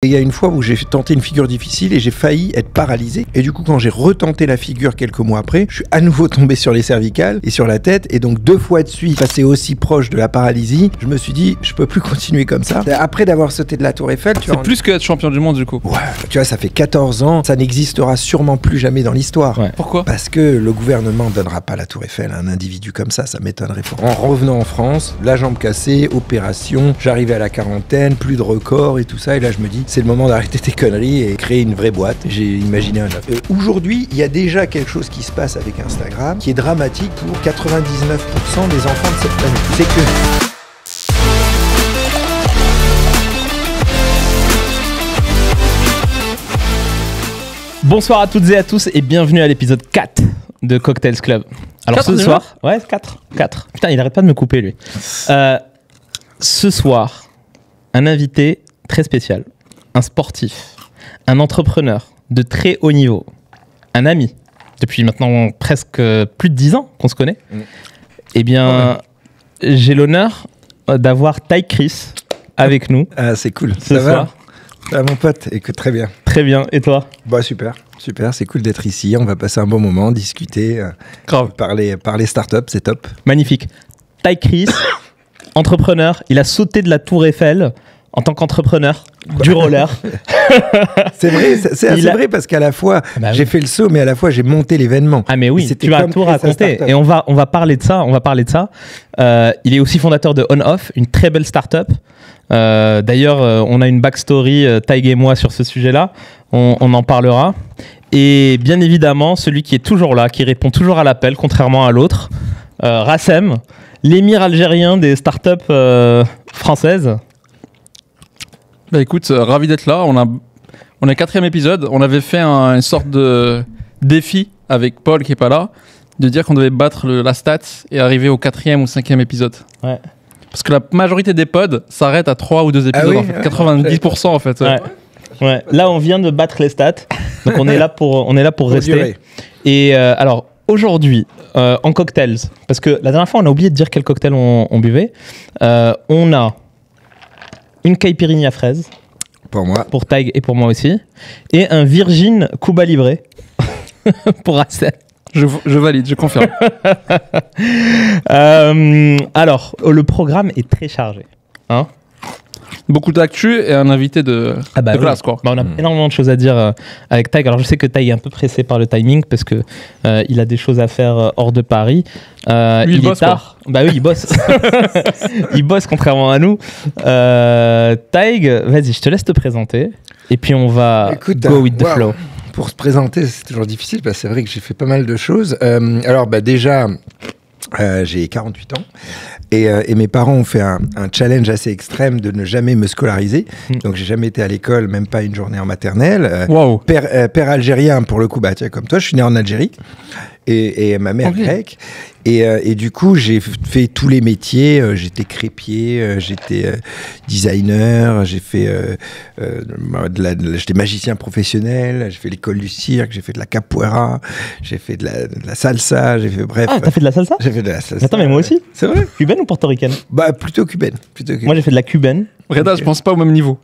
Et il y a une fois où j'ai tenté une figure difficile et j'ai failli être paralysé. Et du coup, quand j'ai retenté la figure quelques mois après, je suis à nouveau tombé sur les cervicales et sur la tête. Et donc 2 fois de suite, passé aussi proche de la paralysie, je me suis dit, je peux plus continuer comme ça. Après d'avoir sauté de la Tour Eiffel, tu vois. C'est plus que être champion du monde du coup. Ouais, tu vois, ça fait 14 ans, ça n'existera sûrement plus jamais dans l'histoire. Ouais. Pourquoi ? Parce que le gouvernement ne donnera pas la Tour Eiffel à un individu comme ça m'étonnerait fort. En revenant en France, la jambe cassée, opération, j'arrivais à la quarantaine, plus de records et tout ça. Et là, je me dis, c'est le moment d'arrêter tes conneries et créer une vraie boîte. J'ai imaginé un œuf. Aujourd'hui, il y a déjà quelque chose qui se passe avec Instagram qui est dramatique pour 99% des enfants de cette planète. C'est que... Bonsoir à toutes et à tous et bienvenue à l'épisode 4 de Cocktails Club. Alors ce soir... Ouais, 4. Putain, il arrête pas de me couper lui. Ce soir, un invité très spécial, un sportif, un entrepreneur de très haut niveau, un ami, depuis maintenant presque plus de 10 ans qu'on se connaît. Eh bien, j'ai l'honneur d'avoir Ty Chris avec nous. Ah, c'est cool. Ce soir. Ah, mon pote, écoute, très bien. Très bien, et toi ? Bah super, c'est cool d'être ici, on va passer un bon moment, discuter, parler start-up, c'est top. Magnifique. Ty Chris, entrepreneur, il a sauté de la Tour Eiffel en tant qu'entrepreneur du roller. C'est vrai, c'est vrai parce qu'à la fois j'ai fait le saut, mais à la fois j'ai monté l'événement. Ah mais oui, tu vas tout raconter et on va parler de ça. Il est aussi fondateur de On-Off, une très belle start-up. D'ailleurs, on a une backstory, Ty et moi, sur ce sujet-là. On en parlera. Et bien évidemment, celui qui est toujours là, qui répond toujours à l'appel, contrairement à l'autre, Rassem, l'émir algérien des startups françaises. Bah écoute, ravi d'être là. On est 4e épisode. On avait fait une sorte de défi avec Paul qui est pas là, de dire qu'on devait battre la stat et arriver au 4e ou 5e épisode. Ouais. Parce que la majorité des pods s'arrêtent à 3 ou 2 épisodes. Ah oui, en fait. 90% en fait. Ouais. Là, on vient de battre les stats. Donc on est là pour rester. Durer. Et alors aujourd'hui, en cocktails, parce que la dernière fois, on a oublié de dire quel cocktail on buvait. On a une caipirinha fraise. Pour moi. Pour Ty et pour moi aussi. Et un Virgin Cuba Libre pour Assel. Je valide, je confirme. Alors, le programme est très chargé. Hein ? Beaucoup d'actu et un invité de classe, quoi. On a énormément de choses à dire avec Ty. Alors, je sais que Ty est un peu pressé par le timing parce que il a des choses à faire hors de Paris. Lui, il bosse, tard. Quoi. Bah oui, il bosse. Il bosse contrairement à nous. Ty, vas-y, je te laisse te présenter. Et puis, on va go with the flow. Pour se présenter, c'est toujours difficile parce que c'est vrai que j'ai fait pas mal de choses. Alors, déjà, j'ai 48 ans et mes parents ont fait un challenge assez extrême de ne jamais me scolariser. Donc, j'ai jamais été à l'école, même pas une journée en maternelle. Wow. Père algérien, pour le coup, tiens, comme toi, je suis né en Algérie. Et ma mère grecque. Et du coup, j'ai fait tous les métiers. J'étais crépier, j'étais designer, j'ai fait j'étais magicien professionnel, j'ai fait l'école du cirque, j'ai fait de la capoeira, j'ai fait de la salsa, j'ai fait bref. Ah, t'as fait de la salsa ? J'ai fait de la salsa. Attends, mais moi aussi. C'est vrai ? Cubaine ou portoricaine ? Bah, plutôt cubaine. Moi, j'ai fait de la cubaine. Reda, je pense pas au même niveau.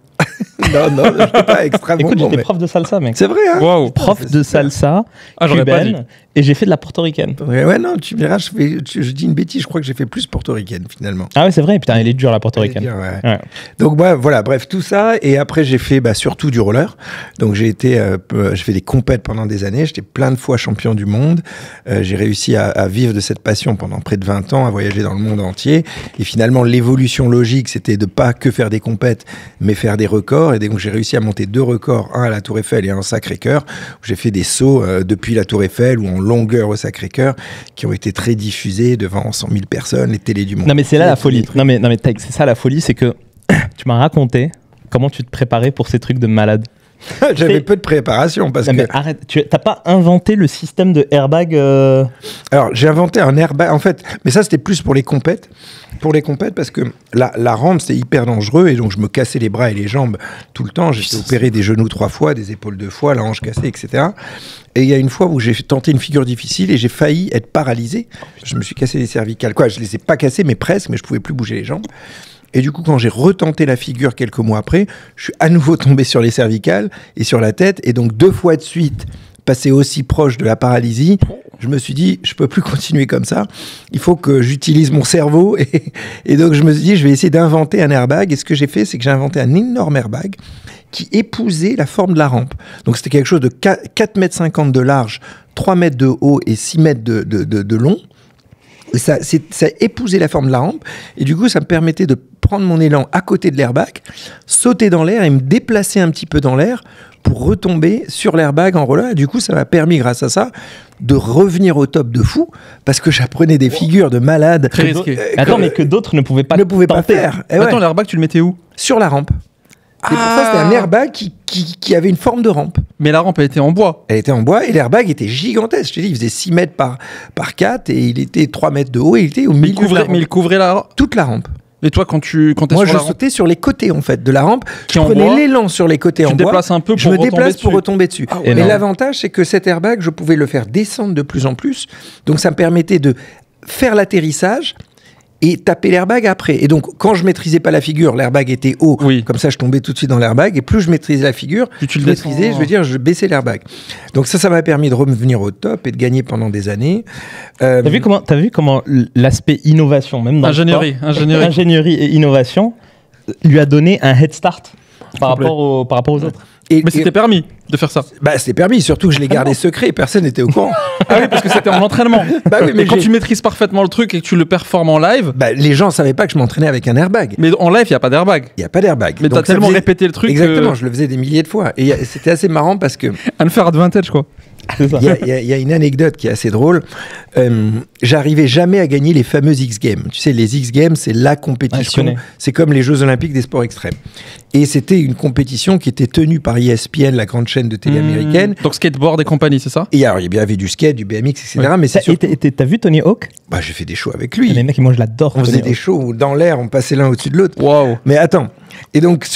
Non, je suis pas extrêmement Écoute, bon. j'étais prof de salsa, mec. C'est vrai, hein ? Wow. Prof de salsa, j'aurais pas dit. cubaine, et j'ai fait de la portoricaine. Ouais, non, tu verras, je dis une bêtise, je crois que j'ai fait plus portoricaine, finalement. Ah ouais, c'est vrai, putain, elle est dure, la portoricaine. Ouais. Donc, voilà, bref, tout ça, et après, j'ai fait surtout du roller. Donc, j'ai fait des compètes pendant des années, j'étais plein de fois champion du monde. J'ai réussi à vivre de cette passion pendant près de 20 ans, à voyager dans le monde entier. Et finalement, l'évolution logique, c'était de pas que faire des compètes, mais faire des records. Et donc, j'ai réussi à monter 2 records, un à la Tour Eiffel et un au Sacré-Cœur, où j'ai fait des sauts depuis la Tour Eiffel ou en longueur au Sacré-Cœur, qui ont été très diffusés devant 100 000 personnes, les télés du monde. Non mais c'est là la folie. Non mais c'est ça la folie, c'est que tu m'as raconté comment tu te préparais pour ces trucs de malade. J'avais peu de préparation parce que... Mais arrête, t'as pas inventé le système de airbag Alors, j'ai inventé un airbag, en fait, mais ça, c'était plus pour les compètes. Parce que la rampe, c'était hyper dangereux et donc je me cassais les bras et les jambes tout le temps. J'ai fait opérer des genoux 3 fois, des épaules 2 fois, la hanche cassée, etc. Et il y a une fois où j'ai tenté une figure difficile et j'ai failli être paralysé. Je me suis cassé les cervicales. Je les ai pas cassées, mais presque, mais je pouvais plus bouger les jambes. Et du coup, quand j'ai retenté la figure quelques mois après, je suis à nouveau tombé sur les cervicales et sur la tête. Et donc, 2 fois de suite, passé aussi proche de la paralysie, je me suis dit, je peux plus continuer comme ça. Il faut que j'utilise mon cerveau. Et donc, je me suis dit, je vais essayer d'inventer un airbag. Et ce que j'ai fait, c'est que j'ai inventé un énorme airbag qui épousait la forme de la rampe. Donc, c'était quelque chose de 4,50 m de large, 3 mètres de haut et 6 mètres de long. Et ça épousait la forme de la rampe. Et du coup, ça me permettait de prendre mon élan à côté de l'airbag, sauter dans l'air et me déplacer un petit peu dans l'air pour retomber sur l'airbag en roller. Et du coup, ça m'a permis, grâce à ça, de revenir au top de fou, parce que j'apprenais des figures de malades. Très risqué. Attends, mais que d'autres ne pouvaient pas faire. Et Attends, l'airbag, tu le mettais où? Sur la rampe. C'est pour ça que c'était un airbag qui avait une forme de rampe. Mais la rampe, elle était en bois. Elle était en bois et l'airbag était gigantesque. Je te dis, il faisait 6 mètres par 4 et il était 3 mètres de haut et il était au milieu de la rampe. Mais il couvrait toute la rampe. Et toi, quand t'es Moi, sur la rampe... Moi, je sautais sur les côtés, en fait, de la rampe. Je prenais l'élan sur les côtés en bois. Tu te déplaces un peu pour retomber dessus. Je me déplace pour retomber dessus. Ah ouais. Mais l'avantage, c'est que cet airbag, je pouvais le faire descendre de plus en plus. Donc, ça me permettait de faire l'atterrissage et taper l'airbag après. Et donc, quand je maîtrisais pas la figure, l'airbag était haut. Oui. Comme ça, je tombais tout de suite dans l'airbag. Et plus je maîtrisais la figure, je baissais l'airbag. Donc ça m'a permis de revenir au top et de gagner pendant des années. T'as vu comment l'aspect innovation, même dans ingénierie et innovation, lui a donné un head start par rapport aux autres. Mais c'était permis de faire ça. Bah, c'était permis, surtout que je l'ai gardé secret, personne n'était au courant. Ah oui, parce que c'était en entraînement. Bah oui, mais quand tu maîtrises parfaitement le truc et que tu le performes en live... Bah, les gens ne savaient pas que je m'entraînais avec un airbag. Mais en live, il n'y a pas d'airbag. Il n'y a pas d'airbag. Mais tu as tellement répété le truc. Exactement, je le faisais des milliers de fois. Et c'était assez marrant parce que... Unfair advantage, quoi. C'est ça. Il y a une anecdote qui est assez drôle. J'arrivais jamais à gagner les fameuses X Games. Tu sais, les X Games, c'est la compétition. C'est comme les Jeux Olympiques des sports extrêmes. Et c'était une compétition qui était tenue par ESPN, la grande chaîne de télé américaine. Donc skateboard et compagnie, c'est ça? Et alors, il y avait du skate, du BMX, etc. Ouais. Mais t'as vu Tony Hawk? Bah, j'ai fait des shows avec lui. Les mecs, moi, je l'adore. On faisait des shows où dans l'air, on passait l'un au-dessus de l'autre. Waouh. Mais attends. Et donc,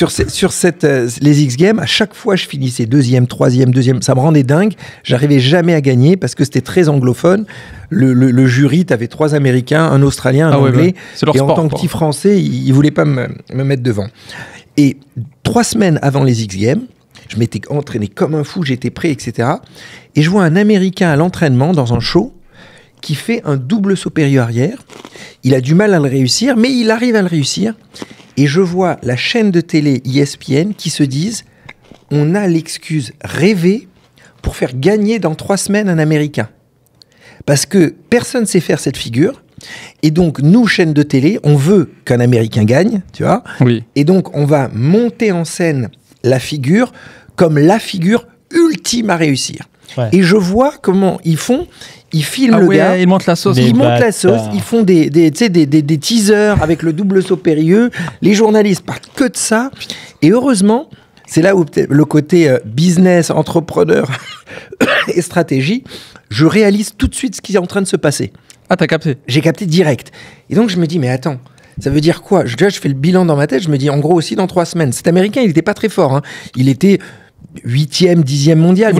les X Games, à chaque fois, je finissais 2e, 3e, 2e. Ça me rendait dingue. J'arrivais jamais à gagner parce que c'était très anglophone. Le jury, t'avais 3 Américains, un Australien, un Anglais. C'est leur et sport, en tant que petit Français, ils voulaient pas me mettre devant. Et 3 semaines avant les X Games, je m'étais entraîné comme un fou, j'étais prêt, etc. Et je vois un Américain à l'entraînement, dans un show, qui fait un double saut périlleux arrière. Il a du mal à le réussir, mais il arrive à le réussir. Et je vois la chaîne de télé ESPN qui se disent « On a l'excuse rêvée pour faire gagner dans 3 semaines un Américain. » Parce que personne ne sait faire cette figure. Et donc, nous, chaîne de télé, on veut qu'un Américain gagne, tu vois. Oui. Et donc, on va monter en scène la figure comme la figure ultime à réussir. Ouais. Et je vois comment ils font. Ils filment le gars. Ils montent la sauce. Ils montent la sauce. Ils font des teasers avec le double saut périlleux. Les journalistes parlent que de ça. Et heureusement, c'est là où le côté business, entrepreneur et stratégie, je réalise tout de suite ce qui est en train de se passer. Ah, t'as capté? J'ai capté direct. Et donc, je me dis, mais attends, ça veut dire quoi? Déjà, je fais le bilan dans ma tête. Je me dis, en gros, aussi dans 3 semaines. Cet Américain, il n'était pas très fort. Hein. Il était 8e, 10e mondial. Il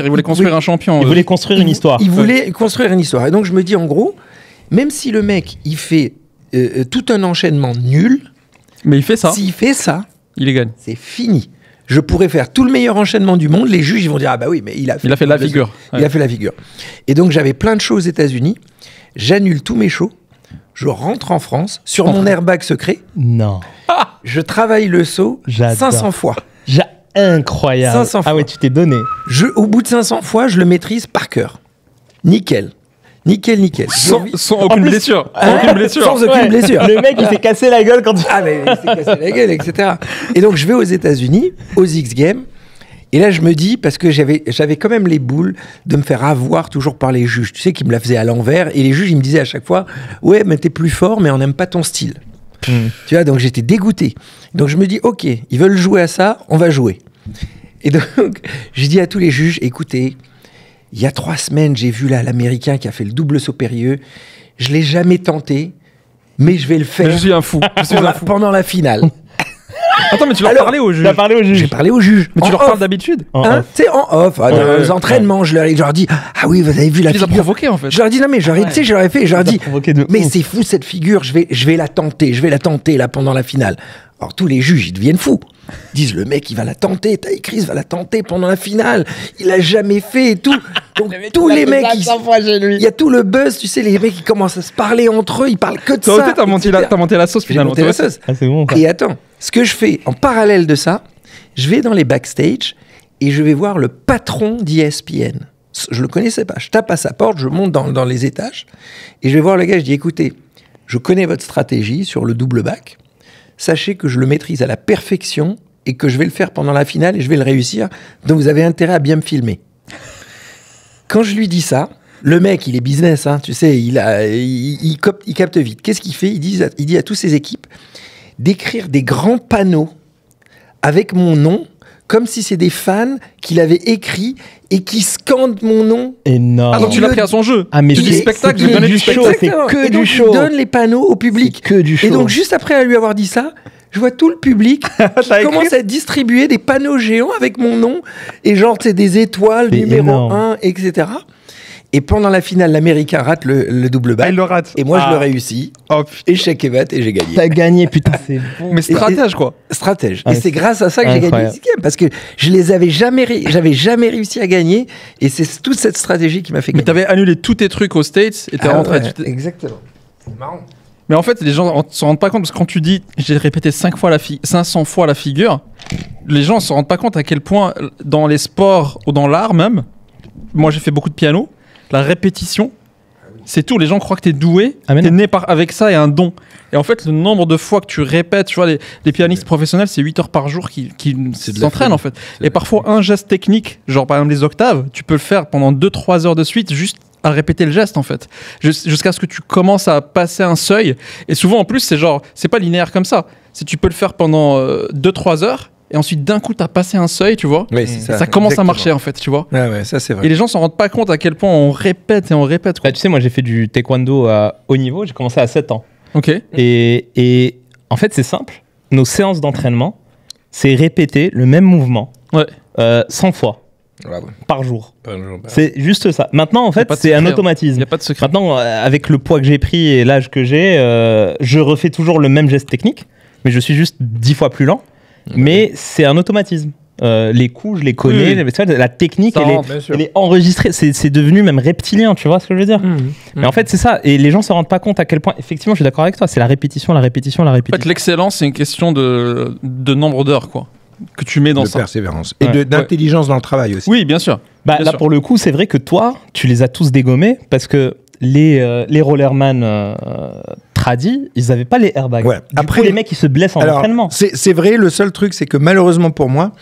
voulait construire un champion. Il voulait construire une histoire. Il voulait construire une histoire. Et donc, je me dis, en gros, même si le mec, il fait tout un enchaînement nul. Mais il fait ça. S'il fait ça, il les gagne. C'est fini. Je pourrais faire tout le meilleur enchaînement du monde. Les juges, ils vont dire, ah bah oui, mais il a fait la figure. Il a fait la figure. Et donc, j'avais plein de shows aux États-Unis. J'annule tous mes shows. Je rentre en France sur mon airbag secret. Non. Je travaille le saut 500 fois. Incroyable. 500 fois. Ah ouais, tu t'es donné. Au bout de 500 fois, je le maîtrise par cœur. Nickel. Sans aucune blessure. Sans aucune blessure. Le mec, il s'est cassé la gueule quand tu... Ah, mais il s'est cassé la gueule, etc. Et donc, je vais aux États-Unis, aux X Games. Et là, je me dis, parce que j'avais quand même les boules de me faire avoir toujours par les juges. Tu sais, qui me la faisaient à l'envers. Et les juges, ils me disaient à chaque fois, ouais, mais t'es plus fort, mais on n'aime pas ton style. Tu vois, donc j'étais dégoûté. Donc, je me dis, OK, ils veulent jouer à ça, on va jouer. Et donc, je dis à tous les juges, écoutez, il y a 3 semaines, j'ai vu là l'Américain qui a fait le double saut périlleux. Je l'ai jamais tenté, mais je vais le faire. Mais je suis un fou. Pendant la finale. Attends, mais tu leur parlais au juge. T'as parlé au juge. J'ai parlé au juge. Mais tu En leur off. parles d'habitude. Hein, tu sais, en off, dans les entraînements, je leur dis, ah oui, vous avez vu la Tu les as figure. provoqués en fait. Je leur dis, non, mais tu sais, je leur ai fait, je leur dis, provoqué de mais ouf. c'est fou cette figure, je vais la tenter là pendant la finale. Alors tous les juges, ils deviennent fous. Ils disent, le mec, il va la tenter, Ty Chris va la tenter pendant la finale. Il a jamais fait et tout. Donc tous les mecs, il y a tout le buzz, tu sais, les mecs, ils commencent à se parler entre eux, ils parlent que de Toi, ça. t'as monté la sauce J'ai finalement. monté la sauce. Ah, c'est bon. Ça. Et attends, ce que je fais en parallèle de ça, je vais dans les backstage et je vais voir le patron d'ESPN. Je le connaissais pas. Je tape à sa porte, je monte dans les étages et je vais voir le gars. Je dis, écoutez, je connais votre stratégie sur le double back. Sachez que je le maîtrise à la perfection et que je vais le faire pendant la finale et je vais le réussir. Donc vous avez intérêt à bien me filmer. Quand je lui dis ça, le mec, il est business, hein, tu sais, il capte vite. Qu'est-ce qu'il fait ? Il dit à toutes ses équipes d'écrire des grands panneaux avec mon nom, comme si c'est des fans qu'il avait écrits et qui scandent mon nom. Énorme. Ah, donc tu l'as pris à son jeu. Ah, mais tu dis c'est- spectacle, c'est je donnais du du show. spectacle. C'est Exactement. que et du donc, show. il donne les panneaux au public. C'est que du show. Et donc, juste après lui avoir dit ça, je vois tout le public qui commence à distribuer des panneaux géants avec mon nom. Et genre, c'est des étoiles, C'est numéro énorme. 1, etc. Et pendant la finale, l'Américain rate le double back. Ah, il le rate. Et moi, je Ah. le réussis. Oh, putain. Échec et mat, et j'ai gagné. T'as gagné, putain, c'est bon. Mais stratège quoi. Stratège. Ah, Et c'est grâce à ça que j'ai gagné incroyable. les 6e, parce que je les avais j'avais jamais réussi à gagner. Et c'est toute cette stratégie qui m'a fait Mais gagner. t'avais annulé tous tes trucs aux States et t'es Ah rentré. ouais, exactement. C'est marrant. Mais en fait, les gens se rendent pas compte parce que quand tu dis j'ai répété 500 fois la figure, les gens se rendent pas compte à quel point dans les sports ou dans l'art même, moi j'ai fait beaucoup de piano, la répétition, c'est tout. Les gens croient que t'es doué, Ah, mais t'es non. né avec ça et un don. Et en fait, le nombre de fois que tu répètes, tu vois, les pianistes professionnels, c'est 8 heures par jour qui C'est de la s'entraînent folie. en fait. Et parfois, un geste technique, genre par exemple les octaves, tu peux le faire pendant 2-3 heures de suite juste à répéter le geste en fait. Jusqu'à ce que tu commences à passer un seuil. Et souvent en plus, c'est genre, c'est pas linéaire comme ça. C'est tu peux le faire pendant 2-3 heures et ensuite d'un coup, t'as passé un seuil, tu vois. Oui, c'est ça. Ça commence Exactement. à marcher en fait, tu vois. Ouais, ça c'est vrai. Et les gens s'en rendent pas compte à quel point on répète et on répète. Quoi. Bah, tu sais, moi, j'ai fait du taekwondo à haut niveau. J'ai commencé à 7 ans. Ok. Et en fait, c'est simple. Nos séances d'entraînement, c'est répéter le même mouvement Ouais. 100 fois Bravo. par jour. Pas un jour, bah. C'est juste ça. Maintenant, en Y a fait, pas de c'est un secret, Il automatisme. y a pas de secret. Maintenant, avec le poids que j'ai pris et l'âge que j'ai, je refais toujours le même geste technique, mais je suis juste 10 fois plus lent. Mais c'est un automatisme. Les coups, je les connais. Oui. Tu vois, la technique, Ça elle rentre, bien sûr. est enregistrée. C'est devenu même reptilien, tu vois ce que je veux dire. Mais en fait, c'est ça. Et les gens se rendent pas compte à quel point, effectivement, je suis d'accord avec toi, c'est la répétition, la répétition, la En fait, répétition. l'excellence, c'est une question de nombre d'heures, quoi, que tu mets dans De ça. persévérance. Et Ouais. d'intelligence dans le travail aussi. Oui, bien sûr. Bah, Bien là, sûr. pour le coup, c'est vrai que toi, tu les as tous dégommés parce que les rollerman tradis, ils avaient pas les airbags. Voilà. Du Après- coup, les mecs, ils se blessent en Alors, entraînement. c'est vrai, le seul truc, c'est que malheureusement pour moi,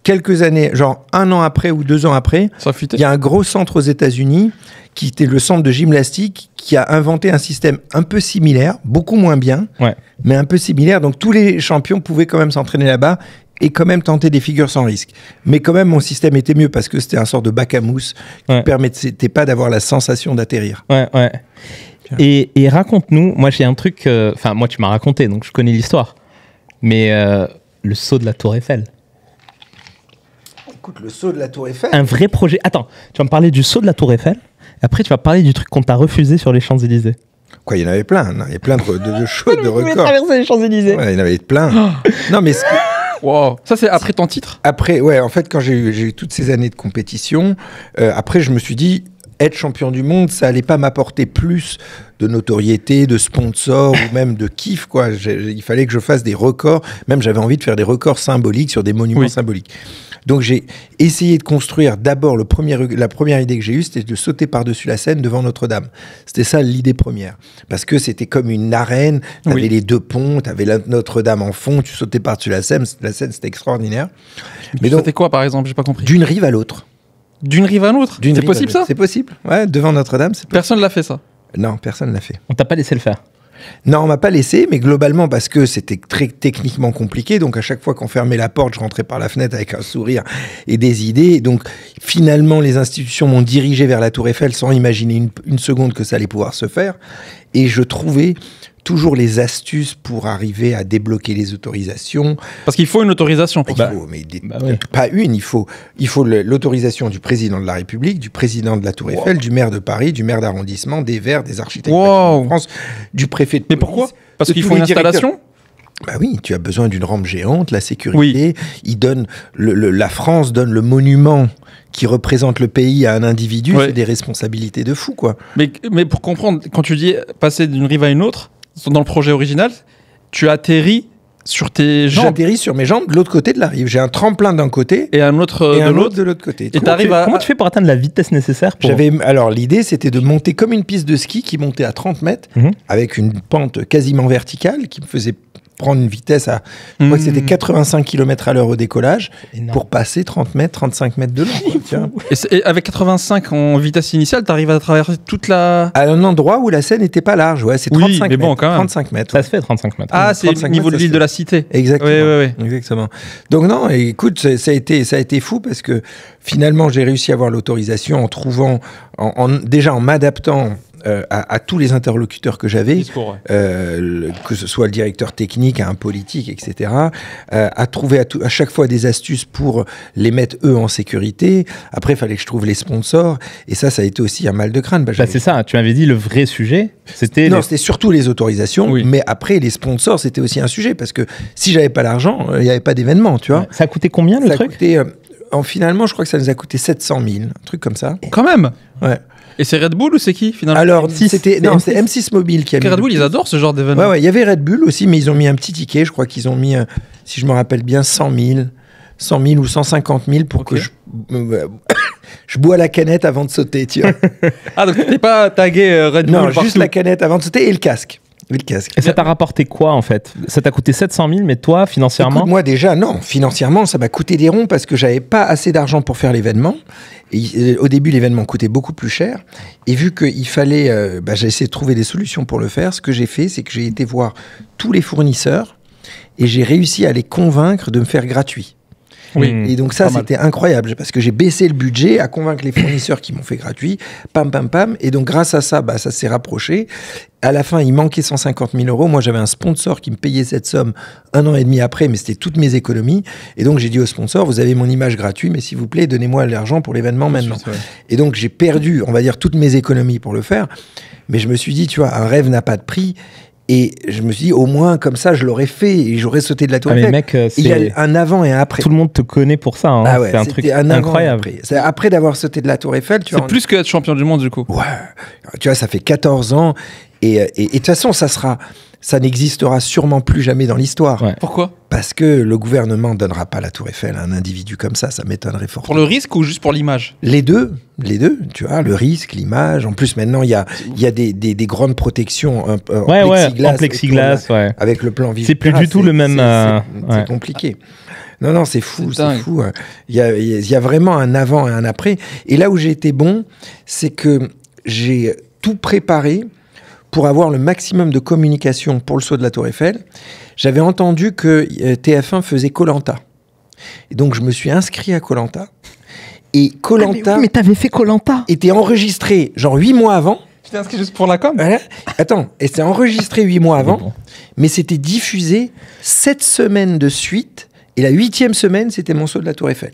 quelques années, genre 1 an après ou 2 ans après, Ça a fuité. il y a un gros centre aux États-Unis qui était le centre de gymnastique qui a inventé un système un peu similaire, beaucoup moins bien, Ouais. mais un peu similaire. Donc tous les champions pouvaient quand même s'entraîner là-bas et quand même tenter des figures sans risque. Mais quand même, mon système était mieux parce que c'était un sort de bac à mousse qui Ouais. ne permettait pas d'avoir la sensation d'atterrir. Ouais. Et raconte-nous, moi j'ai un truc, enfin moi tu m'as raconté, donc je connais l'histoire, mais le saut de la Tour Eiffel, Écoute, le saut de la Tour Eiffel. un vrai projet. Attends, tu vas me parler du saut de la Tour Eiffel, et après tu vas parler du truc qu'on t'a refusé sur les Champs-Élysées. Quoi, il y en avait plein. Non, il y a plein de choses, de records. traverser les Champs-Élysées. Ouais, il y en avait plein. Non, mais Wow. Ça, c'est après ton titre. après, ouais, en fait, quand j'ai eu toutes ces années de compétition, après, je me suis dit, être champion du monde, ça allait pas m'apporter plus de notoriété, de sponsors ou même de kiff, quoi. Il fallait que je fasse des records. Même, j'avais envie de faire des records symboliques sur des monuments Oui. symboliques. Donc, j'ai essayé de construire d'abord la première idée que j'ai eue, c'était de sauter par-dessus la Seine devant Notre-Dame. C'était ça l'idée première. Parce que c'était comme une arène, tu avais Oui. les 2 ponts, tu avais Notre-Dame en fond, tu sautais par-dessus la Seine, c'était extraordinaire. Mais donc, C'était quoi, par exemple? J'ai pas compris. d'une rive à l'autre. D'une rive à l'autre? D'une C'est rive à possible, l'autre. ça? C'est possible. Ouais, devant Notre-Dame, c'est possible. Personne l'a fait, ça. Non, personne l'a fait. On t'a pas laissé le faire. Non, on m'a pas laissé, mais globalement parce que c'était très techniquement compliqué. Donc à chaque fois qu'on fermait la porte, je rentrais par la fenêtre avec un sourire et des idées. Donc finalement, les institutions m'ont dirigé vers la Tour Eiffel sans imaginer une seconde que ça allait pouvoir se faire. Et je trouvais toujours les astuces pour arriver à débloquer les autorisations. Parce qu'il faut une autorisation. Il faut, mais pas une, il faut l'autorisation du président de la République, du président de la Tour Eiffel, du maire de Paris, du maire d'arrondissement, des Verts, des architectes de France, du préfet de police. Mais pourquoi? Parce qu'il faut une installation. Bah oui, tu as besoin d'une rampe géante, la sécurité. Il donne la France donne le monument qui représente le pays à un individu. C'est des responsabilités de fou, quoi. Mais pour comprendre, quand tu dis passer d'une rive à une autre, dans le projet original, tu atterris sur tes jambes. J'atterris sur mes jambes de l'autre côté de la rive. J'ai un tremplin d'un côté et un autre de l'autre côté. Et comment tu fais pour atteindre la vitesse nécessaire Alors l'idée, c'était de monter comme une piste de ski qui montait à 30 mètres avec une pente quasiment verticale qui me faisait prendre une vitesse à, je crois que c'était 85 km/h au décollage pour passer 30 mètres, 35 mètres de long. Et avec 85 en vitesse initiale, tu arrives à traverser toute la... À un endroit où la Seine n'était pas large, c'est 35 mais bon, mètres. Quand même. 35 mètres. Ça se fait 35 mètres. Ah, c'est le niveau de l'île de la Cité. Exactement. Exactement. Donc non, écoute, ça a été fou parce que finalement, j'ai réussi à avoir l'autorisation en trouvant, déjà en m'adaptant à tous les interlocuteurs que j'avais, que ce soit le directeur technique, un politique, etc., à trouver à chaque fois des astuces pour les mettre eux en sécurité. Après, il fallait que je trouve les sponsors, et ça a été aussi un mal de crâne. C'est ça, tu m'avais dit le vrai sujet, c'était... Non, c'était surtout les autorisations, mais après, les sponsors, c'était aussi un sujet, parce que si j'avais pas l'argent, il n'y avait pas d'événement, tu vois. Ça a coûté combien, le truc? Finalement, je crois que ça nous a coûté 700 000, un truc comme ça. Quand même. Ouais. Et c'est Red Bull ou c'est qui finalement? Alors, c'était M6 Mobile qui a mis. Red Bull, ils adorent ce genre d'événement. Ouais, il y avait Red Bull aussi, mais ils ont mis un petit ticket. Je crois qu'ils ont mis, si je me rappelle bien, 100 000 ou 150 000 pour que je bois la canette avant de sauter, tu vois. Ah, donc t'es pas tagué Red Bull? Non, juste la canette avant de sauter et le casque. Et ça t'a rapporté quoi en fait? Ça t'a coûté 700 000, mais toi, financièrement? Écoute, moi déjà, non. Financièrement, ça m'a coûté des ronds parce que j'avais pas assez d'argent pour faire l'événement. Et au début, l'événement coûtait beaucoup plus cher. Et vu qu'il fallait... j'ai essayé de trouver des solutions pour le faire. Ce que j'ai fait, c'est que j'ai été voir tous les fournisseurs et j'ai réussi à les convaincre de me faire gratuit. Et donc ça, c'était incroyable parce que j'ai baissé le budget à convaincre les fournisseurs qui m'ont fait gratuit. Pam, pam, pam. Et donc grâce à ça, ça s'est rapproché. À la fin, il manquait 150 000 €. Moi, j'avais un sponsor qui me payait cette somme 1 an et demi après, mais c'était toutes mes économies. Et donc, j'ai dit au sponsor, vous avez mon image gratuite, mais s'il vous plaît, donnez-moi l'argent pour l'événement maintenant. Et donc, j'ai perdu, on va dire, toutes mes économies pour le faire. Mais je me suis dit, tu vois, un rêve n'a pas de prix. Et je me suis dit, au moins, comme ça, je l'aurais fait et j'aurais sauté de la tour Eiffel. Il y a un avant et un après. Tout le monde te connaît pour ça. Hein. C'est un truc incroyable. Après d'avoir sauté de la tour Eiffel, tu vois. C'est plus que être champion du monde, du coup. Ouais. Tu vois, ça fait 14 ans. Et de toute façon, ça n'existera sûrement plus jamais dans l'histoire. Ouais. Pourquoi? Parce que le gouvernement ne donnera pas la tour Eiffel à un individu comme ça m'étonnerait fort. Pour le risque ou juste pour l'image? Les deux, tu vois, le risque, l'image. En plus, maintenant, il y a des grandes protections en plexiglas, avec le plan visuel. C'est plus du tout le même... C'est compliqué. Non, c'est fou, c'est fou. Il y a vraiment un avant et un après. Et là où j'ai été bon, c'est que j'ai tout préparé pour avoir le maximum de communication pour le saut de la Tour Eiffel. J'avais entendu que TF1 faisait Koh-Lanta. Et donc, je me suis inscrit à Koh-Lanta. Et Koh-Lanta... mais t'avais fait Koh-Lanta était enregistré, genre 8 mois avant. Tu t'es inscrit juste pour la com? Voilà. Attends, et c'est enregistré 8 mois avant, mais c'était diffusé 7 semaines de suite. Et la 8e semaine, c'était mon saut de la Tour Eiffel.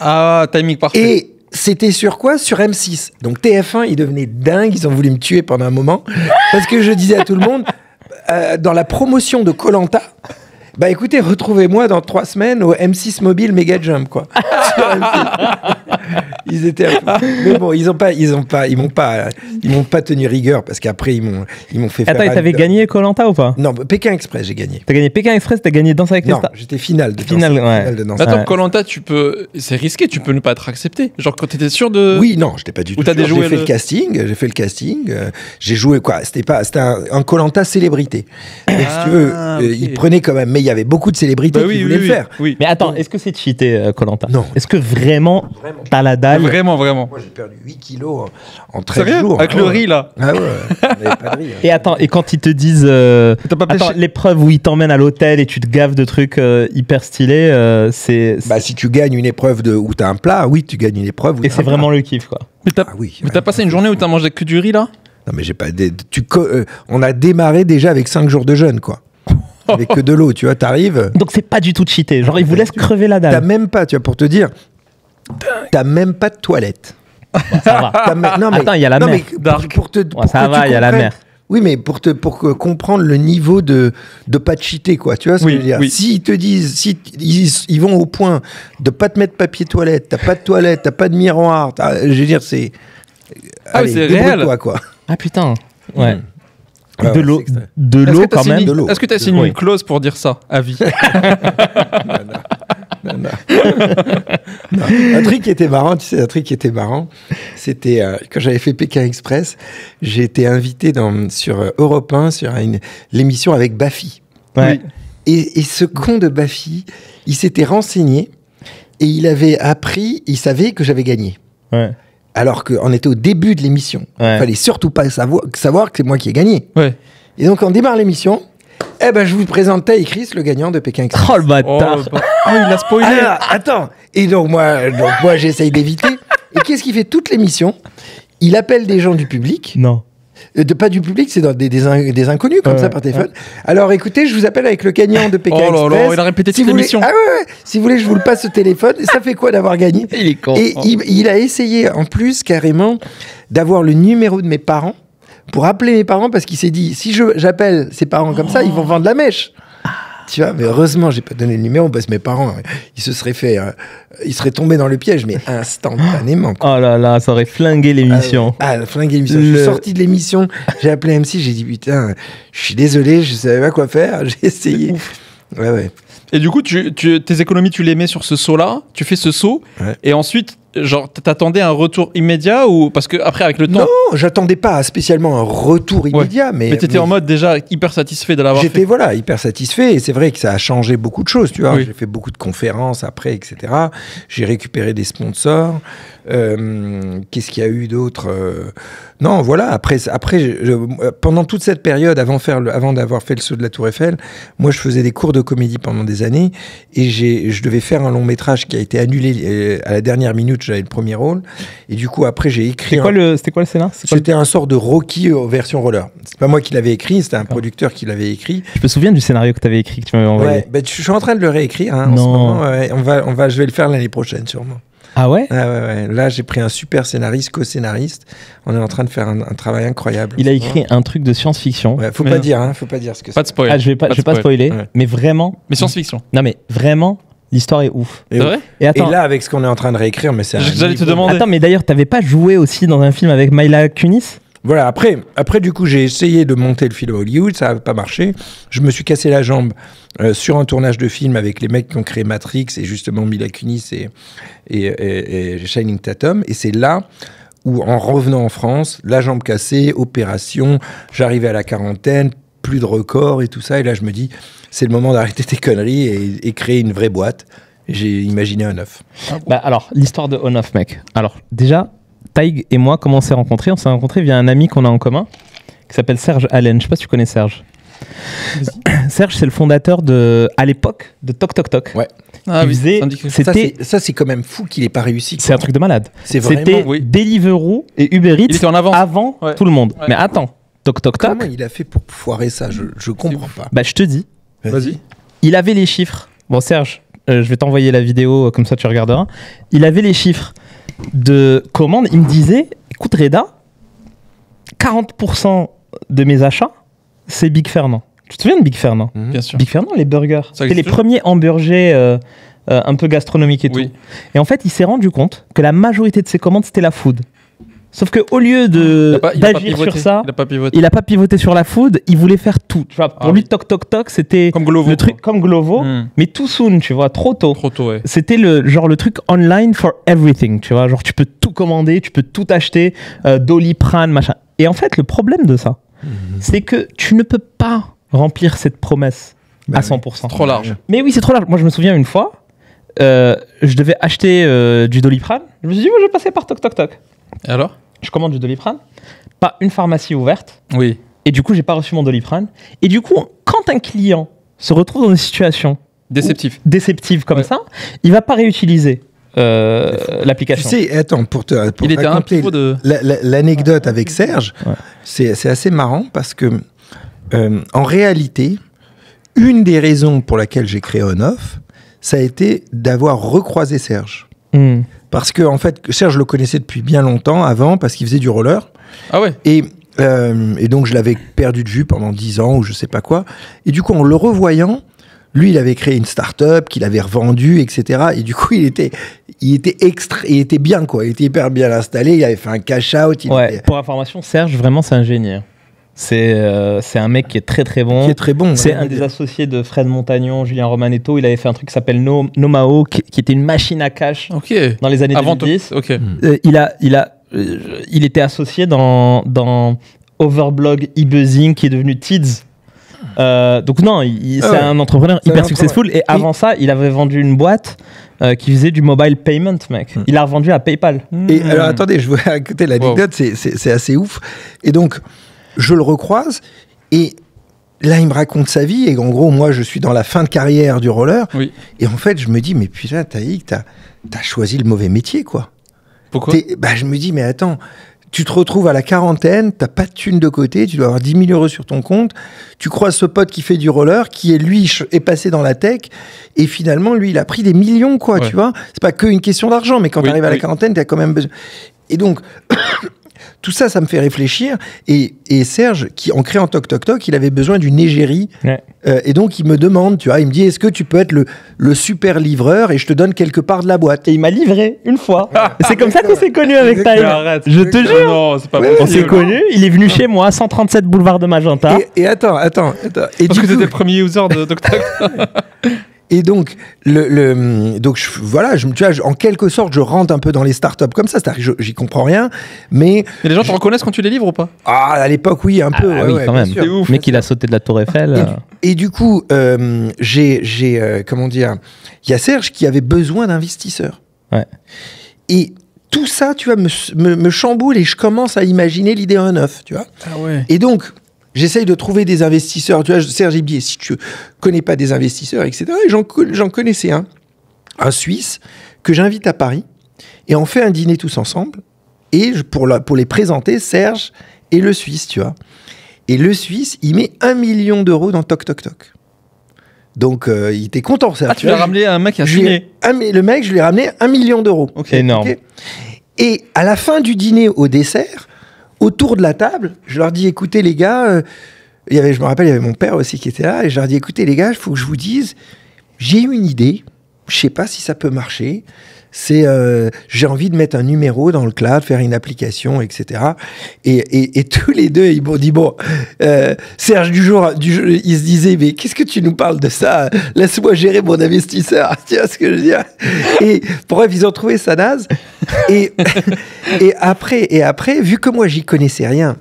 Ah, timing parfait. Et c'était sur quoi? Sur M6. Donc TF1, ils devenaient dingues, ils ont voulu me tuer pendant un moment, parce que je disais à tout le monde, dans la promotion de Koh-Lanta, écoutez, retrouvez-moi dans 3 semaines au M6 Mobile Mega Jump, quoi. Ils étaient mais bon, ils m'ont pas tenu rigueur parce qu'après ils m'ont fait faire. Attends, et t'avais gagné Koh-Lanta ou pas? Non, Pékin Express, j'ai gagné. T'as gagné Pékin Express, t'as gagné Danse avec les stars? Non, j'étais finale de Danse. Attends, Koh-Lanta, c'est risqué, tu peux ne pas être accepté. Genre quand t'étais sûr de... Oui, non, j'étais pas du tout sûr. J'ai fait le casting, j'ai joué quoi? C'était un Koh-Lanta célébrité. Donc, si tu veux, ils prenaient quand même, mais il y avait beaucoup de célébrités qui voulaient le faire. Oui. Mais attends, est-ce que c'est cheaté Koh-Lanta? Non. Est-ce que vraiment t'as la dalle? Vraiment. Moi, j'ai perdu 8 kilos en 13 jours. Avec le riz, là. Ah ouais, on avait pas de riz. Et attends, et quand ils te disent... l'épreuve où ils t'emmènent à l'hôtel et tu te gaves de trucs hyper stylés, c'est... si tu gagnes une épreuve où t'as un plat, oui, tu gagnes une épreuve où et c'est vraiment le kiff, quoi. Mais t'as passé une journée où t'as mangé que du riz, là? Non, mais j'ai pas. On a démarré déjà avec 5 jours de jeûne, quoi. Avec que de l'eau, tu vois, t'arrives. Donc c'est pas du tout cheaté. Genre, ils vous laissent crever la dalle. T'as même pas, tu vois, pour te dire, t'as même pas de toilette. Bon, ça va. Non, mais, attends, il y a la mer. Pour ça va, il y a la mer. Oui, mais pour comprendre le niveau de pas te cheater, quoi. Tu vois ce que je veux dire? S'ils te disent, ils vont au point de pas te mettre papier toilette, t'as pas de toilette, t'as pas de miroir, je veux dire, c'est. Allez, c'est réel. Quoi. Ah putain. Ouais. Ouais, de l'eau quand même. Est-ce que tu as signé une clause pour dire ça à vie? Non. Un truc qui était marrant, c'était quand j'avais fait Pékin Express, j'ai été invité sur Europe 1 sur l'émission avec Baffy. Ouais. Et ce con de Baffy, il s'était renseigné et il savait que j'avais gagné. Ouais. Alors qu'on était au début de l'émission. Ouais. Il fallait surtout pas savoir que c'est moi qui ai gagné. Ouais. Et donc on démarre l'émission. Je vous présente Taï Chris, le gagnant de Pékin Express. Oh le bâtard. Il a spoilé. Alors, attends. Et donc moi j'essaye d'éviter. Et qu'est-ce qu'il fait toute l'émission? Il appelle des gens du public. Non. Pas du public, c'est des inconnus comme ça par téléphone. Alors écoutez, je vous appelle avec le gagnant de Pékin Express. Il a répété toute l'émission. Si vous voulez, je vous le passe au téléphone. Ça fait quoi d'avoir gagné? Il est con. Et il a essayé en plus carrément d'avoir le numéro de mes parents pour appeler mes parents parce qu'il s'est dit si j'appelle ses parents comme ça, ils vont vendre la mèche. Tu vois, mais heureusement, j'ai pas donné le numéro parce que mes parents, ils seraient tombés dans le piège, mais instantanément. Quoi. Oh là là, ça aurait flingué l'émission. Flingué l'émission. Je suis sorti de l'émission, j'ai appelé MC, j'ai dit putain, je suis désolé, je savais pas quoi faire, j'ai essayé. Ouais. Et du coup, tes économies, tu les mets sur ce saut-là, tu fais ce saut, et ensuite, genre, t'attendais un retour immédiat ou parce que après avec le temps. Non, j'attendais pas spécialement un retour immédiat, mais t'étais en mode déjà hyper satisfait de l'avoir fait. J'étais hyper satisfait et c'est vrai que ça a changé beaucoup de choses, tu vois. J'ai fait beaucoup de conférences après, etc. J'ai récupéré des sponsors. Qu'est-ce qu'il y a eu d'autre? Non, voilà. Après, pendant toute cette période, avant d'avoir fait le saut de la Tour Eiffel, moi, je faisais des cours de comédie pendant des années et je devais faire un long métrage qui a été annulé à la dernière minute. J'avais le premier rôle et du coup, après, j'ai écrit. C'était quoi le scénar? C'était un sort de Rocky version roller. C'est pas moi qui l'avais écrit, c'était un producteur qui l'avait écrit. Je me souviens du scénario que tu avais écrit, que tu m'avais envoyé. Ouais, je suis en train de le réécrire. En ce moment, je vais le faire l'année prochaine, sûrement. Ah ouais? Ouais. Là, j'ai pris un super scénariste, co-scénariste. On est en train de faire un travail incroyable. Il a écrit un truc de science-fiction. Ouais, faut pas dire ce que c'est. Pas de spoil. Ah, je vais pas spoiler, mais vraiment. Mais science-fiction. Non, mais vraiment, l'histoire est ouf. C'est vrai? Et là, avec ce qu'on est en train de réécrire, mais c'est. J'allais te demander. Attends, mais d'ailleurs, t'avais pas joué aussi dans un film avec Mila Kunis? Voilà, après, du coup, j'ai essayé de monter le film à Hollywood, ça n'a pas marché. Je me suis cassé la jambe sur un tournage de film avec les mecs qui ont créé Matrix et justement Mila Kunis et Channing Tatum. Et c'est là où, en revenant en France, la jambe cassée, opération, j'arrivais à la quarantaine, plus de records et tout ça. Et là, je me dis, c'est le moment d'arrêter tes conneries et créer une vraie boîte. Et j'ai imaginé un œuf. Alors, l'histoire de On-Off, mec. Alors, déjà... Taïg et moi, comment on s'est rencontrés? On s'est rencontrés via un ami qu'on a en commun qui s'appelle Serge Allen. Je sais pas si tu connais Serge. Serge, c'est le fondateur à l'époque de Toc Toc Toc. Ouais. Ça, c'est quand même fou qu'il ait pas réussi. C'est un truc de malade. C'était Deliveroo et Uber Eats. Il était en avance. Avant tout le monde. Ouais. Mais attends, Toc Toc Toc. Comment il a fait pour foirer ça? Je comprends pas. Je te dis. Vas-y. Il avait les chiffres. Bon, Serge, je vais t'envoyer la vidéo, comme ça tu regarderas. Il avait les chiffres de commandes. Il me disait, écoute Reda, 40% de mes achats, c'est Big Fernand. Tu te souviens de Big Fernand? Bien sûr. Big Fernand, les burgers. C'était les premiers hamburgers un peu gastronomiques et tout. Et en fait, il s'est rendu compte que la majorité de ses commandes, c'était la food. Sauf qu'au lieu d'agir sur ça, il a pas pivoté sur la food, il voulait faire tout. Tu vois, pour lui, Toc Toc Toc, c'était le truc comme Glovo, mais too soon, tu vois, trop tôt. Ouais. C'était le truc online for everything, tu vois, genre tu peux tout commander, tu peux tout acheter, Doliprane, machin. Et en fait, le problème de ça, c'est que tu ne peux pas remplir cette promesse à 100%. C'est trop large. Mais oui, c'est trop large. Moi, je me souviens une fois, je devais acheter du Doliprane. Je me suis dit, je vais passer par Toc Toc Toc. Et alors? Je commande du Doliprane, pas une pharmacie ouverte. Oui. Et du coup, j'ai pas reçu mon Doliprane. Et du coup, quand un client se retrouve dans une situation déceptive comme ça, il va pas réutiliser l'application. Tu sais, attends, pour Il était un raconter pivot de. l'anecdote avec Serge, c'est assez marrant parce que en réalité, une des raisons pour laquelle j'ai créé On-Off, ça a été d'avoir recroisé Serge. Parce que en fait, Serge, je le connaissais depuis bien longtemps avant parce qu'il faisait du roller. Ah ouais. Et donc je l'avais perdu de vue pendant 10 ans ou je sais pas quoi. Et du coup, en le revoyant, lui, il avait créé une start-up qu'il avait revendue, etc. Et du coup, il était bien, quoi. Il était hyper bien installé. Il avait fait un cash-out. Pour information, Serge, vraiment, c'est un génie. C'est un mec qui est très très bon. Qui est très bon. C'est un des associés de Fred Montagnon, Julien Romanetto. Il avait fait un truc qui s'appelle Nomao, qui était une machine à cash dans les années 2010. Il était associé dans Overblog e-buzzing qui est devenu Tids. Donc non, c'est un entrepreneur hyper successful. Et avant ça, il avait vendu une boîte qui faisait du mobile payment, mec. Il l'a revendu à PayPal. Et alors attendez, je veux raconter l'anecdote, c'est assez ouf. Et donc, je le recroise et là, il me raconte sa vie. Et en gros, moi, je suis dans la fin de carrière du roller. Oui. Et en fait, je me dis, mais putain, Taïk, t'as choisi le mauvais métier, quoi. Pourquoi ? Je me dis, mais attends, tu te retrouves à la quarantaine, t'as pas de thune de côté, tu dois avoir 10 000 € sur ton compte, tu croises ce pote qui fait du roller, qui est passé dans la tech, et finalement, lui, il a pris des millions, quoi, tu vois. C'est pas qu'une question d'argent, mais quand t'arrives à la quarantaine, t'as quand même besoin. Et donc, tout ça, ça me fait réfléchir. Et Serge, qui en créant Toc Toc Toc, il avait besoin d'une égérie. Et donc, il me demande, tu vois, il me dit, est-ce que tu peux être le super livreur et je te donne quelque part de la boîte. Et il m'a livré une fois. C'est comme ça qu'on s'est connus avec Taïk. Je te jure. Non, c'est pas possible. On s'est connus. Il est venu chez moi, 137 boulevard de Magenta. Et attends. Et parce que t'étais le premier user de Toc Toc. Et donc, tu vois, en quelque sorte, je rentre un peu dans les startups comme ça. C'est-à-dire que j'y comprends rien, mais... Et les gens te reconnaissent quand tu les livres ou pas ? Ah, à l'époque, oui, un peu. Oui, quand même. C'est ouf. Le mec, il a sauté de la Tour Eiffel. Et du coup, comment dire, il y a Serge qui avait besoin d'investisseurs. Et tout ça, tu vois, me chamboule et je commence à imaginer l'idée On-Off, tu vois. Ah ouais. Et donc... j'essaye de trouver des investisseurs. Tu vois, Serge Ibier, si tu connais pas des investisseurs, etc. Et j'en connaissais un Suisse, que j'invite à Paris. Et on fait un dîner tous ensemble. Et pour les présenter, Serge et le Suisse, tu vois. Et le Suisse, il met 1 million € dans Toc Toc Toc. Donc, il était content, Serge. Ah, tu l'as ramené à un mec qui a signé. Le mec, je lui ai ramené 1 million €. Ok, énorme. Okay. Et à la fin du dîner, au dessert... autour de la table, je leur dis, écoutez les gars, je me rappelle, il y avait mon père aussi qui était là, et je leur dis, écoutez les gars, il faut que je vous dise, j'ai eu une idée, je sais pas si ça peut marcher, j'ai envie de mettre un numéro dans le cloud, faire une application, etc. Et tous les deux, ils m'ont dit, Serge, du jour, il se disait, mais qu'est-ce que tu nous parles de ça ? Laisse-moi gérer mon investisseur. Tu vois ce que je veux dire ? Et bref, ils ont trouvé ça naze. Et après, vu que moi, j'y connaissais rien,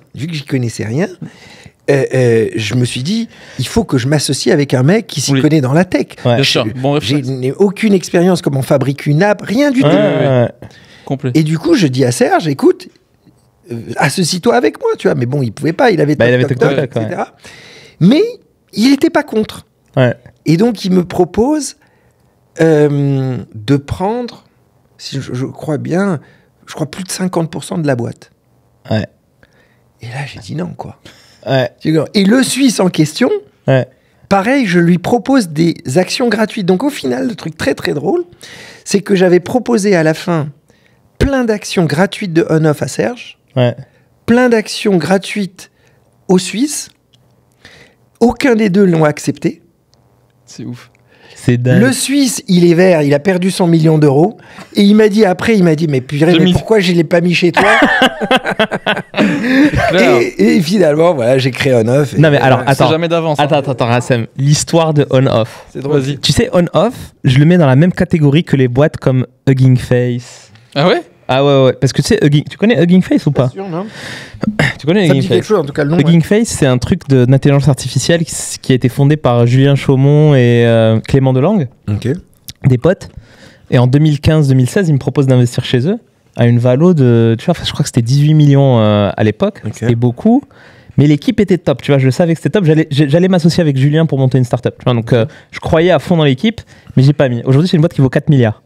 je me suis dit, il faut que je m'associe avec un mec qui s'y connaît dans la tech. Bien sûr. Je n'ai aucune expérience comment on fabrique une app, rien du tout. Complet. Et du coup, je dis à Serge, écoute, associe-toi avec moi, tu vois. Mais bon, il pouvait pas, il avait Toc Toc, etc. Mais il n'était pas contre. Et donc, il me propose de prendre, si je crois bien, plus de 50% de la boîte. Et là, j'ai dit non, quoi. Et le Suisse en question, pareil, je lui propose des actions gratuites. Donc au final, le truc très très drôle, c'est que j'avais proposé à la fin plein d'actions gratuites de On-Off à Serge, plein d'actions gratuites aux Suisses. Aucun des deux l'ont accepté. C'est ouf. C'est dingue. Le Suisse, il est vert, il a perdu 100 millions €. Et il m'a dit, mais purée, mais pourquoi je ne l'ai pas mis chez toi? et finalement, voilà, j'ai créé On-Off. Non, mais alors, attends. jamais d'avance. Attends, Rassem. L'histoire de On-Off. C'est drôle. Vas-y. Tu sais, On-Off, je le mets dans la même catégorie que les boîtes comme Hugging Face. Ah ouais? Ah ouais. Parce que tu sais, tu connais Hugging Face ou pas? Bien sûr, non. Tu connais Hugging Face? quelque chose, en tout cas, le nom. Hugging Face, c'est un truc d'intelligence artificielle qui a été fondé par Julien Chaumont et Clément Delangue, des potes. Et en 2015-2016, ils me proposent d'investir chez eux à une valo de, tu vois, je crois que c'était 18 millions à l'époque. C'était beaucoup. Mais l'équipe était top, tu vois, je savais que c'était top. J'allais m'associer avec Julien pour monter une startup. Tu vois, donc, je croyais à fond dans l'équipe, mais j'ai pas mis. Aujourd'hui, c'est une boîte qui vaut 4 milliards.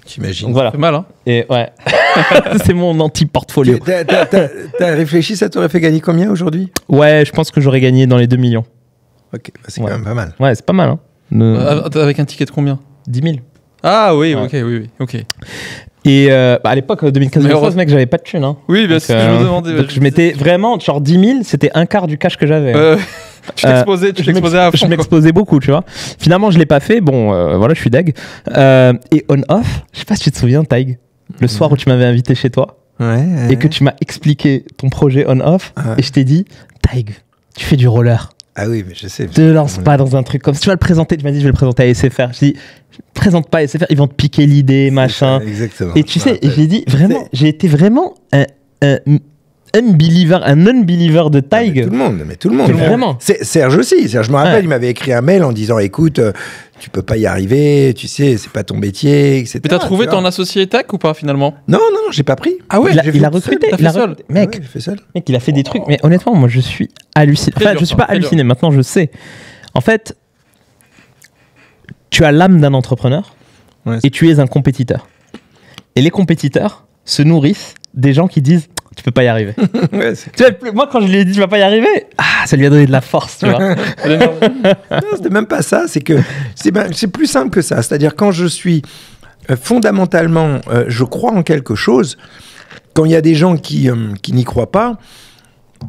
T'imagines. Donc voilà. C'est mal, hein. Et ouais, c'est mon anti-portfolio. T'as réfléchi, ça t'aurait fait gagner combien aujourd'hui? Ouais, je pense que j'aurais gagné dans les 2 millions. Ok, bah c'est quand même pas mal. Ouais, c'est pas mal. Hein. Avec un ticket de combien? 10 000. Ah oui, Ouais. ok, oui, ok. Et à l'époque, 2015-2016, mec, j'avais pas de thune. Hein. Oui, bien Donc, sûr, je me demandais. donc je m'étais vraiment, genre 10 000, c'était un quart du cash que j'avais. Tu t'exposais à fond. Je m'exposais beaucoup, tu vois. Finalement, je l'ai pas fait. Bon, voilà, je suis deg. Et on-off, je sais pas si tu te souviens, Taïg, le soir où tu m'avais invité chez toi et que tu m'as expliqué ton projet on-off et je t'ai dit, Taïg, tu fais du roller. Ah oui, mais je sais. Te lance pas dans un truc comme ça. Tu vas le présenter. Tu m'as dit, je vais le présenter à SFR. Je dis, présente pas à SFR. Ils vont te piquer l'idée, machin. Exactement. Et tu sais, j'ai dit vraiment, j'ai été vraiment un unbeliever, un non-believer de Taïg. Mais tout le monde. Vraiment. Serge aussi. Serge, je me rappelle, Ouais. il m'avait écrit un mail en disant, écoute, tu peux pas y arriver, tu sais, c'est pas ton métier, etc. Mais t'as trouvé ton associé tech ou pas finalement? Non, j'ai pas pris. Ah ouais, Il a recruté. T'as fait seul. Mec, j'ai fait seul. mec, il a fait des trucs. Mais honnêtement, moi, je suis halluciné. Très Enfin, dur, je suis ça, pas très halluciné. Maintenant, je sais. En fait, tu as l'âme d'un entrepreneur Ouais, et tu es un compétiteur. Et les compétiteurs se nourrissent des gens qui disent tu peux pas y arriver. ouais, Tu vois, moi, quand je lui ai dit tu vas pas y arriver, ça lui a donné de la force, tu vois. non, c'était même pas ça. C'est que c'est plus simple que ça. C'est-à-dire quand je suis fondamentalement, je crois en quelque chose. Quand il y a des gens qui n'y croient pas,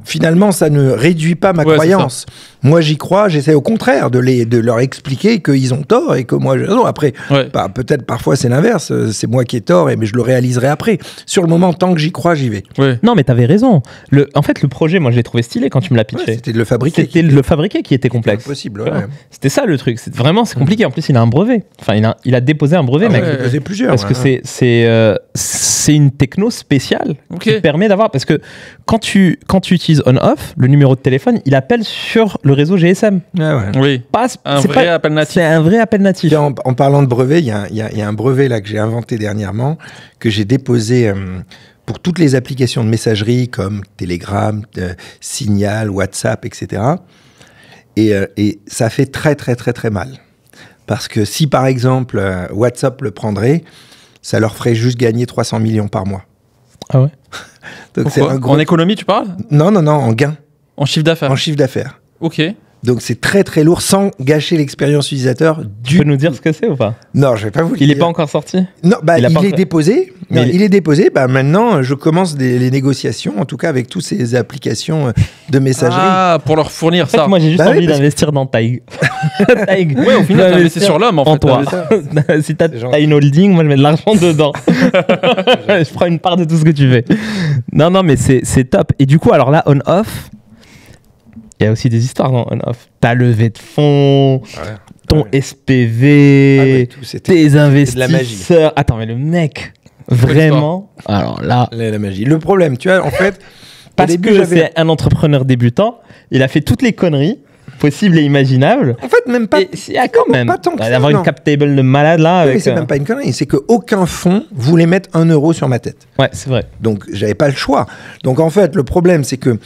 finalement, ça ne réduit pas ma croyance. Moi, j'y crois, j'essaie au contraire de leur expliquer qu'ils ont tort et que moi, j'ai raison. Après, peut-être parfois c'est l'inverse, c'est moi qui ai tort, mais je le réaliserai après. Sur le moment, tant que j'y crois, j'y vais. Ouais. Non, mais t'avais raison. En fait, le projet, moi, je l'ai trouvé stylé quand tu me l'as pitché. C'était de le fabriquer. C'était le fabriquer qui était complexe. Impossible, Tu vois. ouais. C'était ça le truc. C'est compliqué. En plus, il a un brevet. Enfin, il a déposé un brevet, mec. J'ai déposé plusieurs. Parce que c'est une techno spéciale qui te permet d'avoir. Parce que quand tu utilises on-off, le numéro de téléphone, il appelle sur le réseau GSM. Oui. Appel natif. C'est un vrai appel natif. En parlant de brevet, il y a un brevet là que j'ai inventé dernièrement, que j'ai déposé pour toutes les applications de messagerie comme Telegram, Signal, WhatsApp, etc. Et ça fait très très très très mal. Parce que si par exemple WhatsApp le prendrait, ça leur ferait juste gagner 300 millions par mois. Ah ouais. Donc c'est un gros... En économie, tu parles? Non, en gain. En chiffre d'affaires? En chiffre d'affaires. Ok. Donc c'est très très lourd sans gâcher l'expérience utilisateur. Tu peux nous dire ce que c'est ou pas? Non, je vais pas vous le dire. Il n'est pas encore sorti? Non, il est déposé. Il est déposé. Maintenant, je commence les négociations, en tout cas avec toutes ces applications de messagerie. Ah, pour leur fournir ça. Moi, j'ai juste envie d'investir dans Taïg. Taïg. Ouais, au final, t'as investi sur l'homme, en fait. Toi. Si t'as une holding, moi, je mets de l'argent dedans. Je prends une part de tout ce que tu fais. Non, mais c'est top. Et du coup, alors là, on-off, il y a aussi des histoires dans on-off. T'as levé de fonds, ton SPV, tes investisseurs. Attends, mais le mec, vraiment. Alors là. La magie. Le problème, tu vois, en fait. Parce que c'est un entrepreneur débutant, il a fait toutes les conneries possibles et imaginables. En fait, même pas. Il y a quand même. Pas tant que ça. D'avoir une cap table de malade là. Oui, c'est même pas une connerie. C'est qu'aucun fonds voulait mettre 1 euro sur ma tête. Ouais, c'est vrai. Donc, j'avais pas le choix. Donc, en fait, le problème, c'est que.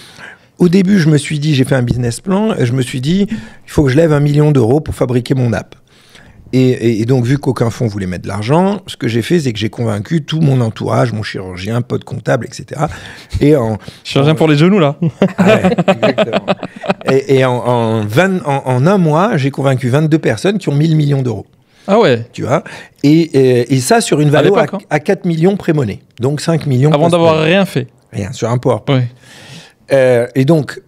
Au début, je me suis dit, j'ai fait un business plan, et je me suis dit, il faut que je lève 1 million d'euros pour fabriquer mon app. Et donc, vu qu'aucun fonds voulait mettre de l'argent, ce que j'ai fait, c'est que j'ai convaincu tout mon entourage, mon chirurgien, pote comptable, etc. Chirurgien pour les genoux, là. Ouais, exactement. Et en un mois, j'ai convaincu 22 personnes qui ont 1 000 millions d'euros. Ah ouais. Tu vois, et ça sur une valeur à 4 millions pré-monnaie. Donc 5 millions. Avant d'avoir rien fait. Rien, sur un PowerPoint. Ouais. Et donc,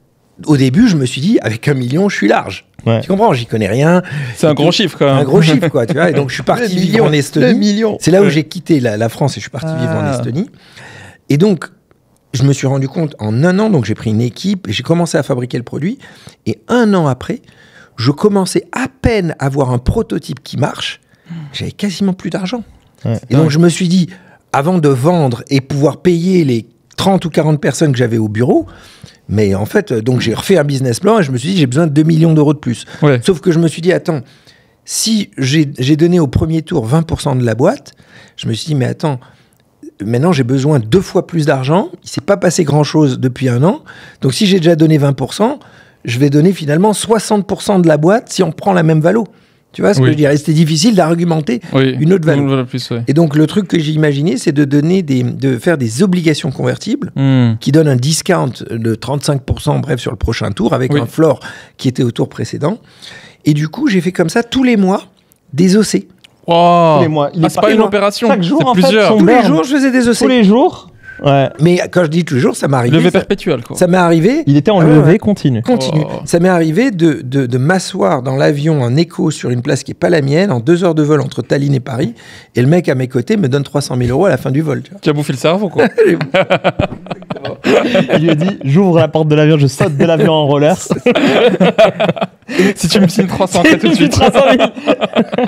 au début, je me suis dit, avec 1 million, je suis large. Ouais. Tu comprends? J'y connais rien. C'est un gros chiffre, quand même. Un gros chiffre, quoi. Tu vois. Et donc, je suis parti vivre en Estonie. C'est là où j'ai quitté la France et je suis parti vivre en Estonie. Et donc, je me suis rendu compte en 1 an, donc j'ai pris une équipe et j'ai commencé à fabriquer le produit. Et 1 an après, je commençais à peine à avoir un prototype qui marche. J'avais quasiment plus d'argent. Ouais. Et donc, je me suis dit, avant de vendre et pouvoir payer les 30 ou 40 personnes que j'avais au bureau, mais en fait, donc j'ai refait un business plan et je me suis dit, j'ai besoin de 2 millions d'euros de plus. Ouais. Sauf que je me suis dit, attends, si j'ai donné au premier tour 20% de la boîte, je me suis dit, mais attends, maintenant j'ai besoin 2 fois plus d'argent, il ne s'est pas passé grand-chose depuis 1 an, donc si j'ai déjà donné 20%, je vais donner finalement 60% de la boîte si on prend la même valo. Tu vois ce que je veux dire? Et c'était difficile d'argumenter une autre valeur. Et donc, le truc que j'ai imaginé, c'est de faire des obligations convertibles qui donnent un discount de 35%, bref, sur le prochain tour, avec un floor qui était au tour précédent. Et du coup, j'ai fait comme ça tous les mois des OC. Wow. Tous les mois. C'est pas une opération. Chaque jour, c'est plusieurs. Tous les jours, je faisais des OC. Tous les jours. Ouais. Mais quand je dis tous les jours, ça m'est arrivé. Levé perpétuel, quoi. Ça m'est arrivé. Il était en levée continue. Ça m'est arrivé de m'asseoir dans l'avion en écho sur une place qui n'est pas la mienne, en 2 heures de vol entre Tallinn et Paris, et le mec à mes côtés me donne 300 000 € à la fin du vol. Tu as bouffé le cerveau, quoi. Il lui a dit, j'ouvre la porte de l'avion, je saute de l'avion en roller. Si tu me signes 300 tout de suite.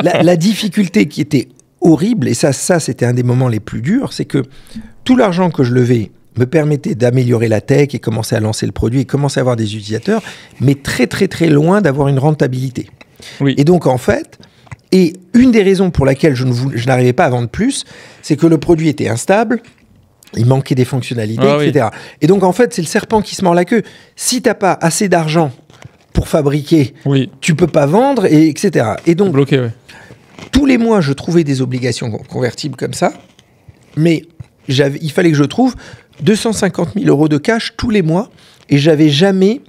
La difficulté qui était horrible, et ça c'était un des moments les plus durs, c'est que tout l'argent que je levais me permettait d'améliorer la tech et commencer à lancer le produit et commencer à avoir des utilisateurs, mais très très très loin d'avoir une rentabilité. Oui. Et donc en fait, et une des raisons pour laquelle je n'arrivais pas à vendre plus, c'est que le produit était instable, il manquait des fonctionnalités, etc. Oui. Et donc en fait, c'est le serpent qui se mord la queue. Si t'as pas assez d'argent pour fabriquer, tu peux pas vendre, et etc. Et donc, bloqué, tous les mois, je trouvais des obligations convertibles comme ça, mais il fallait que je trouve 250 000 € de cash tous les mois, et j'avais jamais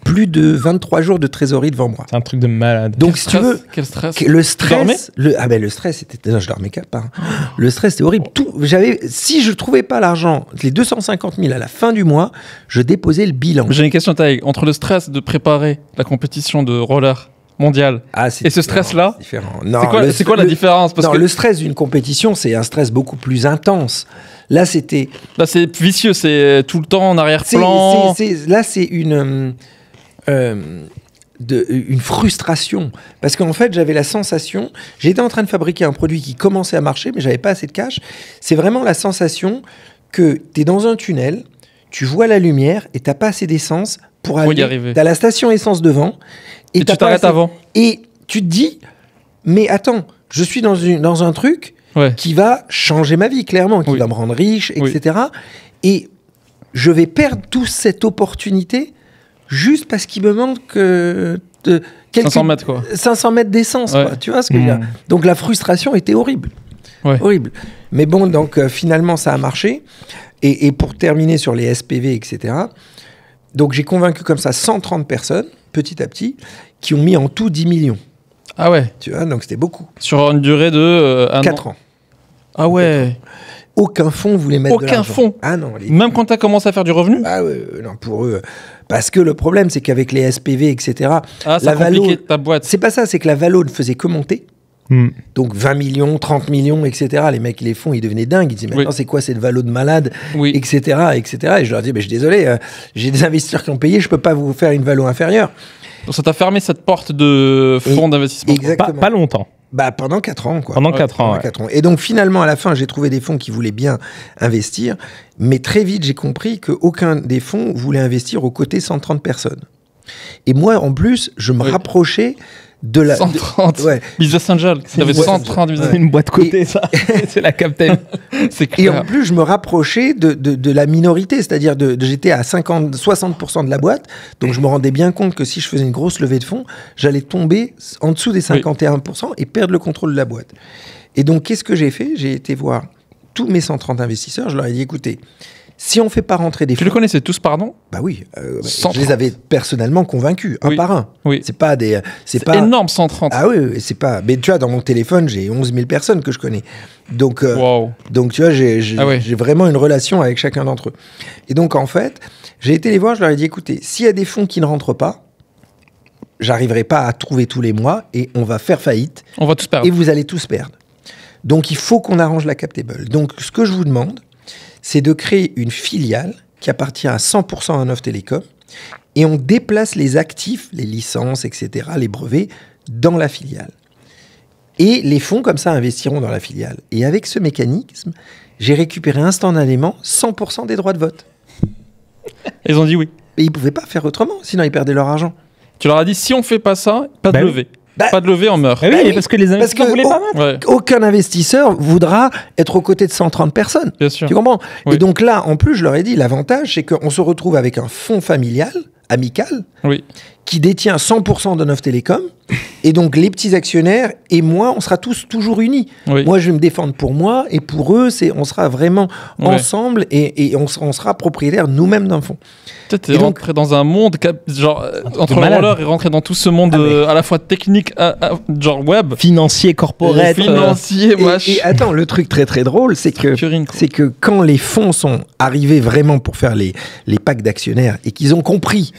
plus de 23 jours de trésorerie devant moi. C'est un truc de malade. Donc, si tu veux, quel stress. Le stress, le stress, c'était, non, je dormais pas. Le stress, c'était horrible. Si je trouvais pas l'argent, les 250 000 à la fin du mois, je déposais le bilan. J'ai une question, Taïg. Entre le stress de préparer la compétition de roller mondial et ce stress-là, c'est quoi la différence? Parce que le stress d'une compétition, c'est un stress beaucoup plus intense. Là, c'est vicieux, c'est tout le temps en arrière-plan. Là, c'est une frustration. Parce qu'en fait, j'avais la sensation, j'étais en train de fabriquer un produit qui commençait à marcher, mais j'avais pas assez de cash. C'est vraiment la sensation que tu es dans un tunnel, tu vois la lumière et t'as pas assez d'essence pour aller. T'as la station essence devant. Et tu t'arrêtes avant. Et tu te dis, mais attends, je suis dans un truc qui va changer ma vie, clairement, qui va me rendre riche, etc. Et je vais perdre toute cette opportunité juste parce qu'il me manque 500 mètres, quoi. 500 mètres d'essence, quoi. Tu vois ce que je veux dire? Donc la frustration était horrible. Horrible. Mais bon, donc finalement, ça a marché. Et pour terminer sur les SPV, etc., donc j'ai convaincu comme ça 130 personnes, petit à petit, qui ont mis en tout 10 millions. Ah ouais. Tu vois, donc c'était beaucoup. Sur une durée de 4 ans. Ah ouais. Aucun fonds voulait mettre de l'argent. Aucun fonds. Ah non. Même quand tu as commencé à faire du revenu? Ah ouais, non, pour eux. Parce que le problème, c'est qu'avec les SPV, etc., ça compliquait ta boîte. C'est pas ça, c'est que la valo ne faisait que monter. Donc 20 millions, 30 millions, etc. Les mecs, les fonds, ils devenaient dingues. Ils disaient, maintenant, c'est quoi cette valo de malade, etc., etc. Et je leur dis, je suis désolé, j'ai des investisseurs qui ont payé, je peux pas vous faire une valo inférieure. Donc ça t'a fermé cette porte de fonds d'investissement. Exactement. Pas longtemps. Pendant 4 ans, quoi. Pendant 4 ans. 4 ans. Et donc, finalement, à la fin, j'ai trouvé des fonds qui voulaient bien investir. Mais très vite, j'ai compris qu'aucun des fonds voulait investir aux côtés 130 personnes. Et moi, en plus, je me rapprochais de la... 130 Business Angel. Il y avait 130 Business Angel. C'est une boîte cotée, ça. C'est la Captain. C'est clair. Et en plus, je me rapprochais de la minorité. C'est-à-dire, j'étais à 60% de la boîte. Donc, je me rendais bien compte que si je faisais une grosse levée de fonds, j'allais tomber en dessous des 51% et perdre le contrôle de la boîte. Et donc, qu'est-ce que j'ai fait? J'ai été voir tous mes 130 investisseurs. Je leur ai dit, écoutez, si on ne fait pas rentrer des fonds... Tu les connaissais tous par nom? Bah oui, je les avais personnellement convacus, un par un. C'est pas des... C'est pas énorme, 130. Ah oui, c'est pas... Mais tu vois, dans mon téléphone, j'ai 11 000 personnes que je connais. Donc, donc tu vois, j'ai vraiment une relation avec chacun d'entre eux. Et donc, en fait, j'ai été les voir, je leur ai dit, écoutez, s'il y a des fonds qui ne rentrent pas, j'arriverai pas à trouver tous les mois et on va faire faillite. On va tous perdre. Et vous allez tous perdre. Donc, il faut qu'on arrange la captable. Donc, ce que je vous demande, c'est de créer une filiale qui appartient à 100% à Neuf Télécom et on déplace les actifs, les licences, etc., les brevets, dans la filiale. Et les fonds, comme ça, investiront dans la filiale. Et avec ce mécanisme, j'ai récupéré instantanément 100% des droits de vote. Ils ont dit oui. Et ils ne pouvaient pas faire autrement, sinon ils perdaient leur argent. Tu leur as dit, si on ne fait pas ça, pas de levée. Pas de levée, on meurt. Oui, parce que les investisseurs voulaient pas mettre. Aucun investisseur voudra être aux côtés de 130 personnes. Bien sûr. Tu comprends? Et donc là, en plus, je leur ai dit, l'avantage, c'est qu'on se retrouve avec un fonds familial, amical, qui détient 100% de Neuf Télécom. Et donc, les petits actionnaires et moi, on sera tous toujours unis. Oui. Moi, je vais me défendre pour moi et pour eux, on sera vraiment ensemble et on sera propriétaires nous-mêmes d'un fonds. Peut-être t'es rentré dans un monde, genre, entre le malade. roller et rentrer dans tout ce monde à la fois technique, genre web. Financier, corporate. Financier, Et attends, le truc très très drôle, c'est que quand les fonds sont arrivés vraiment pour faire les packs d'actionnaires et qu'ils ont compris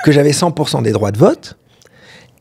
que j'avais 100% des droits de vote,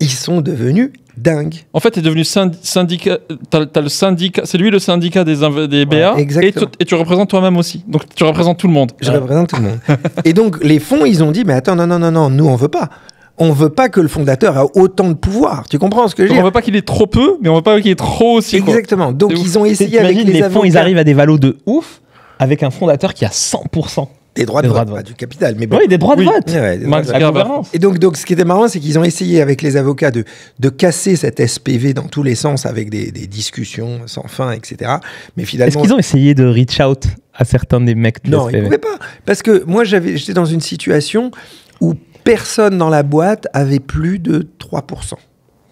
ils sont devenus dingues. En fait, t'es devenu syndicat. T'as le syndicat. C'est lui le syndicat des BA. Exactement. Et tu représentes toi-même aussi. Donc tu représentes tout le monde. Je représente tout le monde. Et donc les fonds, ils ont dit, mais attends, non, nous on veut pas. On veut pas que le fondateur a autant de pouvoir. Tu comprends ce que je veux dire? On veut pas qu'il ait trop peu, mais on veut pas qu'il ait trop aussi. Exactement. Donc ils ont essayé avec les avocats. fonds, ils arrivent à des valos de ouf avec un fondateur qui a 100%. Des droits de vote, pas du capital, mais bon. Oui, des droits de vote. Ouais, des droits de vote. La gouvernance. Et donc, ce qui était marrant, c'est qu'ils ont essayé avec les avocats de casser cet SPV dans tous les sens avec des discussions sans fin, etc. Mais finalement, est-ce qu'ils ont essayé de reach out à certains des mecs de non, SPV? ils ne pouvaient pas. Parce que moi, j'étais dans une situation où personne dans la boîte avait plus de 3%.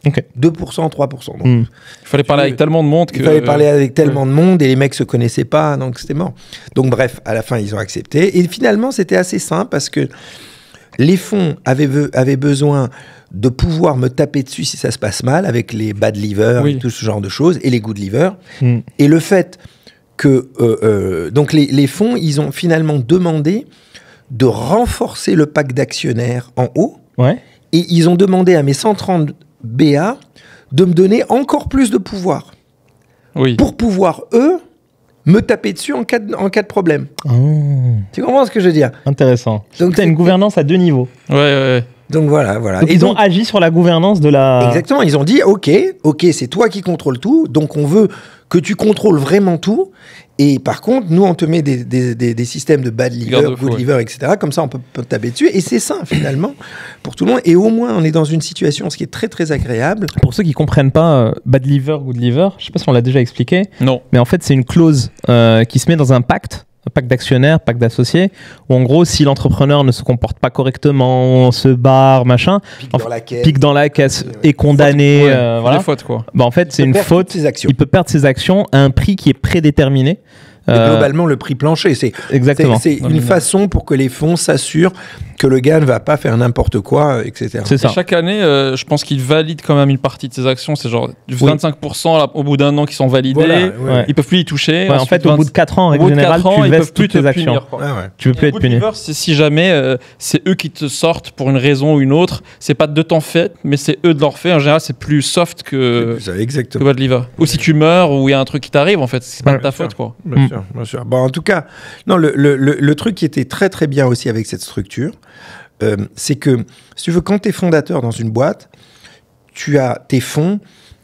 Okay. 2%, 3%. Donc, il fallait parler avec tellement de monde il fallait parler avec tellement de monde et les mecs se connaissaient pas, donc c'était mort. Donc bref, à la fin, ils ont accepté. Et finalement, c'était assez simple parce que les fonds avaient besoin de pouvoir me taper dessus si ça se passe mal, avec les bad liver et tout ce genre de choses, et les good liver. Et le fait que... donc les fonds, ils ont finalement demandé de renforcer le pack d'actionnaires en haut. Ouais. Et ils ont demandé à mes 130 BA de me donner encore plus de pouvoir. Oui. Pour pouvoir, eux, me taper dessus en cas de problème. Oh. Tu comprends ce que je veux dire? Intéressant. Donc tu as une gouvernance à 2 niveaux. Ouais. Donc voilà. Donc, ils ont agi sur la gouvernance de la... Exactement, ils ont dit, ok, c'est toi qui contrôles tout, donc on veut que tu contrôles vraiment tout. Et par contre, nous, on te met des systèmes de bad liver, good liver, etc. Comme ça, on peut taper dessus. Et c'est sain, finalement, pour tout le monde. Et au moins, on est dans une situation, ce qui est très, très agréable. Pour ceux qui ne comprennent pas, bad liver, good liver, je ne sais pas si on l'a déjà expliqué. Non. Mais en fait, c'est une clause qui se met dans un pacte d'actionnaires, pacte d'associés, où en gros, si l'entrepreneur ne se comporte pas correctement, se barre, machin, pique dans la caisse, est condamné, voilà. Des fautes, quoi. Bah, en fait, c'est une faute. Il peut perdre ses actions à un prix qui est prédéterminé. Globalement, le prix plancher, c'est une façon pour que les fonds s'assurent que le gars ne va pas faire n'importe quoi, etc. C'est ça. Et chaque année, je pense qu'ils valident quand même une partie de ses actions. C'est genre 25% là, au bout d'un an qui sont validés. Voilà, Ils peuvent plus y toucher. En fait, au bout de 4 ans, en règle générale, tu vestes toutes tes actions. Tu peux plus être puni. C'est si jamais c'est eux qui te sortent pour une raison ou une autre. C'est pas de ton fait, mais c'est eux de leur fait. En général, c'est plus soft que bad liver. Ou si tu meurs ou il y a un truc qui t'arrive, en fait, c'est pas de ta faute, quoi. Bien sûr. Bon, en tout cas, non, le truc qui était très très bien aussi avec cette structure, c'est que, si tu veux, quand tu es fondateur dans une boîte, tu as tes fonds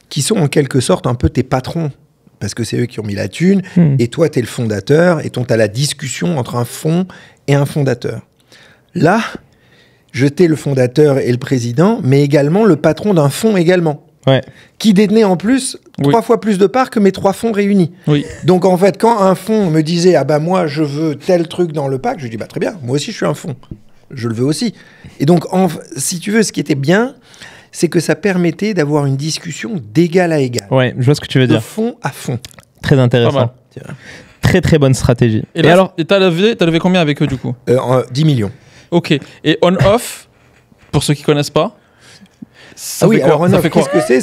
qui sont en quelque sorte un peu tes patrons, parce que c'est eux qui ont mis la thune, et toi, tu es le fondateur, et tu as la discussion entre un fonds et un fondateur. Là, j'étais le fondateur et le président, mais également le patron d'un fonds également. Ouais. Qui détenait en plus 3 fois plus de parts que mes 3 fonds réunis. Oui. Donc en fait, quand un fonds me disait « Ah bah moi, je veux tel truc dans le pack », je lui dis « Bah très bien, moi aussi je suis un fonds. Je le veux aussi. » Et donc, si tu veux, ce qui était bien, c'est que ça permettait d'avoir une discussion d'égal à égal. Ouais, je vois ce que tu veux dire. De fond à fond. Très intéressant. Très très bonne stratégie. Et t'as levé combien avec eux du coup 10 millions. Ok. Et on-off, pour ceux qui connaissent pas, ça fait alors on-off, qu'est-ce que c'est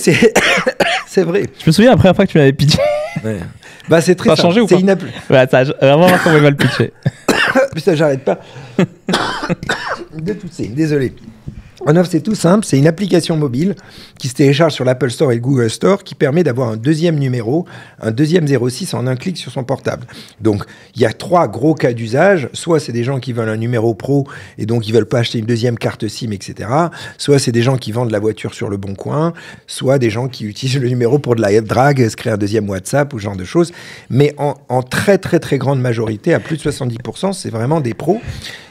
C'est vrai. Je me souviens la première fois que tu m'avais pitché. Ouais. Bah c'est très ça a changé ou pas? Ça a vraiment comment il va le pitcher. Putain, j'arrête pas de tousser, désolé. On-off, c'est tout simple, c'est une application mobile qui se télécharge sur l'Apple Store et le Google Store qui permet d'avoir un deuxième numéro, un deuxième 06 en un clic sur son portable. Donc, il y a 3 gros cas d'usage. Soit c'est des gens qui veulent un numéro pro et donc ils veulent pas acheter une deuxième carte SIM, etc. Soit c'est des gens qui vendent la voiture sur le bon coin. Soit des gens qui utilisent le numéro pour de la drague, se créer un deuxième WhatsApp ou ce genre de choses. Mais en très, très, très grande majorité, à plus de 70%, c'est vraiment des pros.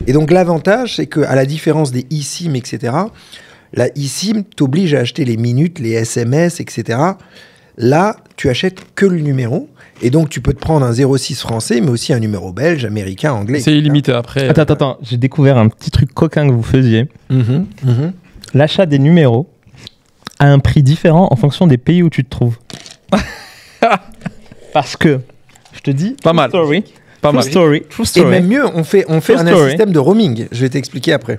Et donc, l'avantage, c'est qu'à la différence des eSIM, etc., la eSIM t'oblige à acheter les minutes, les SMS, etc. Là, tu achètes que le numéro. Et donc, tu peux te prendre un 06 français, mais aussi un numéro belge, américain, anglais. C'est illimité après. Attends. J'ai découvert un petit truc coquin que vous faisiez. l'achat des numéros a un prix différent en fonction des pays où tu te trouves. Parce que, je te dis, Pas mal. Story, Pas mal. True Et story. même mieux, on fait un story. système de roaming. Je vais t'expliquer après.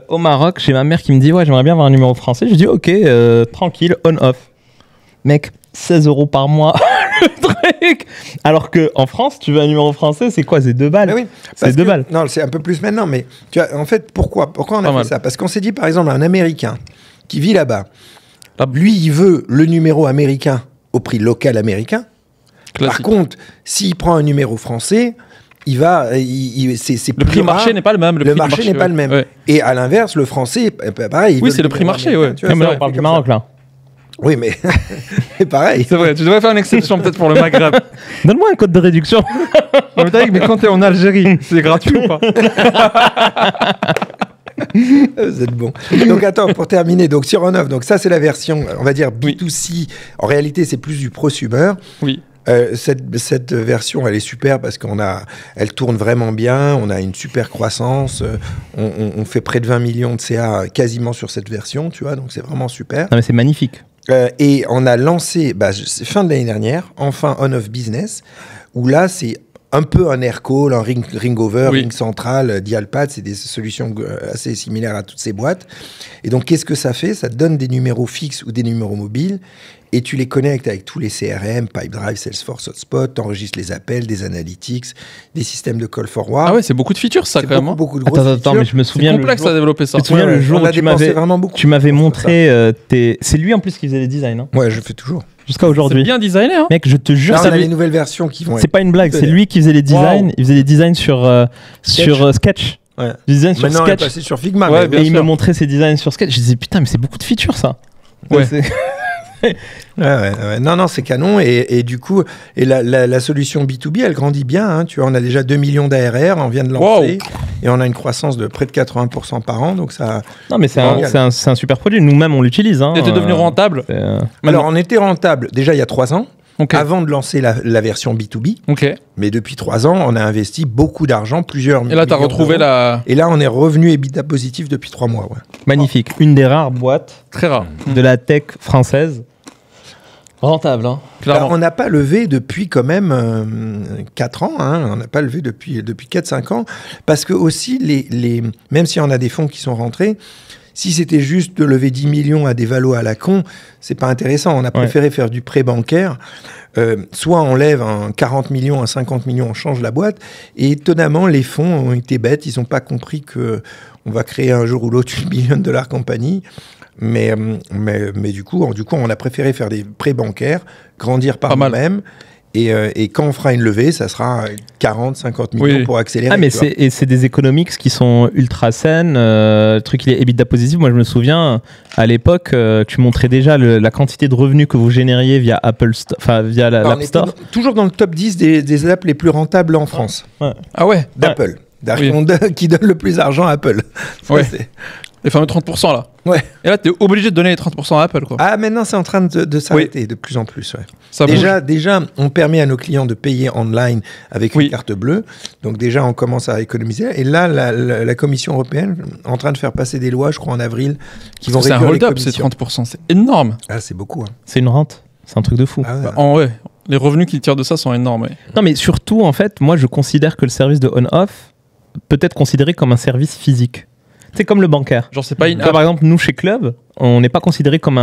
Au Maroc, j'ai ma mère qui me dit ouais, j'aimerais bien avoir un numéro français. Je dis ok, tranquille, on-off. Mec, 16 € par mois, le truc. Alors qu'en France, tu veux un numéro français, c'est quoi? C'est 2 balles. Ah oui, C'est 2 balles. Non, c'est un peu plus maintenant, mais tu vois, en fait, pourquoi on Pas a fait mal. ça? Parce qu'on s'est dit, par exemple, un Américain qui vit là-bas, lui, il veut le numéro américain au prix local américain. Classique. Par contre, s'il prend un numéro français, c'est Le plus prix marché rare. n'est pas le même. Le prix du marché n'est pas ouais. le même. Ouais. Et à l'inverse, le français, pareil. il Oui, veut c'est le prix numéro marché, américain, ouais. tu vois, Non, mais là, c'est on parle fait du comme Maroc ça. là. Oui, mais c'est pareil. C'est vrai, tu devrais faire une exception peut-être pour le Maghreb. Donne-moi un code de réduction. Non, mais quand t'es en Algérie, c'est gratuit ou pas? Vous êtes bon. Donc attends, pour terminer, donc sur on-off, donc ça c'est la version, on va dire B2C. En réalité, c'est plus du prosumer. Oui. Cette version, elle est super parce elle tourne vraiment bien. On a une super croissance. On fait près de 20 millions de CA quasiment sur cette version, tu vois. Donc c'est vraiment super. Non mais c'est magnifique. Et on a lancé, c'est fin de l'année dernière, enfin on-off business, où là c'est un peu un AirCall, un ring over, Oui. ring central, Dialpad, c'est des solutions assez similaires à toutes ces boîtes. Et donc, qu'est-ce que ça fait? Ça te donne des numéros fixes ou des numéros mobiles et tu les connectes avec tous les CRM, Pipedrive, Salesforce, Hotspot, t'enregistres les appels, des analytics, des systèmes de call forward. Ah ouais, c'est beaucoup de features ça c'est quand même. hein. beaucoup de grosses Attends, mais features. je me C'est souviens le complexe jour, à développer ça. tu te souviens le jour on où a tu dépensé m'avais vraiment beaucoup. tu m'avais pour ça. montré c'est lui en plus qui faisait les designs hein. Ouais, je fais toujours. Jusqu'à C'est aujourd'hui. bien designé, hein. Mec, je te jure, Là, on ça a lui- les nouvelles versions qui vont c'est pas une blague, c'est lui qui faisait les designs. Wow. Il faisait les designs sur Sketch. Ouais. Des designs sur Maintenant, on est Sketch. passé sur Figma. Ouais, mais- bien Et il me sûr. montrait ses designs sur Sketch. Je disais putain, mais c'est beaucoup de features ça. Ouais. C'est- Ouais. Non, c'est canon. Et du coup, la solution B2B, elle grandit bien. Hein. Tu vois, on a déjà 2 millions d'ARR, on vient de lancer. Et on a une croissance de près de 80% par an. Donc ça. Non, mais c'est un super produit. Nous-mêmes, on l'utilise. Hein. Et t'es devenu rentable. Alors, on était rentable déjà il y a 3 ans, Ok. avant de lancer la version B2B. Ok. Mais depuis 3 ans, on a investi beaucoup d'argent, plusieurs Et là, t'as millions retrouvé d'euros. la. Et là, on est revenu EBITDA positif depuis 3 mois. Ouais. Magnifique. Une des rares boîtes Très rare. de la tech française. Rentable, hein. Clairement. Alors, on n'a pas levé depuis quand même 4 ans. Hein. On n'a pas levé depuis 4-5 ans. Parce que aussi, même si on a des fonds qui sont rentrés, si c'était juste de lever 10 millions à des valos à la con, c'est pas intéressant. On a préféré faire du prêt bancaire. Soit on lève un 40 millions, un 50 millions, on change la boîte. Et étonnamment, les fonds ont été bêtes. Ils n'ont pas compris qu'on va créer un jour ou l'autre une $1 billion compagnie. Mais du coup, on a préféré faire des prêts bancaires, grandir par Pas mal. nous-mêmes. Et quand on fera une levée, ça sera 40, 50 millions Oui. pour accélérer. Ah, mais tu vois. c'est des economics qui sont ultra saines. Le truc, il est EBITDA positif. Moi, je me souviens, à l'époque, tu montrais déjà la quantité de revenus que vous génériez via Apple Store, enfin, via Alors, on l'App est Store. toujours dans le top 10 des apps les plus rentables en France, Ah ouais. d'Apple. Qui donne le plus d'argent à Apple. Ça, Ouais. c'est- Les fameux 30% là. Ouais. Et là, t'es obligé de donner les 30% à Apple, quoi. Ah, maintenant, c'est en train de s'arrêter de plus en plus. Ouais. Ça bouge. Déjà, on permet à nos clients de payer online avec Oui. une carte bleue. Donc déjà, on commence à économiser. Et là, la Commission européenne est en train de faire passer des lois, je crois, en avril, qui vont C'est un réduire les hold-up, c'est commissions. 30%. C'est énorme. Ah, c'est beaucoup. Hein. C'est une rente. C'est un truc de fou. Ah ouais. Ouais. Les revenus qu'ils tirent de ça sont énormes. Ouais. Non, mais surtout, en fait, moi, je considère que le service de on-off peut être considéré comme un service physique. C'est comme le bancaire. Genre, c'est pas une Tu vois, par exemple, nous, chez Club, on n'est pas considéré comme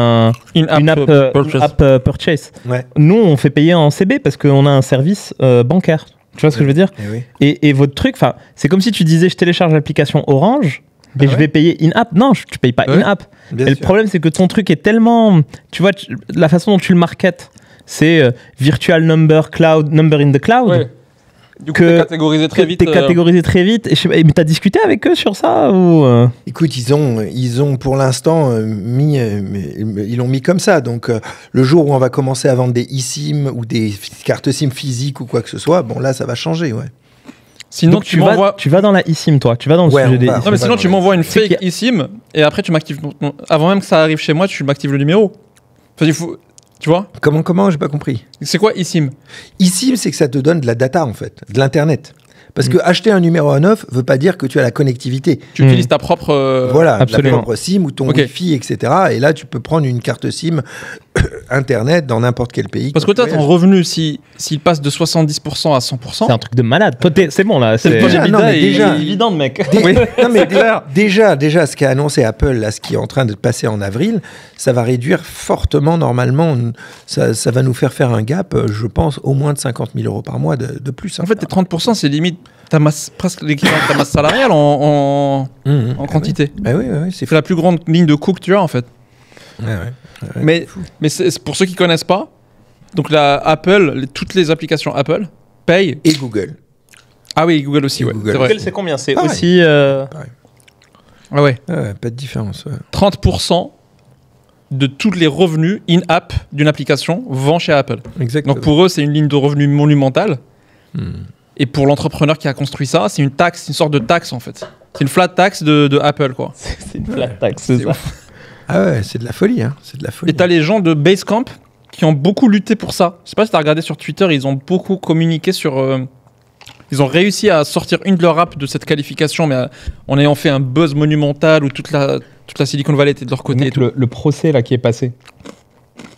une app purchase. purchase. Ouais. Nous, on fait payer en CB parce qu'on a un service bancaire. Tu vois ce que je veux dire? Eh oui. Et votre truc, c'est comme si tu disais, je télécharge l'application Orange et je ouais. vais payer in-app. Non, tu payes pas Ouais. in-app. Bien Et le sûr. problème, c'est que ton truc est tellement... Tu vois, la façon dont tu le marketes, c'est virtual number, cloud, number in the cloud. Ouais. Du coup, Que- t'es catégorisé très vite. T'es catégorisé très vite. Et je sais pas, mais t'as discuté avec eux sur ça ou Écoute, ils ont pour l'instant ils l'ont mis comme ça. Donc, le jour où on va commencer à vendre des eSIM ou des cartes SIM physiques ou quoi que ce soit, bon là, ça va changer, ouais. Sinon, Donc, tu m'envoies. tu vas dans la eSIM, toi. Tu vas dans le Ouais, sujet on des va. eSIM. Non, mais sinon, Ouais, tu ouais. m'envoies une C'est fake eSIM et après, tu m'actives. Avant même que ça arrive chez moi, tu m'actives le numéro. Enfin, il faut. Tu vois? Comment j'ai pas compris. C'est quoi eSIM? eSIM, c'est que ça te donne de la data, en fait, de l'Internet. Parce que acheter un numéro on-off veut pas dire que tu as la connectivité. Tu utilises ta propre... Voilà, absolument. ta propre SIM ou ton Wi-Fi, etc. Et là, tu peux prendre une carte SIM Internet dans n'importe quel pays. Parce que toi, ton revenu, s'il passe de 70% à 100%... C'est un truc de malade. Toi, c'est bon, là. C'est le projet non, mais déjà, dividende, mec. Non, mais déjà, ce qu'a annoncé Apple, là, ce qui est en train de passer en avril, ça va réduire fortement, normalement, ça va nous faire un gap, je pense, au moins de 50 000 euros par mois de plus. Hein. En fait, tes 30%, c'est limite ta masse, presque l'équivalent de ta masse salariale en quantité. Oui, C'est la plus grande ligne de coût que tu as, en fait. Mais c'est pour ceux qui connaissent pas, donc toutes les applications Apple payent. Et Google. Ah oui, Google aussi, ouais. Google. C'est vrai. Google, c'est combien? C'est Pareil. aussi... Pareil. Ah ouais. Pas de différence. 30% de tous les revenus in-app d'une application vont chez Apple. Exactement. Donc pour eux, c'est une ligne de revenus monumentale. Et pour l'entrepreneur qui a construit ça, c'est une taxe, une sorte de taxe en fait. C'est une flat tax de Apple, quoi. C'est une flat tax, c'est ça. Ah ouais, c'est de la folie, hein. C'est de la folie. Et t'as les gens de Basecamp qui ont beaucoup lutté pour ça. Je sais pas si t'as regardé sur Twitter, ils ont beaucoup communiqué sur... Ils ont réussi à sortir une de leurs apps de cette qualification, mais en ayant fait un buzz monumental où toute la Silicon Valley était de leur côté. Mec, le procès là qui est passé.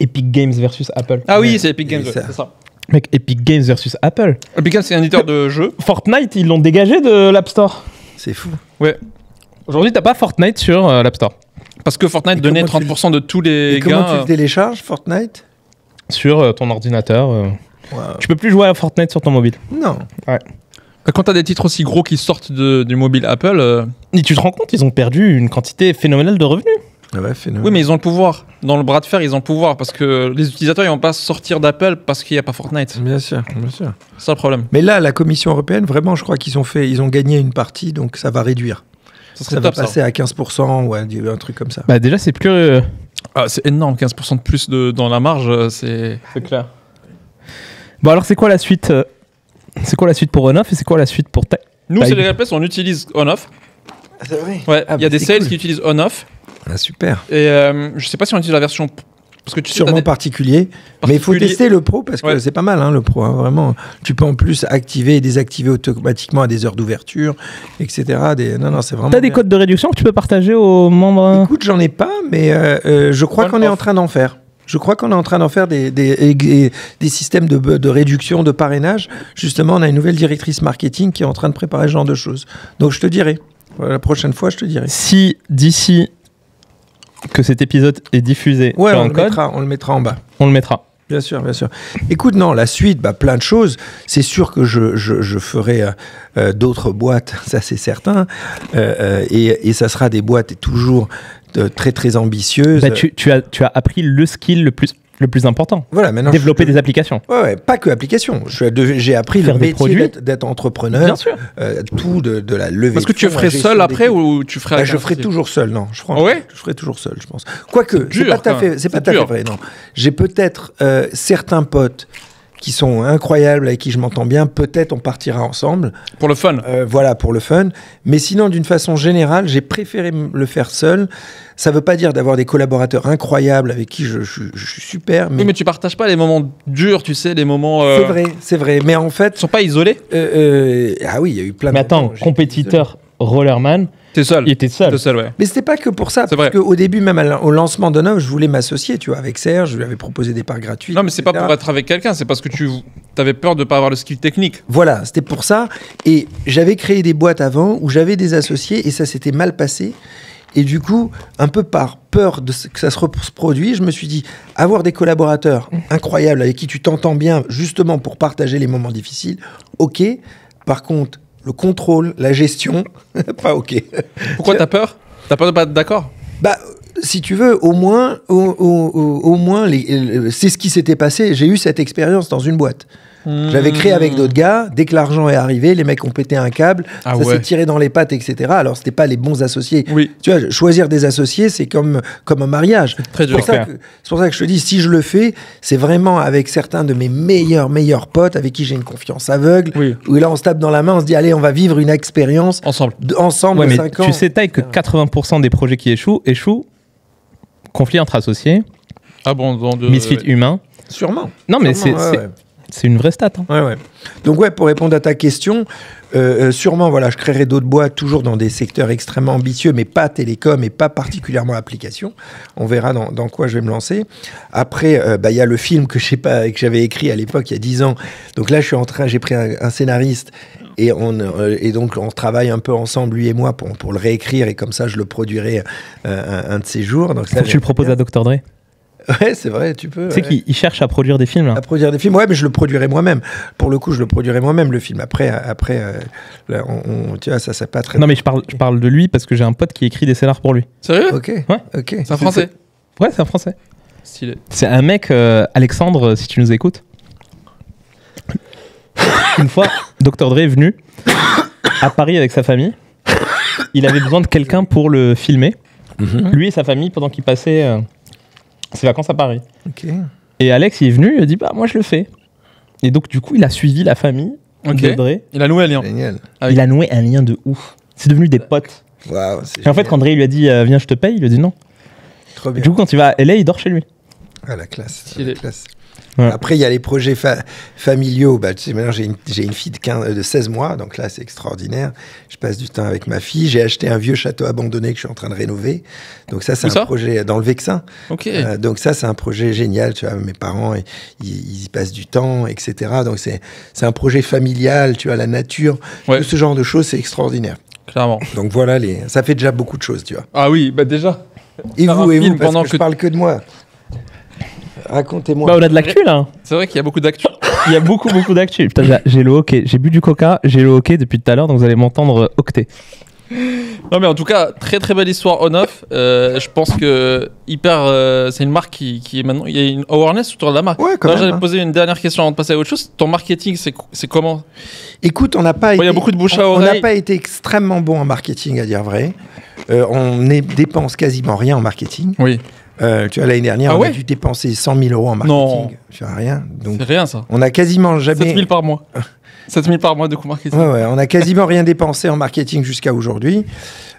Epic Games versus Apple. Ah oui, c'est Epic Games, ça. c'est ça. Mec, Epic Games versus Apple. Epic Games, c'est un éditeur de jeux. Fortnite, ils l'ont dégagé de l'App Store. C'est fou. Ouais. Aujourd'hui, t'as pas Fortnite sur l'App Store. Parce que Fortnite Et donnait comment 30% de tous les Et comment tu gains. le télécharges, Fortnite? Sur ton ordinateur. Wow. Tu peux plus jouer à Fortnite sur ton mobile. Non. Quand t'as des titres aussi gros qui sortent du mobile Apple... Et tu te rends compte, ils ont perdu une quantité phénoménale de revenus. Ah ouais, phénoménal. Oui, mais ils ont le pouvoir. Dans le bras de fer, ils ont le pouvoir. Parce que les utilisateurs, ils vont pas sortir d'Apple parce qu'il n'y a pas Fortnite. Bien sûr, bien sûr. C'est ça le problème. Mais là, la Commission européenne, vraiment, je crois qu'ils ont gagné une partie, donc ça va réduire. Ça Ça va passer à 15% ou un truc comme ça. Bah déjà, c'est plus... Ah, c'est énorme, 15% de plus dans la marge, c'est clair. Bon, alors c'est quoi la suite C'est quoi la suite pour on-off et c'est quoi la suite pour Nous, Bah, c'est les Replays, on utilise on-off. C'est vrai. Ouais, Ah, il y a bah, des c'est sales cool. qui utilisent on-off. Ah, super. Et je sais pas si on utilise la version... Parce que tu sais, t'as Sûrement des- particulier. Mais il faut particulier. tester le pro parce que Ouais. c'est pas mal, hein, le pro. Hein, vraiment. Tu peux en plus activer et désactiver automatiquement à des heures d'ouverture, etc. Non, c'est vraiment. T'as des bien. codes de réduction que tu peux partager aux membres Écoute, j'en ai pas, mais je crois On qu'on est off. en train d'en faire. Je crois qu'on est en train d'en faire des systèmes de réduction, de parrainage. Justement, on a une nouvelle directrice marketing qui est en train de préparer ce genre de choses. Donc, je te dirai. La prochaine fois, je te dirai. Si d'ici que cet épisode est diffusé, Ouais, tu as on un le, code, on le mettra en bas. on le mettra. Bien sûr, bien sûr. Écoute, non, la suite, plein de choses. C'est sûr que je ferai d'autres boîtes, ça c'est certain. Et ça sera des boîtes toujours très, très ambitieuses. Bah, tu as appris le skill le plus important. Voilà, maintenant, Développer des applications. Ouais, pas que application. J'ai appris Faire le des métier produits. d'être entrepreneur. Bien sûr. Tout de la levée. Parce que de tu le fonds, ferais la gestion seul après d'équipe. ou tu ferais Bah, avec je un ferai associé toujours seul, non. Ah ouais Je ferai toujours seul, je pense. Quoique, c'est dur, pas tout à quand fait, même. c'est pas C'est tout à fait dur. vrai, non. J'ai peut-être certains potes qui sont incroyables, avec qui je m'entends bien. Peut-être on partira ensemble. Pour le fun. Voilà, pour le fun. Mais sinon, d'une façon générale, j'ai préféré le faire seul. Ça veut pas dire d'avoir des collaborateurs incroyables avec qui je suis super, mais, Oui, mais tu partages pas les moments durs, tu sais, les moments... c'est vrai. Mais en fait, Ils sont pas isolés. ah oui, il y a eu plein de Mais attends, moments où j'ai- compétiteur Rollerman, T'es seul. il était seul. T'es seul, ouais. Mais c'était pas que pour ça, C'est parce vrai. qu'au début, même au lancement d'Onov, je voulais m'associer, tu vois, avec Serge, je lui avais proposé des parts gratuites. Non, mais c'est pas etc. pour être avec quelqu'un, c'est parce que tu avais peur de pas avoir le skill technique. Voilà, c'était pour ça. Et j'avais créé des boîtes avant où j'avais des associés et ça s'était mal passé. Et du coup, un peu par peur que ça se reproduise, je me suis dit, avoir des collaborateurs incroyables avec qui tu t'entends bien, justement pour partager les moments difficiles, ok. Par contre, le contrôle, la gestion, pas ok. Pourquoi t'as peur? T'as peur de pas être d'accord? Bah, si tu veux, au moins, c'est ce qui s'était passé. J'ai eu cette expérience dans une boîte. J'avais créé avec d'autres gars. Dès que l'argent est arrivé, les mecs ont pété un câble, Ah ça ouais. s'est tiré dans les pattes, etc. Alors, c'était pas les bons associés. Oui. Tu vois, choisir des associés, c'est comme un mariage. Très dur. C'est pour ça que je te dis, si je le fais, c'est vraiment avec certains de mes meilleurs potes avec qui j'ai une confiance aveugle. Oui. Où là, on se tape dans la main, on se dit, allez, on va vivre une expérience Ensemble. ensemble Ouais, de mais 5 ans. tu sais, Taille, que 80% des projets qui échouent, conflit entre associés, Abandon de... misfit humain. Sûrement. Non, mais Sûrement, c'est- C'est une vraie stat. Hein. Ouais. Donc pour répondre à ta question, sûrement, je créerai d'autres boîtes, toujours dans des secteurs extrêmement ambitieux, mais pas télécom et pas particulièrement application. On verra dans quoi je vais me lancer. Après, il y a le film que j'avais écrit à l'époque, il y a 10 ans. Donc là, j'ai pris un scénariste et donc on travaille un peu ensemble, lui et moi, pour le réécrire, et comme ça, je le produirai un de ces jours. Donc ça, tu le proposes à Dr. Dre. Ouais, c'est vrai, tu peux. Tu sais qu'il cherche à produire des films, là. À produire des films, ouais, mais je le produirai moi-même. Pour le coup, je le produirai moi-même, le film. Après là, tu vois, ça, c'est pas très... Non, mais je parle de lui parce que j'ai un pote qui écrit des scénars pour lui. Sérieux? Ok. Ouais. Ok. C'est un français? Ouais, c'est un français. Stylé. C'est un mec, Alexandre, si tu nous écoutes. Une fois, Dr. Dre est venu à Paris avec sa famille. Il avait besoin de quelqu'un pour le filmer. Lui et sa famille, pendant qu'il passait... ses vacances à Paris. Ok. Et Alex, il est venu, il a dit bah moi je le fais. Et donc du coup, il a suivi la famille de Dre. Il a noué un lien. Génial. Ah oui. Il a noué un lien de ouf. C'est devenu des potes. Waouh, Et en fait, quand Dre lui a dit viens, je te paye, il a dit non. Trop bien. Du coup, quand il va à LA, il dort chez lui. Ah, la classe. Stylé. La classe. Ouais. Après, il y a les projets familiaux. Tu sais, maintenant, j'ai une fille de 16 mois, donc là, c'est extraordinaire. Je passe du temps avec ma fille. J'ai acheté un vieux château abandonné que je suis en train de rénover. Donc ça, c'est un projet dans le Vexin. Ok. Donc ça, c'est un projet génial. Tu vois, mes parents, ils y passent du temps, etc. Donc c'est un projet familial. Tu vois, la nature, tout ce genre de choses, c'est extraordinaire. Clairement. Donc voilà, ça fait déjà beaucoup de choses, tu vois. Ah oui, déjà. Et vous, parce pendant que je parle que de moi. Racontez-moi. Bah, on a de l'actu là. C'est vrai qu'il y a beaucoup d'actu. Il y a beaucoup d'actu. Putain, j'ai le hockey. J'ai bu du coca, j'ai le hockey depuis tout à l'heure, donc vous allez m'entendre octer. Non mais en tout cas, très très belle histoire on-off. Je pense que c'est une marque qui est maintenant... Il y a une awareness autour de la marque. Ouais, quand même. J'allais poser une dernière question avant de passer à autre chose. Ton marketing, c'est comment? Écoute, on n'a pas été... Il y a beaucoup de bouche à On oreille. n'a pas été extrêmement bon en marketing, à dire vrai. On dépense quasiment rien en marketing. Oui. Tu vois, l'année dernière, on a dû dépenser 100 000 euros en marketing. Non. Tu vois, rien. Donc, C'est rien ça. on a quasiment jamais... 7 000 par mois. 7 000 par mois de coût marketing. Ouais, on a quasiment rien dépensé en marketing jusqu'à aujourd'hui.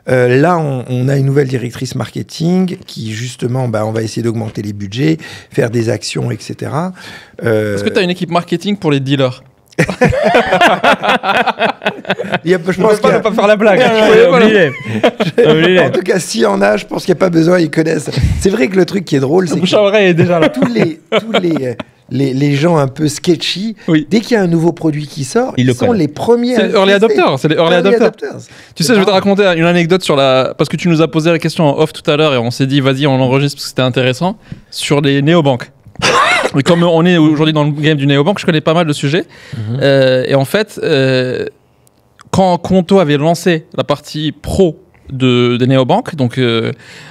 Là, on a une nouvelle directrice marketing qui, justement, on va essayer d'augmenter les budgets, faire des actions, etc. Est-ce que tu as une équipe marketing pour les dealers? Je pense pas ne pas faire la blague. En tout cas, s'il y en a, je pense qu'il n'y a pas besoin, ils connaissent. C'est vrai que le truc qui est drôle, c'est Bouche à oreille est déjà là. tous les gens un peu sketchy, dès qu'il y a un nouveau produit qui sort, ils sont les premiers. C'est les early adopters. C'est les early adopters. Tu sais, je vais te raconter une anecdote parce que tu nous as posé la question en off tout à l'heure et on s'est dit, vas-y, on enregistre parce que c'était intéressant, sur les néobanques. Et comme on est aujourd'hui dans le game du néobanque, je connais pas mal de sujets. Et en fait, quand Conto avait lancé la partie pro des néobanques, donc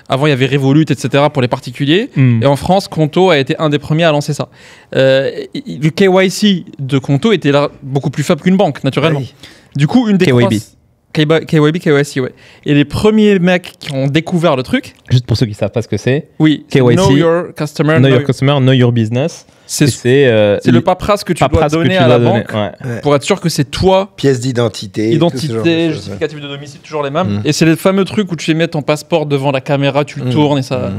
avant il y avait Revolut, etc. pour les particuliers, et en France, Conto a été un des premiers à lancer ça. Le KYC de Conto était là beaucoup plus faible qu'une banque, naturellement. Oui. Du coup, une des KYB. KYC, ouais. Et les premiers mecs qui ont découvert le truc... Juste pour ceux qui ne savent pas ce que c'est. Oui, KYC, Know Your Customer. Know Your Customer, Know Your Business. C'est le paperasse que tu dois donner à la banque pour être sûr que c'est toi. Pièce d'identité. Identité, justificatif de domicile, toujours les mêmes. Et c'est les fameux trucs où tu mets ton passeport devant la caméra, tu le tournes et ça...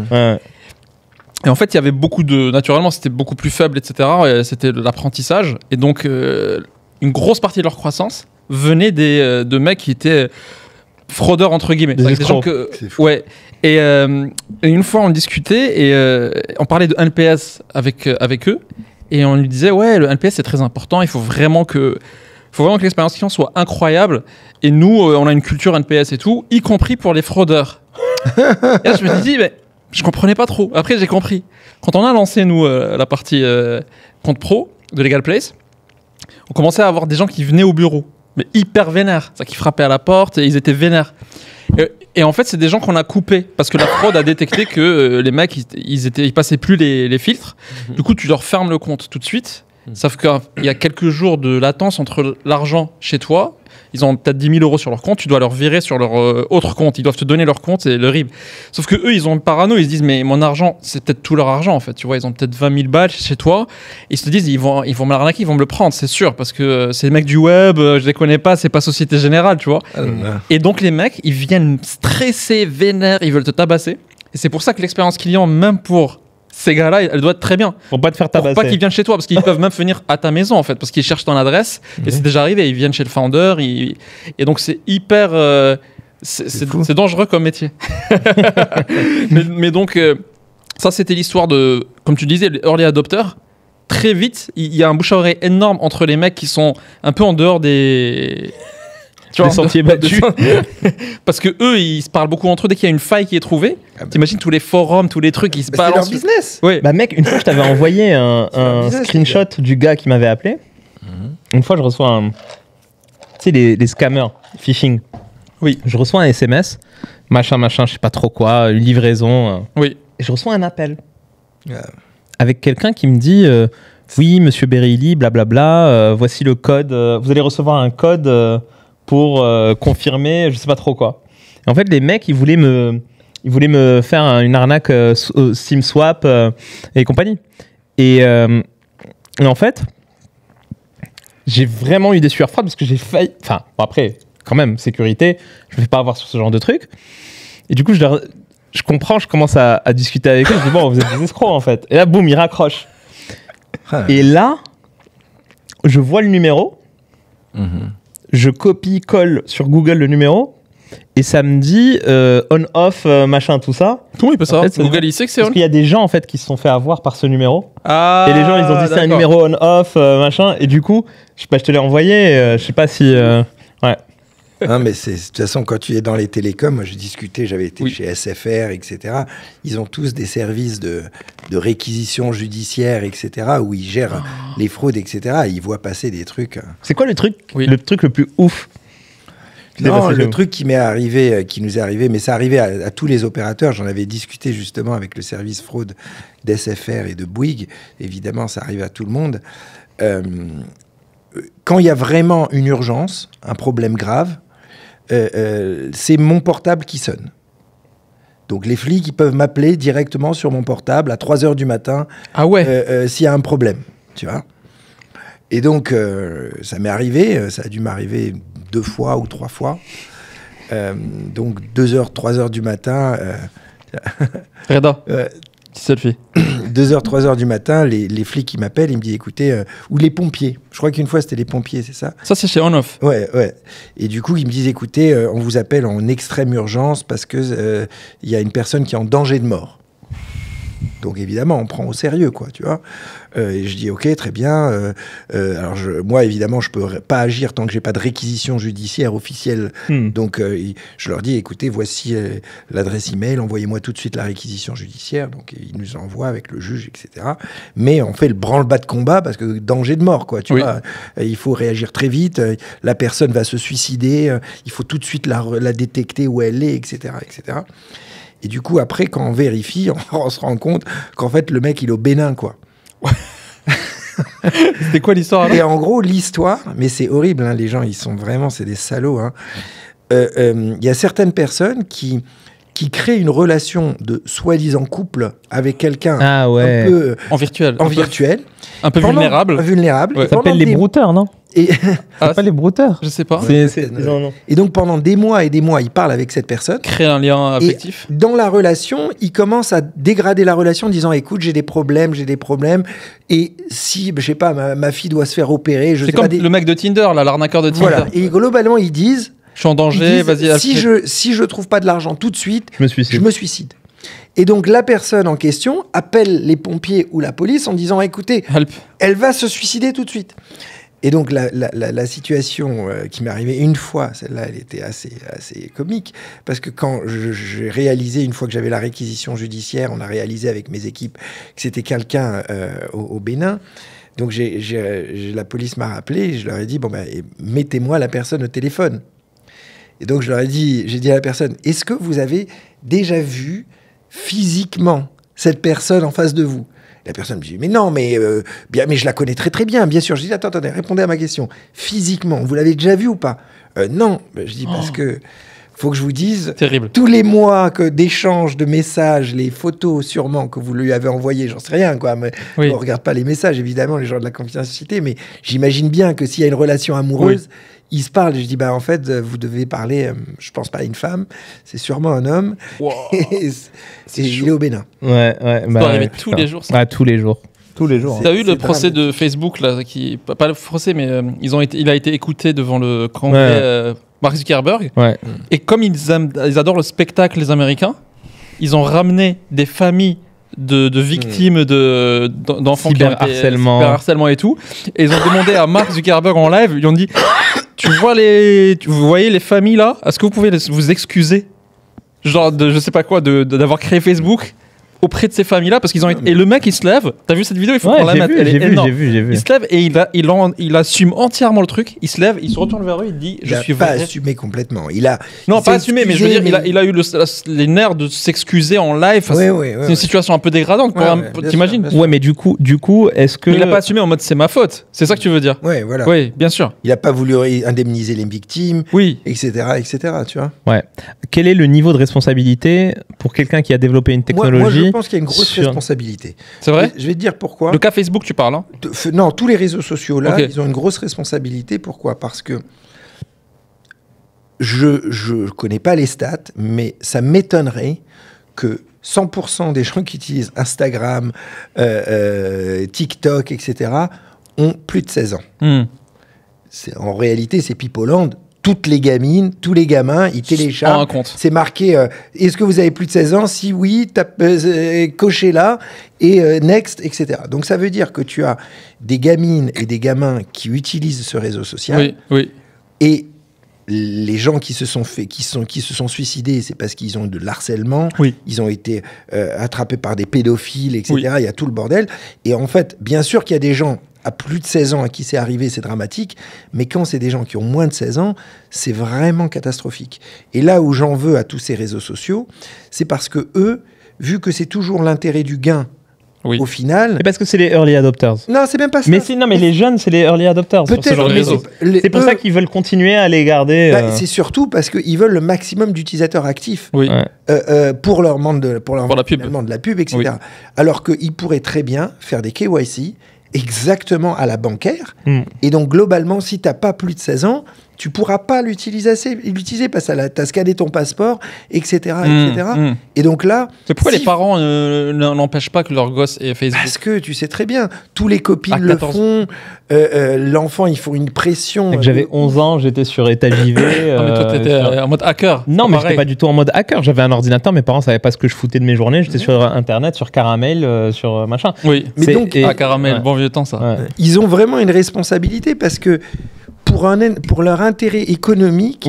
Et en fait, il y avait naturellement, c'était beaucoup plus faible, etc. Et c'était de l'apprentissage. Et donc, une grosse partie de leur croissance venait de mecs qui étaient fraudeurs, entre guillemets. Des gens C'est fou. Ouais. Et une fois, on discutait et on parlait de NPS avec eux. Et on lui disait, ouais, le NPS, c'est très important. Il faut vraiment que l'expérience client soit incroyable. Et nous, on a une culture NPS et tout, y compris pour les fraudeurs. Et là, je me suis dit, mais je comprenais pas trop. Après, j'ai compris. Quand on a lancé, nous, la partie compte pro de Legal Place, on commençait à avoir des gens qui venaient au bureau, mais hyper vénères. C'est-à-dire qu'ils frappaient à la porte et ils étaient vénères. Et en fait, c'est des gens qu'on a coupés parce que la fraude a détecté que les mecs, ils passaient plus les filtres. Du coup, tu leur fermes le compte tout de suite. Sauf qu'il y a quelques jours de latence entre l'argent chez toi. Ils ont peut-être 10 000 euros sur leur compte, tu dois leur virer sur leur autre compte. Ils doivent te donner leur compte et le RIB. Sauf que eux, ils ont une parano, ils se disent, mais mon argent, c'est peut-être tout leur argent en fait. Tu vois, ils ont peut-être 20 000 balles chez toi. Ils se disent, ils vont me l'arnaquer, ils vont me le prendre, c'est sûr, parce que c'est les mecs du web, je les connais pas, c'est pas Société Générale, tu vois. Et donc les mecs, ils viennent stressés, vénères, ils veulent te tabasser. Et c'est pour ça que l'expérience client, même pour ces gars-là, elle doit être très bien. Pour pas te faire Pour tabasser. pas qu'ils viennent chez toi, parce qu'ils peuvent même venir à ta maison, en fait, parce qu'ils cherchent ton adresse. Et c'est déjà arrivé, ils viennent chez le founder. Et donc, c'est hyper... c'est dangereux comme métier. mais donc, ça, c'était l'histoire de, comme tu disais, les early adopters. Très vite, il y a un bouche à oreille énorme entre les mecs qui sont un peu en dehors des... Tu vois, sentiers battus. Parce que eux, ils se parlent beaucoup entre eux. Dès qu'il y a une faille qui est trouvée, t'imagines tous les forums, tous les trucs, ils se balancent. C'est leur business. Oui. Bah mec, une fois je t'avais envoyé un screenshot du gars qui m'avait appelé. Une fois je reçois tu sais les scammers, phishing. Oui. Je reçois un SMS, machin, je sais pas trop quoi, une livraison. Oui. Et je reçois un appel. Yeah. Avec quelqu'un qui me dit oui, monsieur Bereilly, blablabla, voici le code. Vous allez recevoir un code pour confirmer, je sais pas trop quoi. Et en fait, les mecs, ils voulaient me faire une arnaque SIM swap et compagnie. Et en fait, j'ai vraiment eu des sueurs froides parce que j'ai failli. Enfin, bon, après, quand même, sécurité, je ne vais pas avoir sur ce genre de truc. Et du coup, je comprends, je commence à discuter avec eux. Je dis, bon, vous êtes des escrocs en fait. Et là, boum, ils raccrochent. Et là, je vois le numéro. Je copie-colle sur Google le numéro. Et ça me dit on-off, machin, tout ça. Comment il peut savoir? En fait, Google, il sait que c'est Parce on. qu'il y a des gens en fait qui se sont fait avoir par ce numéro. Ah, Et les gens, ils ont dit c'est un d'accord. numéro on-off, machin. Et du coup, je te l'ai envoyé. Je sais pas si. Ouais. Non, mais de toute façon, quand tu es dans les télécoms, moi je discutais, j'avais été Oui. chez SFR, etc. Ils ont tous des services de réquisition judiciaire, etc., où ils gèrent les fraudes, etc. Et ils voient passer des trucs. C'est quoi le truc Oui. le plus ouf qui t'est Non, passé chez le vous truc qui nous est arrivé, mais ça arrivait à tous les opérateurs. J'en avais discuté justement avec le service fraude d'SFR et de Bouygues. Évidemment, ça arrive à tout le monde. Quand il y a vraiment une urgence, un problème grave, c'est mon portable qui sonne. Donc les flics, ils peuvent m'appeler directement sur mon portable à 3h du matin Ah ouais. s'il y a un problème, tu vois. Et donc, ça m'est arrivé, ça a dû m'arriver 2 fois ou 3 fois. Donc 2h, 3h du matin, Reda, petit selfie. 2h, 3h du matin, les flics, ils m'appellent, ils me disent, écoutez, ou les pompiers. Je crois qu'une fois, c'était les pompiers, c'est ça? Ça, c'est chez On-Off. Ouais. Et du coup, ils me disent, écoutez, on vous appelle en extrême urgence parce que il y a une personne qui est en danger de mort. Donc évidemment, on prend au sérieux, quoi, tu vois. Et je dis, ok, très bien. Alors moi, évidemment, je peux pas agir tant que j'ai pas de réquisition judiciaire officielle. Donc je leur dis, écoutez, voici l'adresse email, envoyez-moi tout de suite la réquisition judiciaire. Donc ils nous envoient avec le juge, etc. Mais on fait le branle-bas de combat parce que danger de mort, quoi, tu vois. Il faut réagir très vite. La personne va se suicider. Il faut tout de suite la détecter où elle est, etc., etc. Et du coup, après, quand on vérifie, on se rend compte qu'en fait, le mec, il est au Bénin, quoi. C'était quoi l'histoire alors? Et en gros, l'histoire, mais c'est horrible, hein, les gens, ils sont vraiment, c'est des salauds. Hein. Y a certaines personnes qui créent une relation de soi-disant couple avec quelqu'un Ah ouais. un peu En virtuel. virtuel. Un peu vulnérable. Vulnérable. Ouais. Et Ça s'appelle pendant les des- brouteurs, non? et, Ça s'appelle les brouteurs. Je sais pas. Non. et donc, pendant des mois et des mois, il parle avec cette personne. Créer un lien affectif. Et dans la relation, il commence à dégrader la relation en disant, écoute, j'ai des problèmes. Et si, je sais pas, ma fille doit se faire opérer, je C'est sais comme pas. le mec de Tinder, là, l'arnaqueur de Tinder. Voilà. Et globalement, ils disent, Je suis en danger, vas-y. si je trouve pas de l'argent tout de suite, Je me suicide. je me suicide. Et donc, la personne en question appelle les pompiers ou la police en disant, écoutez, Help. elle va se suicider tout de suite. Et donc, la situation qui m'est arrivée une fois, celle-là, elle était assez comique, parce que quand j'ai réalisé, une fois que j'avais la réquisition judiciaire, on a réalisé avec mes équipes que c'était quelqu'un au Bénin. Donc, la police m'a rappelé, et je leur ai dit, mettez-moi la personne au téléphone. Et donc, j'ai dit à la personne, est-ce que vous avez déjà vu physiquement cette personne en face de vous? La personne me dit, mais non, mais je la connais très très bien, bien sûr. Je dis, attendez, répondez à ma question. Physiquement, vous l'avez déjà vu ou pas? Non. Je dis, parce que faut que je vous dise, Terrible. tous les mois d'échanges de messages, les photos sûrement que vous lui avez envoyées, j'en sais rien, quoi. Mais Oui. on regarde pas les messages, évidemment, les gens de la confidentialité, mais j'imagine bien que s'il y a une relation amoureuse, ils se parlent. Et je dis, bah, en fait, vous devez parler, je pense pas à une femme, c'est sûrement un homme. Wow. Et il est au Bénin. Ouais. Ça doit arriver tous les jours. Ça. Ouais, tous les jours. Tous les jours. T'as vu le procès dramatique. de Facebook là, pas le procès, mais il a été écouté devant le congrès Mark Zuckerberg. Ouais. Et comme ils adorent le spectacle, les Américains, ils ont ramené des familles de victimes d'enfants qui ont été cyberharcèlement et tout. Et ils ont demandé à Mark Zuckerberg en live, ils ont dit vous voyez les familles là, est-ce que vous pouvez vous excuser, genre de je sais pas quoi, d'avoir créé Facebook auprès de ces familles-là, parce qu'ils ont été... Et le mec, il se lève. T'as vu cette vidéo? Il faut qu'on la mette. Elle est énorme. J'ai vu. Il se lève et il assume entièrement le truc. Il se lève, il se retourne vers eux, il dit il suis pas assumé complètement. Non, pas assumé, mais je veux dire, il a eu les nerfs de s'excuser en live. C'est une situation un peu dégradante. T'imagines? Ouais, mais du coup, est-ce que... Il a pas assumé en mode c'est ma faute. C'est ça que tu veux dire? Ouais, voilà. Oui, bien sûr. Il a pas voulu indemniser les victimes, etc., tu vois. Ouais. Quel est le niveau de responsabilité pour quelqu'un qui a développé une technologie? Je pense qu'il y a une grosse responsabilité. C'est vrai? Je vais te dire pourquoi. Le cas Facebook, tu parles, hein? Non, tous les réseaux sociaux, là, ils ont une grosse responsabilité. Pourquoi? Parce que je connais pas les stats, mais ça m'étonnerait que 100% des gens qui utilisent Instagram, TikTok, etc., ont plus de 16 ans. En réalité, c'est Pipoland. Toutes les gamines, tous les gamins, ils téléchargent. C'est marqué est-ce que vous avez plus de 16 ans? Si oui, cochez là et next, etc. Donc ça veut dire que tu as des gamines et des gamins qui utilisent ce réseau social. Oui. Et les gens qui se sont suicidés, c'est parce qu'ils ont de l'harcèlement. Ils ont été attrapés par des pédophiles, etc. Il y a tout le bordel. Et en fait, bien sûr qu'il y a des gens à plus de 16 ans à qui c'est arrivé, c'est dramatique, mais quand c'est des gens qui ont moins de 16 ans, c'est vraiment catastrophique. Et là où j'en veux à tous ces réseaux sociaux, c'est parce que eux, vu que c'est toujours l'intérêt du gain, au final... C'est parce que c'est les early adopters. Non, c'est même pas ça. Mais les jeunes, c'est les early adopters. Peut-être, c'est pour ça qu'ils veulent continuer à les garder. C'est surtout parce qu'ils veulent le maximum d'utilisateurs actifs pour leur monde pour la pub, de la pub, etc. Alors qu'ils pourraient très bien faire des KYC exactement à la bancaire. Et donc, globalement, si tu n'as pas plus de 16 ans, tu ne pourras pas l'utiliser parce que tu as scanné ton passeport, etc. Et donc là... C'est pourquoi les parents n'empêchent pas que leur gosse ait Facebook? Parce que tu sais très bien, tous les copines le font, l'enfant, il faut une pression. J'avais 11 ans, j'étais sur état JV. Non, mais toi, t'étais en mode hacker. Non, mais j'étais pas du tout en mode hacker. J'avais un ordinateur, mes parents ne savaient pas ce que je foutais de mes journées. J'étais sur Internet, sur Caramel, sur machin. Oui, mais donc... Caramel, bon vieux temps, ça. Ils ont vraiment une responsabilité parce que pour leur intérêt économique,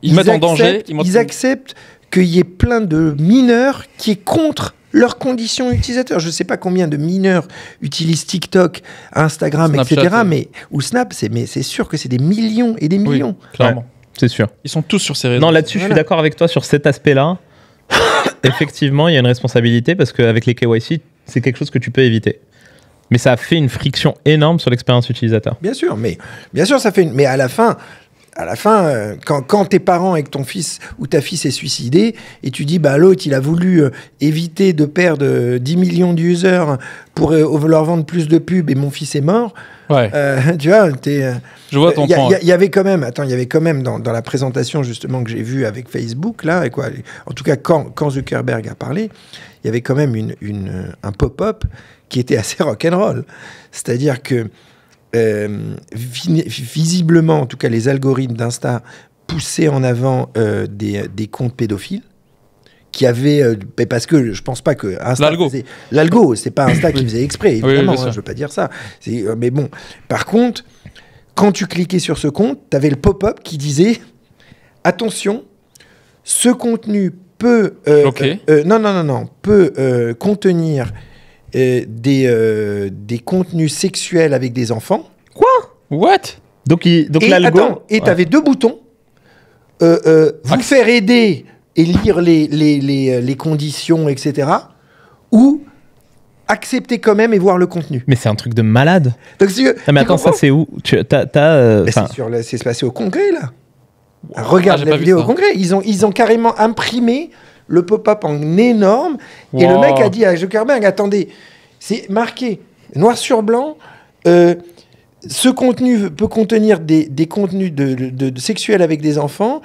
ils mettent en danger. Ils acceptent qu'il y ait plein de mineurs qui est contre leurs conditions utilisateurs. Je ne sais pas combien de mineurs utilisent TikTok, Instagram, Snapchat, etc. Ou Snap, mais c'est sûr que c'est des millions et des millions. Clairement. C'est sûr. Ils sont tous sur ces réseaux. Non, là-dessus, je suis d'accord avec toi sur cet aspect-là. Effectivement, il y a une responsabilité parce qu'avec les KYC, c'est quelque chose que tu peux éviter. Mais ça a fait une friction énorme sur l'expérience utilisateur. Bien sûr, ça fait mais à la fin, quand tes parents et que ton fils ou ta fille s'est suicidé et tu dis l'autre il a voulu éviter de perdre 10 millions d'users pour leur vendre plus de pubs et mon fils est mort. Tu vois, je vois ton point. Il y avait quand même dans la présentation justement que j'ai vue avec Facebook là, en tout cas quand Zuckerberg a parlé, il y avait quand même un pop-up qui était assez rock'n'roll. C'est-à-dire que visiblement, en tout cas les algorithmes d'Insta poussaient en avant des comptes pédophiles qui avaient... parce que je pense pas que Insta... L'algo, c'est pas Insta qui faisait exprès, évidemment, je veux pas dire ça. Mais bon, par contre, quand tu cliquais sur ce compte, tu avais le pop-up qui disait « Attention, ce contenu peut... peut contenir... des contenus sexuels avec des enfants. Quoi? What? Donc l'algo... Et t'avais deux boutons. Vous faire aider et lire les conditions, etc. Ou accepter quand même et voir le contenu. Mais c'est un truc de malade. Donc, mais attends, ça c'est où? C'est passé au Congrès, là. Regarde la vidéo au Congrès. Ils ont carrément imprimé le pop-up en énorme. Et le mec a dit à Zuckerberg, attendez, c'est marqué noir sur blanc, ce contenu peut contenir des contenus de sexuels avec des enfants.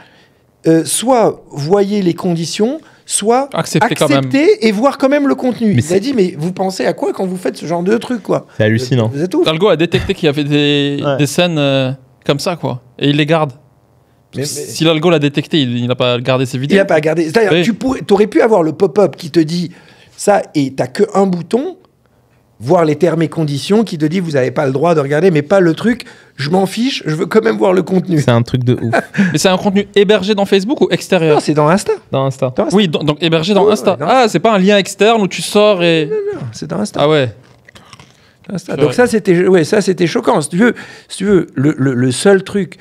Soit voyez les conditions, soit accepter et voir quand même le contenu. Il a dit, mais vous pensez à quoi quand vous faites ce genre de truc, quoi? C'est hallucinant. Vous êtes ouf. L'algo a détecté qu'il y avait des scènes comme ça, quoi. Et il les garde. Si l'algo l'a détecté, il n'a pas gardé ses vidéos. Il n'a pas gardé. C'est-à-dire, tu aurais pu avoir le pop-up qui te dit ça et tu n'as qu'un bouton, voir les termes et conditions, qui te dit vous n'avez pas le droit de regarder, mais pas le truc, je m'en fiche, je veux quand même voir le contenu. C'est un truc de ouf. Mais c'est un contenu hébergé dans Facebook ou extérieur? Non, c'est dans Insta. Dans Insta. Oui, donc hébergé dans Insta. Ouais, c'est pas un lien externe où tu sors et... Non, c'est dans Insta. Ah ouais. Insta. Donc ça, c'était choquant. Si tu veux le seul truc...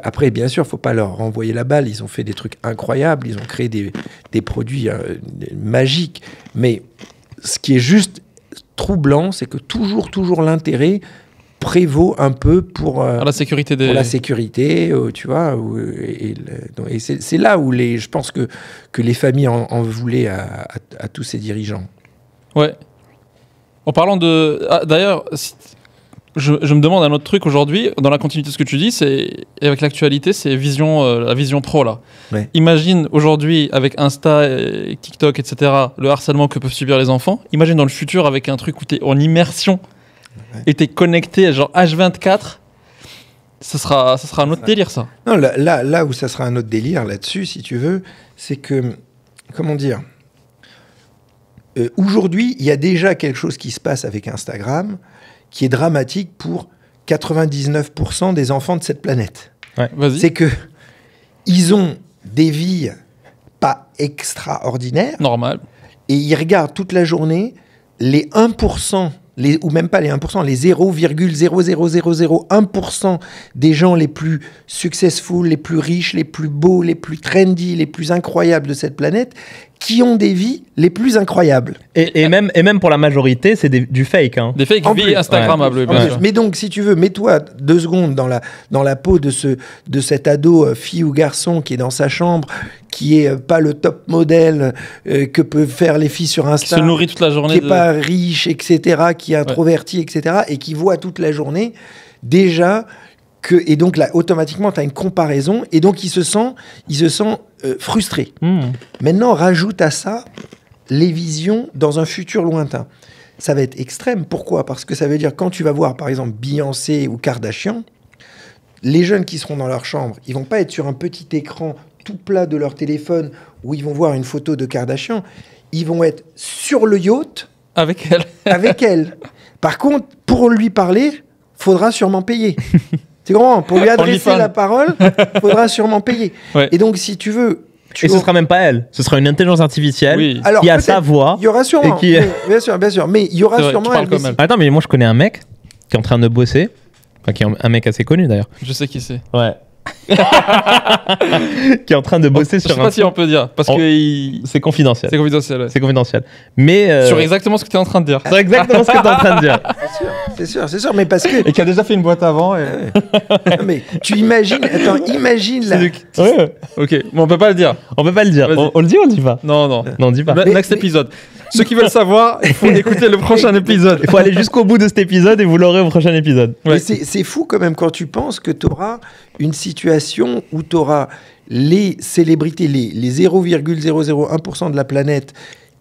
Après, bien sûr, il ne faut pas leur renvoyer la balle. Ils ont fait des trucs incroyables. Ils ont créé des produits magiques. Mais ce qui est juste troublant, c'est que toujours l'intérêt prévaut un peu pour la sécurité pour la sécurité, tu vois. Et c'est là où je pense que les familles en voulaient à tous ces dirigeants. Ouais. En parlant de... d'ailleurs, je me demande un autre truc aujourd'hui, dans la continuité de ce que tu dis, et avec l'actualité, c'est la vision pro, là. Ouais. Imagine aujourd'hui, avec Insta, et TikTok, etc., le harcèlement que peuvent subir les enfants. Imagine dans le futur, avec un truc où tu es en immersion, et tu es connecté, genre H24, ça sera un autre délire, ça. Non, là où ça sera un autre délire, là-dessus, si tu veux, c'est que, comment dire, aujourd'hui, il y a déjà quelque chose qui se passe avec Instagram qui est dramatique pour 99% des enfants de cette planète. Ouais. Vas-y. C'est que ils ont des vies pas extraordinaires. Normal. Et ils regardent toute la journée les 1%, ou même pas les 1%, les 0,00001% des gens les plus successful, les plus riches, les plus beaux, les plus trendy, les plus incroyables de cette planète, qui ont des vies les plus incroyables. Et même pour la majorité, c'est du fake. Hein. Des fakes En vies plus. Instagrammables, bien sûr. Mais donc, si tu veux, mets-toi 2 secondes dans la peau de cet ado, fille ou garçon, qui est dans sa chambre, qui est pas le top modèle que peuvent faire les filles sur Insta. Qui se nourrit toute la journée. Qui n'est pas riche, etc., qui est introverti, etc., et qui voit toute la journée, déjà... Et donc là, automatiquement, tu as une comparaison, et donc il se sent frustré. Maintenant, rajoute à ça les visions dans un futur lointain. Ça va être extrême. Pourquoi? Parce que ça veut dire, quand tu vas voir, par exemple, Beyoncé ou Kardashian, les jeunes qui seront dans leur chambre, ils vont pas être sur un petit écran tout plat de leur téléphone où ils vont voir une photo de Kardashian. Ils vont être sur le yacht avec elle. Avec elle. Par contre, pour lui parler, faudra sûrement payer. C'est grand. Pour lui adresser la parole, faudra sûrement payer. Ouais. Et donc, si tu veux... Et ce sera même pas elle. Ce sera une intelligence artificielle qui a sa voix. Il y aura sûrement. Bien sûr. Mais il y aura sûrement elle. Attends, mais moi, je connais un mec qui est en train de bosser. Enfin, qui est un mec assez connu, d'ailleurs. Je sais qui c'est. Ouais. Qui est en train de bosser sur je sais pas si on peut dire parce que c'est confidentiel. C'est confidentiel. Ouais. C'est confidentiel. Mais sur exactement ce que tu es en train de dire. Sur exactement ce que tu es en train de dire. C'est sûr, mais parce que et qui a déjà fait une boîte avant. Et... mais tu imagines, imagine là. Ouais. Ok, mais on peut pas le dire. On peut pas le dire. On le dit ou on le dit pas? Non, on dit pas. Next épisode. Ceux qui veulent savoir, il faut écouter le prochain épisode. Il faut aller jusqu'au bout de cet épisode et vous l'aurez au prochain épisode. Ouais. Mais c'est fou quand même quand tu penses que tu auras une situation où tu auras les célébrités, les 0,001% de la planète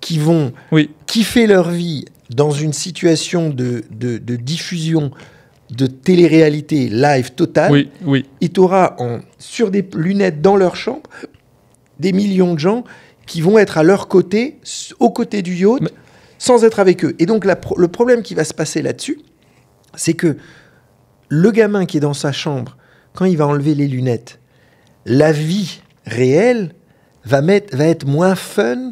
qui vont kiffer leur vie dans une situation de diffusion de télé-réalité live totale. Oui. Et tu auras sur des lunettes dans leur chambre des millions de gens qui vont être à leur côté, aux côtés du yacht, sans être avec eux. Et donc, le problème qui va se passer là-dessus, c'est que le gamin qui est dans sa chambre, quand il va enlever les lunettes, la vie réelle va être moins fun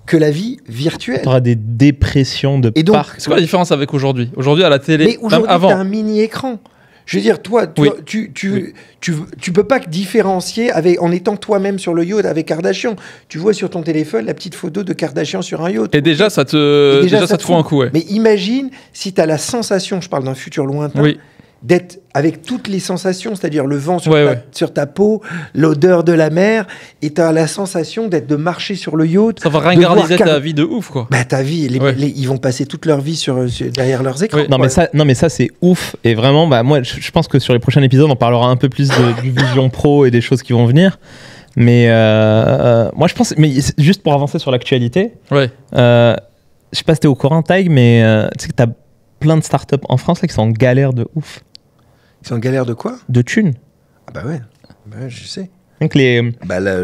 que la vie virtuelle. Tu auras des dépressions de parc. C'est quoi la différence avec aujourd'hui? Aujourd'hui, à la télé, mais aujourd'hui, tu as un mini-écran. Je veux dire, toi, tu peux pas différencier en étant toi-même sur le yacht avec Kardashian. Tu vois sur ton téléphone la petite photo de Kardashian sur un yacht. Et déjà, ça te fout un coup. Ouais. Mais imagine si tu as la sensation, je parle d'un futur lointain, d'être avec toutes les sensations, c'est-à-dire le vent sur ta peau, l'odeur de la mer, et tu as la sensation de marcher sur le yacht. Ça va ringardiser ta vie de ouf, quoi. Bah, ta vie, ils vont passer toute leur vie derrière leurs écrans. Non, mais ça, c'est ouf. Et vraiment, moi, je pense que sur les prochains épisodes, on parlera un peu plus du Vision Pro et des choses qui vont venir. Mais moi, je pense, mais juste pour avancer sur l'actualité, je sais pas si t'es au courant, Taïg, mais tu sais que t'as plein de startups en France là, qui sont en galère de ouf. Ils sont en galère de quoi? De thunes. Ah bah ouais, je sais. Donc qui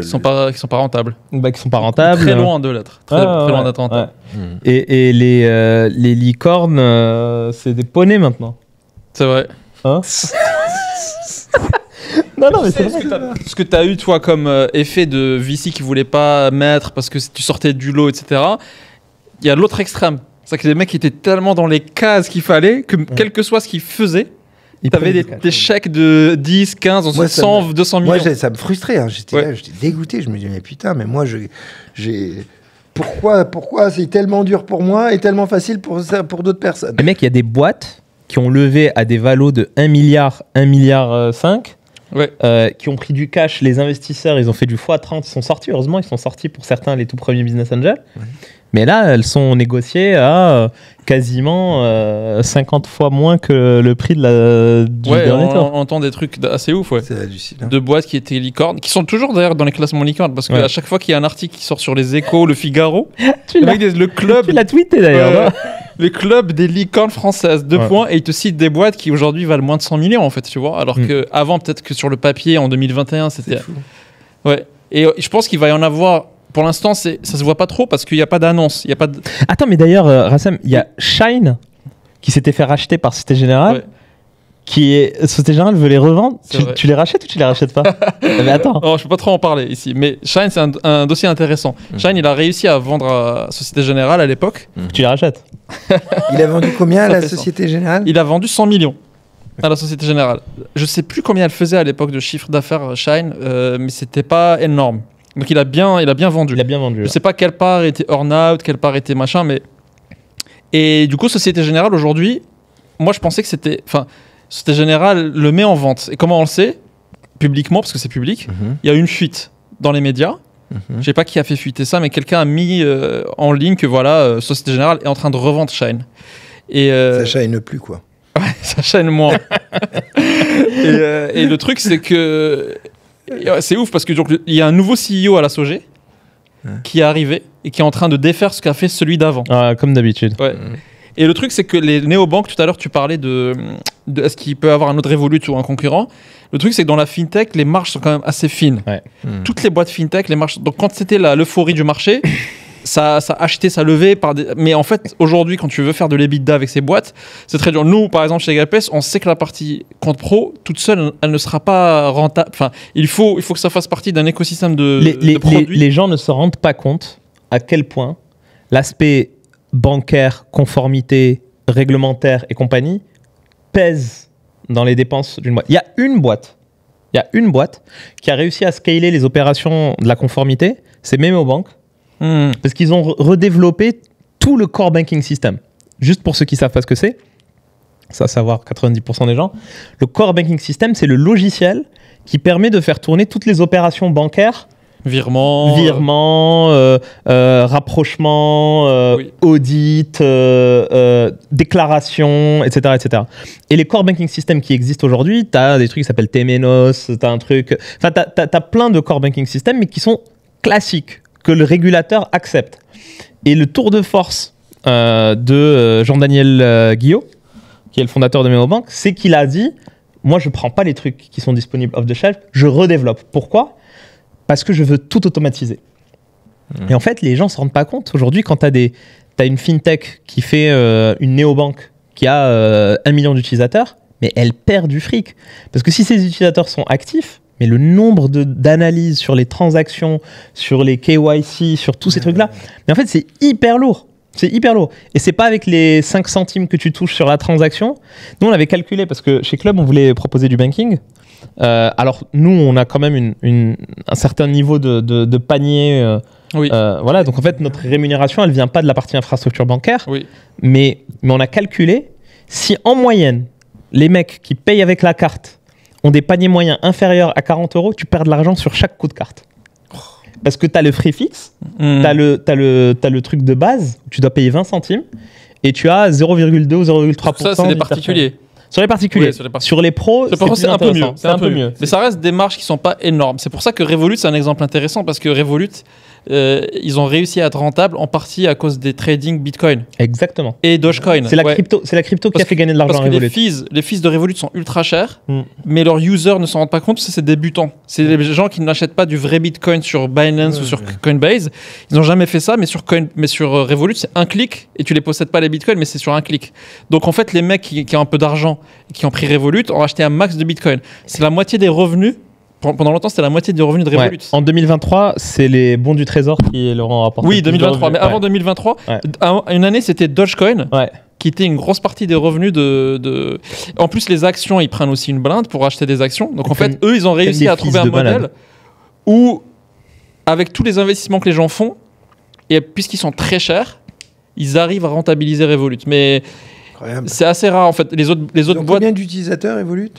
sont pas rentables. Qui sont pas rentables. Très loin de l'être. Très loin d'être rentables. Et les licornes, c'est des poneys maintenant. C'est vrai. Hein? Non, mais c'est ce que tu as eu, toi, comme effet de VC qui voulait pas mettre parce que tu sortais du lot, etc. Il y a l'autre extrême. C'est que les mecs étaient tellement dans les cases qu'il fallait que, quel que soit ce qu'ils faisaient, t'avais des chèques de 10, 15, 100, 200 millions. Moi, ça me frustrait. Hein. J'étais dégoûté. Je me disais, mais putain, mais moi, pourquoi c'est tellement dur pour moi et tellement facile pour d'autres personnes? Les mecs, il y a des boîtes qui ont levé à des valos de 1 milliard, 1 milliard 5, qui ont pris du cash. Les investisseurs, ils ont fait du x30, ils sont sortis. Heureusement, ils sont sortis pour certains, les tout premiers business angels. Ouais. Mais là, elles sont négociées à quasiment 50 fois moins que le prix du dernier tour. On entend des trucs assez ouf, c'est hallucinant. De boîtes qui étaient licornes, qui sont toujours d'ailleurs dans les classements licornes, parce qu'à chaque fois qu'il y a un article qui sort sur les Échos, le Figaro, le club... Tu l'as tweeté d'ailleurs, le club des licornes françaises, 2 points, et ils te citent des boîtes qui aujourd'hui valent moins de 100 millions, en fait, tu vois, alors qu'avant, peut-être que sur le papier, en 2021, c'était... fou. Ouais, et je pense qu'il va y en avoir... Pour l'instant, ça se voit pas trop parce qu'il n'y a pas d'annonce. Attends, mais d'ailleurs, Rassam, il y a Shine qui s'était fait racheter par Société Générale. Société Générale veut les revendre. Tu les rachètes ou tu les rachètes pas? Mais attends. Je peux pas trop en parler ici. Mais Shine, c'est un dossier intéressant. Shine, il a réussi à vendre à Société Générale à l'époque. Tu les rachètes? Il a vendu combien à la Société Générale? Il a vendu 100 millions à la Société Générale. Je sais plus combien elle faisait à l'époque de chiffre d'affaires Shine, mais c'était pas énorme. Donc il a bien vendu. Il a bien vendu. Je sais pas quelle part était earn-out, quelle part était machin, mais... Et du coup, Société Générale, aujourd'hui, moi je pensais que c'était... Enfin, Société Générale le met en vente. Et comment on le sait? Publiquement, parce que c'est public. Il y a une fuite dans les médias. Je sais pas qui a fait fuiter ça, mais quelqu'un a mis en ligne que voilà, Société Générale est en train de revendre Shine. Et ça shine plus, quoi. Ouais, ça shine moins. et le truc, c'est que... C'est ouf parce que donc il y a un nouveau CEO à la SOG qui est arrivé et qui est en train de défaire ce qu'a fait celui d'avant. Comme d'habitude. Et le truc, c'est que les néobanques, tout à l'heure, tu parlais de est-ce qu'il peut y avoir un autre Revolut ou un concurrent. Le truc, c'est que dans la fintech, les marges sont quand même assez fines. Toutes les boîtes fintech, les marges. Donc quand c'était l'euphorie du marché, ça achetait, ça levait mais en fait aujourd'hui quand tu veux faire de l'EBITDA avec ces boîtes, c'est très dur. Nous par exemple chez Galpes, on sait que la partie compte pro toute seule elle ne sera pas rentable. Enfin, il faut que ça fasse partie d'un écosystème de produits. Les gens ne se rendent pas compte à quel point l'aspect bancaire, conformité, réglementaire et compagnie pèse dans les dépenses d'une boîte. Il y a une boîte qui a réussi à scaler les opérations de la conformité, c'est Memobank. Parce qu'ils ont redéveloppé tout le core banking system. Juste pour ceux qui ne savent pas ce que c'est, ça va savoir 90% des gens, le core banking system, c'est le logiciel qui permet de faire tourner toutes les opérations bancaires. Virement, rapprochement, audit, déclaration, etc., etc. Et les core banking systems qui existent aujourd'hui, tu as des trucs qui s'appellent Temenos, tu as plein de core banking systems, mais qui sont classiques, que le régulateur accepte. Et le tour de force de Jean-Daniel Guillot, qui est le fondateur de Memobank, c'est qu'il a dit « Moi, je ne prends pas les trucs qui sont disponibles off the shelf, je redéveloppe. » Pourquoi ? Parce que je veux tout automatiser. Et en fait, les gens ne se rendent pas compte. Aujourd'hui, quand tu as une fintech qui fait une néobanque qui a 1 million d'utilisateurs, mais elle perd du fric. Parce que si ces utilisateurs sont actifs, mais le nombre d'analyses sur les transactions, sur les KYC, sur tous ces trucs-là, mais en fait, c'est hyper lourd. C'est hyper lourd. Et c'est pas avec les 5 centimes que tu touches sur la transaction. Nous, on avait calculé, parce que chez Club, on voulait proposer du banking. Alors, nous, on a quand même un certain niveau de panier. Voilà. Donc, en fait, notre rémunération, elle vient pas de la partie infrastructure bancaire. Oui. Mais on a calculé, si en moyenne, les mecs qui payent avec la carte ont des paniers moyens inférieurs à 40 €, tu perds de l'argent sur chaque coup de carte. Parce que tu as le frais fixe, tu as le truc de base, où tu dois payer 20 centimes, et tu as 0,2 ou 0,3%. Ça, c'est des particuliers. Sur les particuliers. Oui, sur les pros, c'est un peu mieux. C'est un peu mieux. Mais ça reste des marges qui sont pas énormes. C'est pour ça que Revolut, c'est un exemple intéressant, parce que Revolut, ils ont réussi à être rentables en partie à cause des trading Bitcoin Exactement. et Dogecoin. C'est la crypto qui a fait gagner de l'argent à Parce que Revolut. les fees de Revolut sont ultra chers, mais leurs users ne s'en rendent pas compte, parce que c'est débutants. C'est les gens qui n'achètent pas du vrai Bitcoin sur Binance ou sur Coinbase. Ils n'ont jamais fait ça, mais sur Revolut, c'est un clic et tu les possèdes pas les Bitcoins, mais c'est sur un clic. Donc en fait, les mecs qui ont un peu d'argent et qui ont pris Revolut ont acheté un max de Bitcoin. C'est la moitié des revenus. Pendant longtemps, c'était la moitié des revenus de Revolut. Ouais. En 2023, c'est les bons du trésor qui leur ont rapporté. Oui, 2023. Mais avant 2023, une année, c'était Dogecoin. Ouais. Qui était une grosse partie des revenus de... En plus, les actions, ils prennent aussi une blinde pour acheter des actions. Donc, en fait, eux, ils ont réussi à trouver un modèle où, avec tous les investissements que les gens font, et puisqu'ils sont très chers, ils arrivent à rentabiliser Revolut. Mais c'est assez rare, en fait. Les autres boîtes... Combien d'utilisateurs Revolut?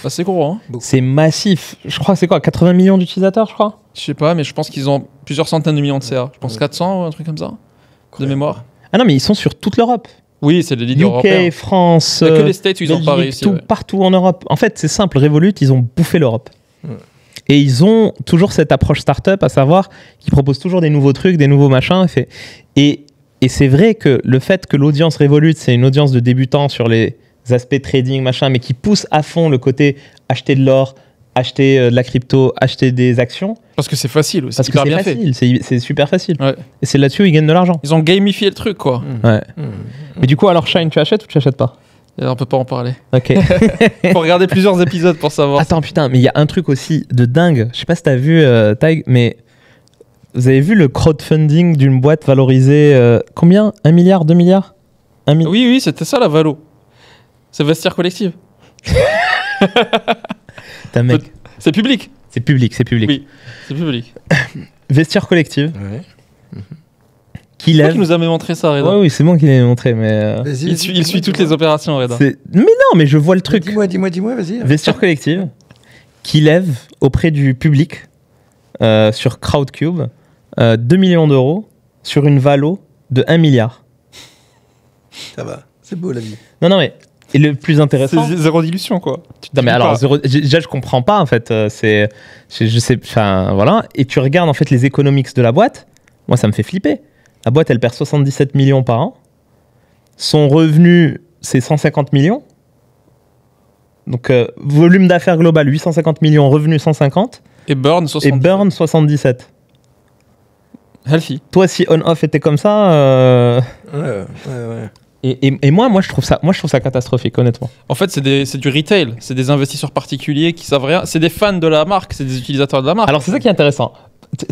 C'est gros, hein. C'est massif. Je crois que c'est quoi, 80 millions d'utilisateurs, je crois? Je sais pas, mais je pense qu'ils ont plusieurs centaines de millions de CA. Je pense 400 ou un truc comme ça, de mémoire. Ah non, mais ils sont sur toute l'Europe. Oui, c'est les leaders européens. UK, France, il n'y a que les States où ils n'ont pas réussi. Partout en Europe. En fait, c'est simple. Revolut, ils ont bouffé l'Europe. Et ils ont toujours cette approche startup, à savoir qu'ils proposent toujours des nouveaux trucs, des nouveaux machins. Et c'est vrai que le fait que l'audience Revolut, c'est une audience de débutants sur les aspects trading, machin, mais qui pousse à fond le côté acheter de l'or, acheter de la crypto, acheter des actions. Parce que c'est facile aussi. Parce que c'est facile, c'est super facile. Ouais. Et c'est là-dessus où ils gagnent de l'argent. Ils ont gamifié le truc, quoi. Ouais. Mais du coup, alors Shine, tu achètes ou tu achètes pas? On peut pas en parler. Ok. Faut regarder plusieurs épisodes pour savoir. Attends, putain, mais il y a un truc aussi de dingue. Je sais pas si t'as vu, Taig, mais vous avez vu le crowdfunding d'une boîte valorisée combien? 1 milliard, 2 milliards? Oui, c'était ça la valo. C'est Vestiaire Collective. T'as mec. C'est public. C'est public. Oui, c'est public. Vestiaire Collective. Ouais. Qui lève. Qui nous a montré ça, Reda? Oui, c'est moi qui l'ai montré, mais. Il suit toutes les opérations, Reda. Mais non, mais je vois le truc. Dis-moi, vas-y. Vestiaire Collective qui lève auprès du public sur Crowdcube 2 millions d'euros sur une valo de 1 milliard. Ça va, c'est beau la vie. Non, mais. Et le plus intéressant. C'est zéro dilution, quoi. Non, mais alors, déjà, je comprends pas, en fait. Je sais. Enfin, voilà. Et tu regardes, en fait, les economics de la boîte. Moi, ça me fait flipper. La boîte, elle perd 77 millions par an. Son revenu, c'est 150 millions. Donc, volume d'affaires global, 850 millions, revenu 150. Et burn 77. Et burn 77. Healthy. Toi, si on-off était comme ça... Ouais. Et moi, je trouve ça catastrophique, honnêtement. En fait, c'est du retail. C'est des investisseurs particuliers qui savent rien. C'est des fans de la marque. C'est des utilisateurs de la marque. Alors, c'est ça qui est intéressant.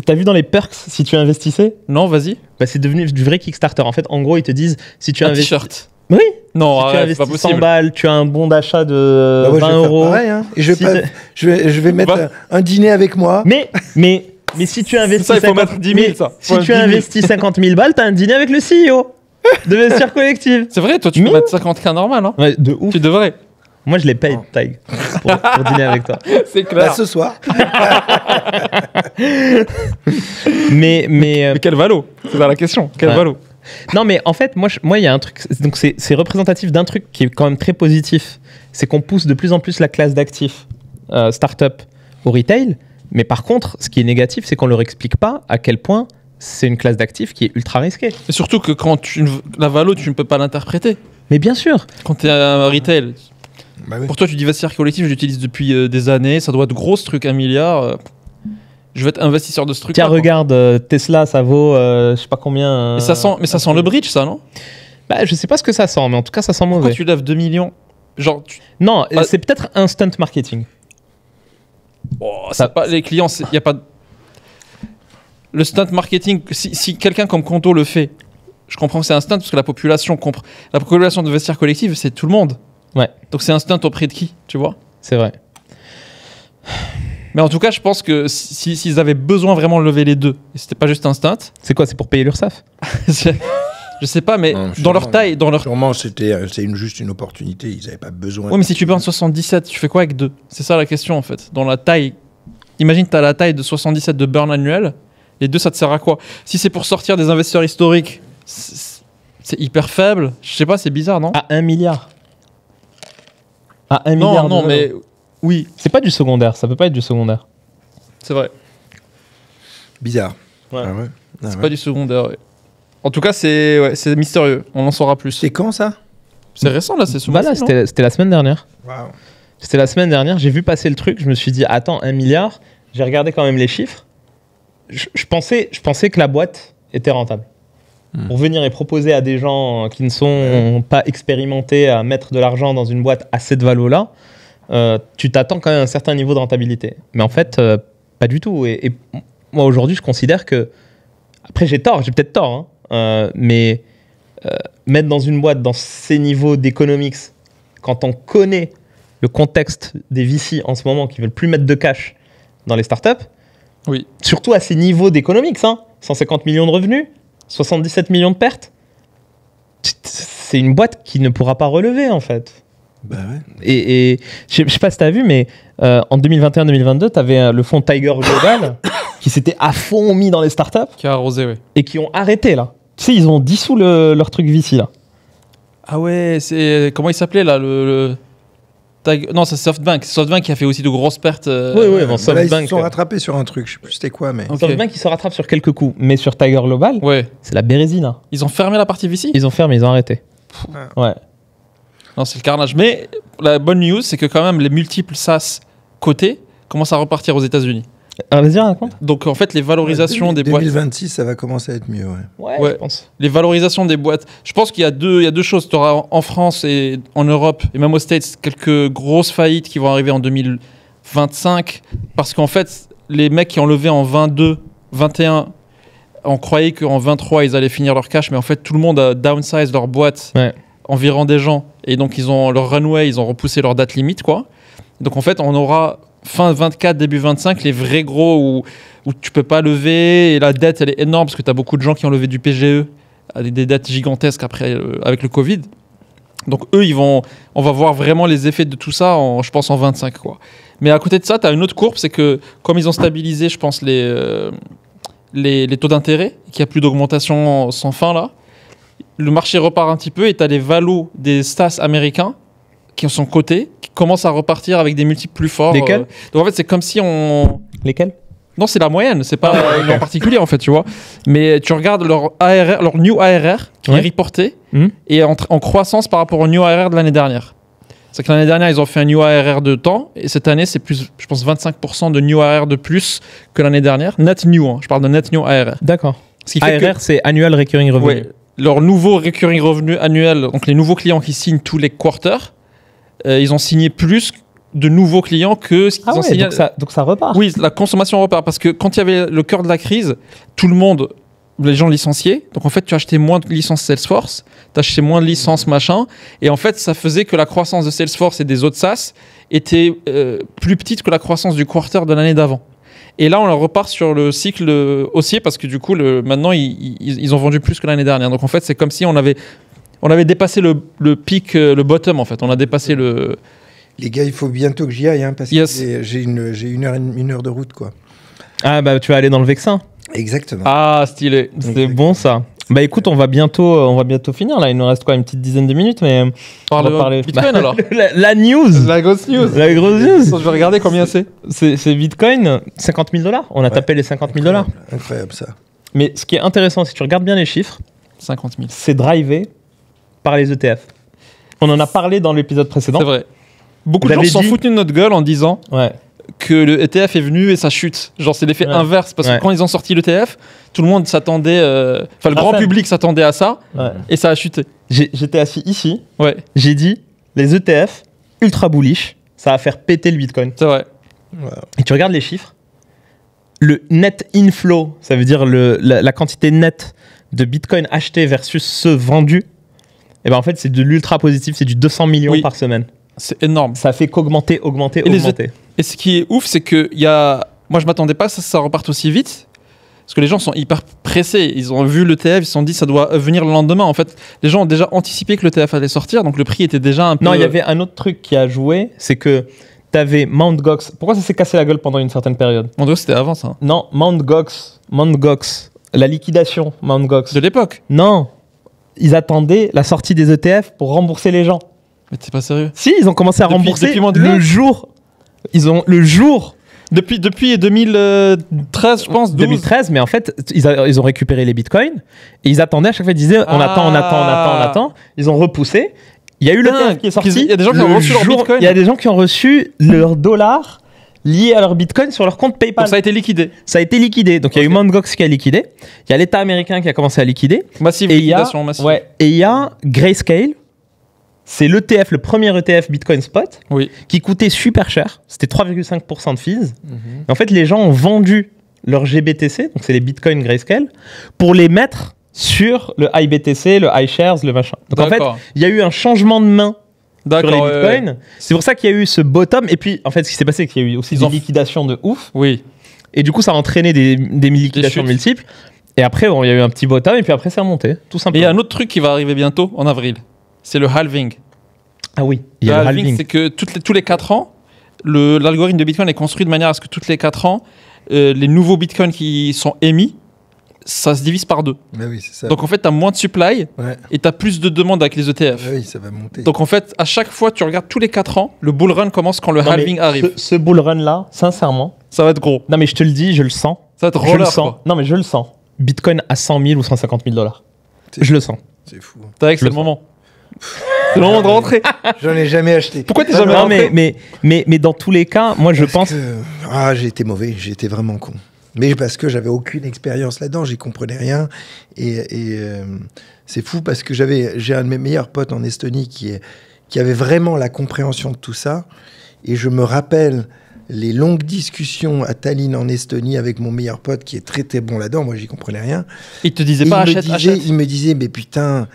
T'as vu dans les perks, si tu investissais? Non, vas-y. Bah, c'est devenu du vrai Kickstarter. En fait, en gros, ils te disent si tu investis. T-shirt. Oui. Non, si tu investis 100 balles, tu as un bon d'achat de 20 euros. Pareil, hein. Et je vais mettre un dîner avec moi. Mais si tu investis. Ça, il faut mettre 10 000, ça. Si tu investis 50 000 balles, t'as un dîner avec le CEO de Vestiaire Collective. C'est vrai, toi, tu peux mettre 50K normal, hein. Ouais, de ouf. Tu devrais. Moi, je l'ai payé, Taig, pour dîner avec toi. C'est clair. Bah, ce soir. mais quel valo? C'est ça la question. Quel valo? Non, mais en fait, moi, il y a un truc. Donc, c'est représentatif d'un truc qui est quand même très positif. C'est qu'on pousse de plus en plus la classe d'actifs start-up au retail. Mais par contre, ce qui est négatif, c'est qu'on leur explique pas à quel point c'est une classe d'actifs qui est ultra risquée. Et surtout que quand la valo, tu ne peux pas l'interpréter. Mais bien sûr. Quand tu es un retail. Bah oui. Pour toi, tu dis Vestiaire Collectif, je l'utilise depuis des années. Ça doit être gros ce truc, 1 milliard. Je vais être investisseur de ce truc. Tiens, regarde, Tesla, ça vaut je sais pas combien. Mais ça sent le bridge, ça, non? Bah, je sais pas ce que ça sent, mais en tout cas, ça sent mauvais. Pourquoi tu lèves 2 millions? Genre, Non, c'est peut-être un stunt marketing. Oh, pas, les clients, il y a pas. Le stunt marketing, si quelqu'un comme Conto le fait, je comprends que c'est un stunt parce que la population de Vestiaire Collective, c'est tout le monde. Ouais. Donc c'est un stunt auprès de qui, tu vois? C'est vrai. Mais en tout cas, je pense que s'ils avaient besoin vraiment de lever les deux, et c'était pas juste un stunt. C'est quoi? C'est pour payer l'URSSAF? Je sais pas, mais Non, dans leur taille, Sûrement, c'est juste une opportunité. Ils n'avaient pas besoin. Ouais, mais si tu burns 77, tu fais quoi avec 2? C'est ça la question en fait. Dans la taille, imagine tu as la taille de 77 de burn annuel, les 2 ça te sert à quoi? Si c'est pour sortir des investisseurs historiques, c'est hyper faible. Je sais pas, c'est bizarre, non? À 1 milliard. À 1 milliard. Non, mais oui, c'est pas du secondaire, ça peut pas être du secondaire. c'est vrai. Bizarre. Ouais. Ah ouais. Ah C'est ouais. pas du secondaire. Ouais. En tout cas, c'est mystérieux. On en saura plus. C'est quand ça? C'est récent là, c'est Voilà, c'était la semaine dernière. Waouh. C'était la semaine dernière, j'ai vu passer le truc, je me suis dit, attends, 1 milliard, j'ai regardé quand même les chiffres. Je pensais que la boîte était rentable. Pour venir et proposer à des gens qui ne sont pas expérimentés à mettre de l'argent dans une boîte à cette valo-là, tu t'attends quand même à un certain niveau de rentabilité. Mais en fait, pas du tout. Et moi, aujourd'hui, je considère que... Après, j'ai peut-être tort, hein, mais mettre dans une boîte dans ces niveaux d'economics, quand on connaît le contexte des VC en ce moment qui veulent plus mettre de cash dans les startups, Oui. surtout à ces niveaux d'économics, 150 millions de revenus, 77 millions de pertes, c'est une boîte qui ne pourra pas relever en fait. Bah ouais. Et je sais pas si tu as vu, mais en 2021-2022, tu avais le fonds Tiger Global qui s'était à fond mis dans les startups Qui a arrosé, oui. et qui ont arrêté là. Tu sais, ils ont dissous leur truc VC là. Ah ouais, c'est... Comment il s'appelait là Non, c'est SoftBank. C'est SoftBank qui a fait aussi de grosses pertes. Oui, Bah là, ils SoftBank. se sont rattrapés sur un truc. Je sais plus c'était quoi, mais. Ok. SoftBank, ils se rattrapent sur quelques coups, mais sur Tiger Global, Ouais. c'est la bérésine. Ils ont fermé la partie VC? Ils ont fermé, ils ont arrêté. Ouais. Non, c'est le carnage. Mais la bonne news, c'est que quand même les multiples SaaS cotés commencent à repartir aux États-Unis. Vas-y, raconte. Donc en fait, les valorisations des boîtes. 2026, ça va commencer à être mieux, ouais. Ouais. Je pense. Les valorisations des boîtes. Je pense qu'il y a deux choses. Tu auras en France et en Europe, et même aux States, quelques grosses faillites qui vont arriver en 2025. Parce qu'en fait, les mecs qui ont levé en 22, 21, on croyait qu'en 23, ils allaient finir leur cash. Mais en fait, tout le monde a downsize leur boîte en virant des gens. Et donc, ils ont leur runway, ils ont repoussé leur date limite, quoi. Donc en fait, on aura fin 24, début 25, les vrais gros où tu peux pas lever et la dette elle est énorme parce que tu as beaucoup de gens qui ont levé du PGE avec des dettes gigantesques après avec le Covid. Donc eux on va voir vraiment les effets de tout ça je pense en 25 quoi. Mais à côté de ça, tu as une autre courbe, c'est que comme ils ont stabilisé je pense les taux d'intérêt, qu'il n'y a plus d'augmentation sans fin là, le marché repart un petit peu et tu as les valos des SaaS américains qui sont cotés, qui commencent à repartir avec des multiples plus forts. Lesquels donc en fait, c'est comme si on... Lesquels? Non, c'est la moyenne, c'est pas en particulier en fait, tu vois. Mais tu regardes leur ARR, leur new ARR qui est reporté et en croissance par rapport au new ARR de l'année dernière. C'est que l'année dernière, ils ont fait un new ARR de temps et cette année, c'est plus, je pense, 25% de new ARR de plus que l'année dernière. Net new, je parle de net new ARR. D'accord. Ce qui fait ARR, c'est Annual Recurring Revenue. Ouais, leur nouveau recurring revenu annuel, donc les nouveaux clients qui signent tous les quarters, ils ont signé plus de nouveaux clients que ce qu'ils ont signé. Donc ça repart. Oui, la consommation repart parce que quand il y avait le cœur de la crise, tout le monde, les gens licenciaient. Donc en fait, tu achetais moins de licences Salesforce, tu achetais moins de licences machin. Et en fait, ça faisait que la croissance de Salesforce et des autres SaaS était plus petite que la croissance du quarter de l'année d'avant. Et là, on repart sur le cycle haussier parce que du coup, maintenant, ils ont vendu plus que l'année dernière. Donc en fait, c'est comme si on avait dépassé le pic, le bottom en fait. On a dépassé le... Les gars, il faut bientôt que j'y aille, parce que j'ai une heure de route, quoi. Ah bah tu vas aller dans le Vexin. Exactement. Ah, stylé. C'est bon ça. Bah écoute, on va bientôt finir là. Il nous reste quoi, une petite dizaine de minutes, mais on va parler Bitcoin alors. la news. La grosse news. La grosse news. Je vais regarder combien c'est. C'est Bitcoin, 50 000 $. On a tapé les 50 000 $. Incroyable ça. Mais ce qui est intéressant, si tu regardes bien les chiffres, 50 000. c'est drivé par les ETF. On en a parlé dans l'épisode précédent. C'est vrai. Beaucoup de gens s'en foutent de notre gueule en disant que le ETF est venu et ça chute. Genre, c'est l'effet inverse. Parce que quand ils ont sorti l'ETF, tout le monde s'attendait... Enfin, le grand public s'attendait à ça et ça a chuté. J'étais assis ici. Ouais. J'ai dit, les ETF, ultra bullish, ça va faire péter le Bitcoin. C'est vrai. Wow. Et tu regardes les chiffres. Le net inflow, ça veut dire la quantité nette de Bitcoin acheté versus ceux vendus. Et ben en fait, c'est de l'ultra positif. C'est du 200 millions par semaine. C'est énorme. Ça fait qu'augmenter. Et ce qui est ouf, c'est que moi je m'attendais pas à ça reparte aussi vite. Parce que les gens sont hyper pressés. Ils ont vu l'ETF, ils se sont dit ça doit venir le lendemain. En fait, les gens ont déjà anticipé que l'ETF allait sortir, donc le prix était déjà un peu... Non, il y avait un autre truc qui a joué, c'est que t'avais Mt. Gox. Pourquoi ça s'est cassé la gueule pendant une certaine période? Mon Dieu, c'était avant ça. Non, Mt. Gox. La liquidation, Mt. Gox. De l'époque. Non, ils attendaient la sortie des ETF pour rembourser les gens. Mais t'es pas sérieux. Si, ils ont commencé à rembourser depuis Mt. le Gox jour. Ils ont le jour. Depuis 2013, je pense, 12. 2013, mais en fait, ils ont récupéré les bitcoins et ils attendaient à chaque fois, ils disaient on attend. Ils ont repoussé. Il y a eu le Dingue. ETF qui est sorti. Il y a des gens qui ont reçu leur bitcoin. Il y a des gens qui ont reçu leur dollar lié à leur bitcoin sur leur compte PayPal. Donc ça a été liquidé. Ça a été liquidé. Donc il y a eu Mt. Gox qui a liquidé. Il y a l'État américain qui a commencé à liquider. Massive Et il y a, liquidation, massive. ouais, et il y a Grayscale. C'est l'ETF, le premier ETF Bitcoin Spot, Oui. qui coûtait super cher. C'était 3,5% de fees. Et en fait, les gens ont vendu leur GBTC, donc c'est les Bitcoin Grayscale, pour les mettre sur le iBTC, le iShares, le machin. Donc en fait, D'accord. il y a eu un changement de main sur les D'accord. Bitcoins. C'est pour ça qu'il y a eu ce bottom. Et puis, en fait, ce qui s'est passé, c'est qu'il y a eu aussi Ils des ont- liquidations de ouf. Oui. Et du coup, ça a entraîné des liquidations chutes. multiples. Et après, bon, il y a eu un petit bottom, et puis après, c'est remonté, tout Et il y simplement. a un autre truc qui va arriver bientôt, en avril. C'est le halving. Ah oui, il y a le halving. C'est que tous les 4 ans, l'algorithme de Bitcoin est construit de manière à ce que tous les 4 ans, les nouveaux Bitcoins qui sont émis, ça se divise par 2. Mais oui, c'est ça. Donc en fait, tu as moins de supply Ouais. et tu as plus de demandes avec les ETF. Ah oui, ça va monter. Donc en fait, à chaque fois, tu regardes tous les 4 ans, le bull run commence quand le Non, mais halving arrive. Ce bull run là, sincèrement, Ça va être gros. non mais je te le dis, je le sens. Ça va être Je le roller, sens. quoi. Non mais je le sens. Bitcoin à 100 000 ou 150 000 $. C'est- Je le sens. C'est fou. T'as vu que c'est le moment. C'est le moment de rentrer. J'en ai jamais acheté. Pourquoi t'es Ah jamais non, rentré mais dans tous les cas, moi je parce pense. que- j'ai été mauvais, j'ai été vraiment con. Mais parce que j'avais aucune expérience là-dedans, j'y comprenais rien. Et c'est fou parce que j'ai un de mes meilleurs potes en Estonie qui avait vraiment la compréhension de tout ça. Et je me rappelle les longues discussions à Tallinn en Estonie avec mon meilleur pote qui est très très bon là-dedans. Moi, j'y comprenais rien. Il te disait Et pas il achète. me disait, mais putain,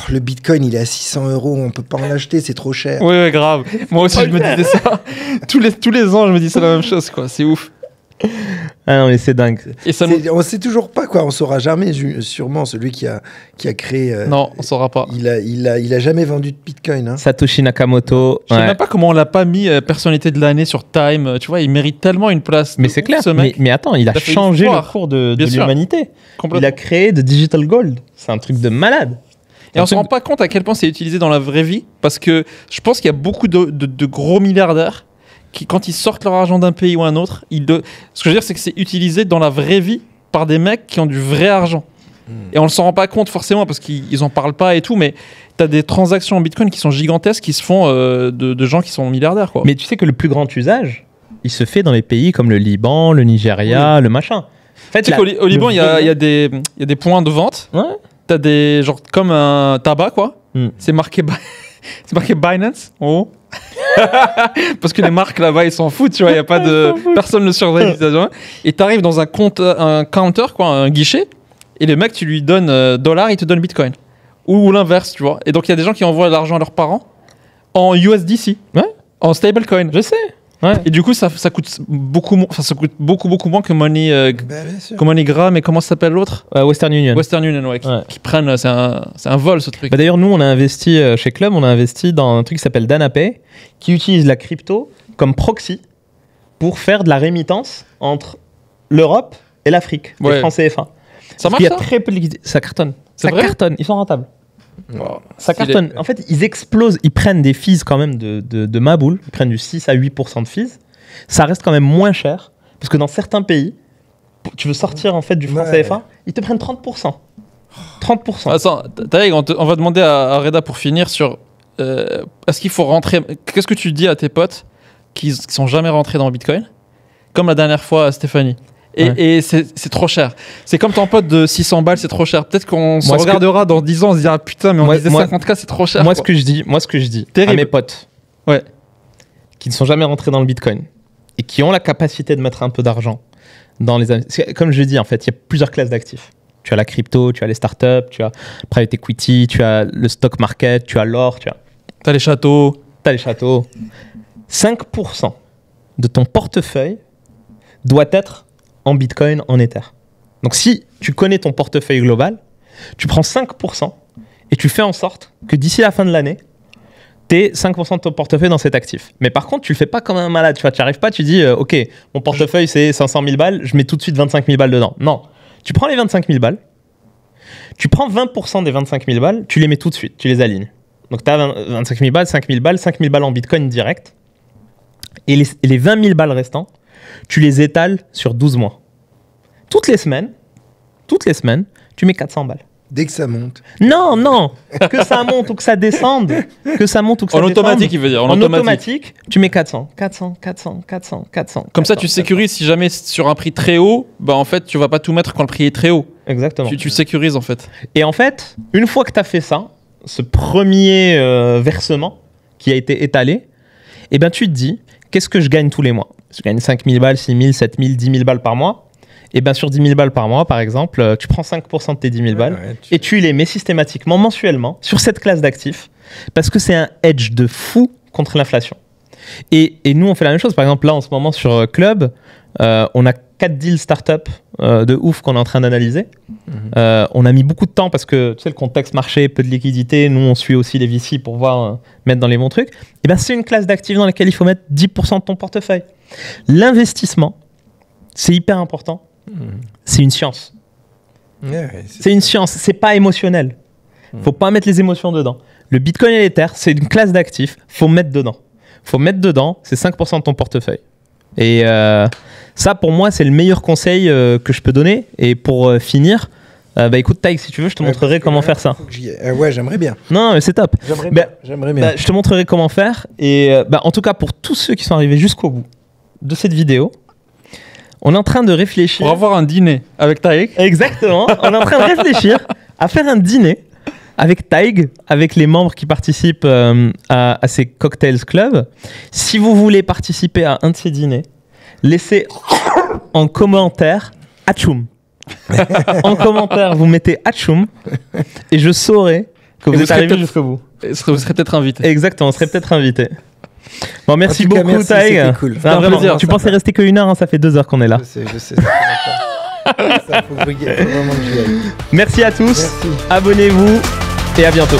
le Bitcoin, il est à 600 €, on peut pas en acheter, c'est trop cher. Oui, ouais, grave. Moi aussi, je me disais ça. Tous les ans, je me dis c'est la même chose, quoi. C'est ouf. Ah non mais c'est dingue. Et ça nous... On sait toujours pas quoi, on saura jamais sûrement celui qui a créé. Non, on saura pas. Il a jamais vendu de Bitcoin. Hein. Satoshi Nakamoto. Je sais ouais. même pas comment on l'a pas mis personnalité de l'année sur Time. Tu vois, il mérite tellement une place. Mais de c'est ouf, clair. ce mec. Mais attends, il a Il a fait changé le l'histoire. cours de Bien sûr. l'humanité. Il Complètement. a créé de Digital Gold. C'est un truc de malade. Et on se rend pas compte à quel point c'est utilisé dans la vraie vie, parce que je pense qu'il y a beaucoup de gros milliardaires qui, quand ils sortent leur argent d'un pays ou un autre, ce que je veux dire, c'est que c'est utilisé dans la vraie vie par des mecs qui ont du vrai argent. Et on ne s'en rend pas compte forcément parce qu'ils en parlent pas et tout, mais tu as des transactions en Bitcoin qui sont gigantesques, qui se font de gens qui sont milliardaires, quoi. Mais tu sais que le plus grand usage, il se fait dans les pays comme le Liban, le Nigeria, le machin. En fait, Tu sais qu'au Liban, il y a des points de vente. Ouais. T'as des genre comme un tabac, quoi. Hmm. C'est marqué Binance en haut. Parce que les marques là-bas ils s'en foutent, tu vois, il y a pas de personne ne surveille l'utilisation. Et t'arrives dans un counter, quoi, un guichet, et le mec tu lui donnes dollars, il te donne Bitcoin. Ou l'inverse, tu vois. Et donc il y a des gens qui envoient l'argent à leurs parents en USDC, Ouais. en stablecoin. Je sais. Ouais. Et du coup ça coûte beaucoup beaucoup moins que MoneyGram, et comment ça s'appelle l'autre? Western Union. Western Union, ouais, Ouais. qui prennent, c'est un vol ce truc. Bah d'ailleurs, nous, on a investi chez Club, on a investi dans un truc qui s'appelle DanaPay, qui utilise la crypto comme proxy pour faire de la rémittance entre l'Europe et l'Afrique, les Ouais. francs CFA. Ça Parce marche qu'il y a ça très peu de liquidité. Ça cartonne. C'est Ça vrai cartonne. Ils sont rentables. Wow. Ça Stylé. cartonne. En fait, ils explosent. Ils prennent des fees quand même de ma boule. Ils prennent du 6 à 8% de fees. Ça reste quand même moins cher. Parce que dans certains pays, tu veux sortir en fait du franc Ouais. CFA, ils te prennent 30%. 30%. Attends, Taïg, on va demander à Reda pour finir sur est-ce qu'il faut rentrer. Qu'est-ce que tu dis à tes potes qui sont jamais rentrés dans Bitcoin? Comme la dernière fois, Stéphanie. Ouais. Et c'est trop cher. C'est comme ton pote de 600 balles, c'est trop cher. Peut-être qu'on se Moi, ce regardera dans 10 ans, on se dira putain, mais on Moi- disait moi- 50K, c'est trop cher. Moi, quoi. ce que je dis à Terrible. mes potes Ouais. qui ne sont jamais rentrés dans le Bitcoin et qui ont la capacité de mettre un peu d'argent dans les... Comme je dis, en fait, il y a plusieurs classes d'actifs. Tu as la crypto, tu as les startups, tu as private equity, tu as le stock market, tu as l'or, tu T'as les châteaux. as les châteaux. 5% de ton portefeuille doit être en Bitcoin, en Ether. Donc si tu connais ton portefeuille global, tu prends 5% et tu fais en sorte que d'ici la fin de l'année, tu aies 5% de ton portefeuille dans cet actif. Mais par contre, tu le fais pas comme un malade. Tu vois, tu arrives pas, tu dis ok, mon portefeuille c'est 500 000 balles, je mets tout de suite 25 000 balles dedans. Non, tu prends les 25 000 balles, tu prends 20% des 25 000 balles, tu les mets tout de suite, tu les alignes. Donc tu as 25 000 balles, 5 000 balles, 5 000 balles en Bitcoin direct. Et les 20 000 balles restants, tu les étales sur 12 mois. Toutes les semaines, tu mets 400 balles. Dès que ça monte. Non, que ça monte ou que ça descende, En automatique, il veut dire. En automatique, tu mets 400. Comme ça, tu sécurises si jamais sur un prix très haut, bah en fait, tu vas pas tout mettre quand le prix est très haut. Exactement. Tu sécurises en fait. Et en fait, une fois que tu as fait ça, ce premier versement qui a été étalé, eh ben tu te dis, qu'est-ce que je gagne tous les mois ? Je gagne 5 000 balles, 6 000, 7 000, 10 000 balles par mois. Et bien sur 10 000 balles par mois, par exemple, tu prends 5% de tes 10 000 balles et tu les mets systématiquement, mensuellement, sur cette classe d'actifs parce que c'est un hedge de fou contre l'inflation. Et nous, on fait la même chose. Par exemple, là, en ce moment, sur Club, on a 4 deals startup de ouf qu'on est en train d'analyser. On a mis beaucoup de temps parce que, tu sais, le contexte marché, peu de liquidité. Nous, on suit aussi les VC pour voir mettre dans les bons trucs. Et bien, c'est une classe d'actifs dans laquelle il faut mettre 10% de ton portefeuille. L'investissement, c'est hyper important. C'est une science. C'est une science, c'est pas émotionnel. Faut pas mettre les émotions dedans. Le Bitcoin et l'Ether, c'est une classe d'actifs, faut mettre dedans. C'est 5% de ton portefeuille. Et ça, pour moi, c'est le meilleur conseil que je peux donner. Et pour finir, écoute, Taïg, si tu veux, je te montrerai comment faire ça. Ouais, j'aimerais bien. Non, mais c'est top. J'aimerais bien. Je te montrerai comment faire. Et en tout cas, pour tous ceux qui sont arrivés jusqu'au bout de cette vidéo, on est en train de réfléchir. Pour avoir un dîner avec Taïg. Exactement. On est en train de réfléchir à faire un dîner avec Taïg, avec les membres qui participent à ces Cocktails Club. Si vous voulez participer à un de ces dîners, laissez en commentaire Atchoum. En commentaire, vous mettez Atchoum et je saurai que vous êtes arrivé jusqu'au bout. Vous serez peut-être invité. Exactement, on serait peut-être invité. Bon, merci beaucoup, merci, Taïg. Cool. C'est un plaisir. Tu pensais rester que 1 heure, hein, ça fait 2 heures qu'on est là. Je sais. Ça, faut vraiment que j'y aille. Merci à tous. Merci. Abonnez-vous et à bientôt.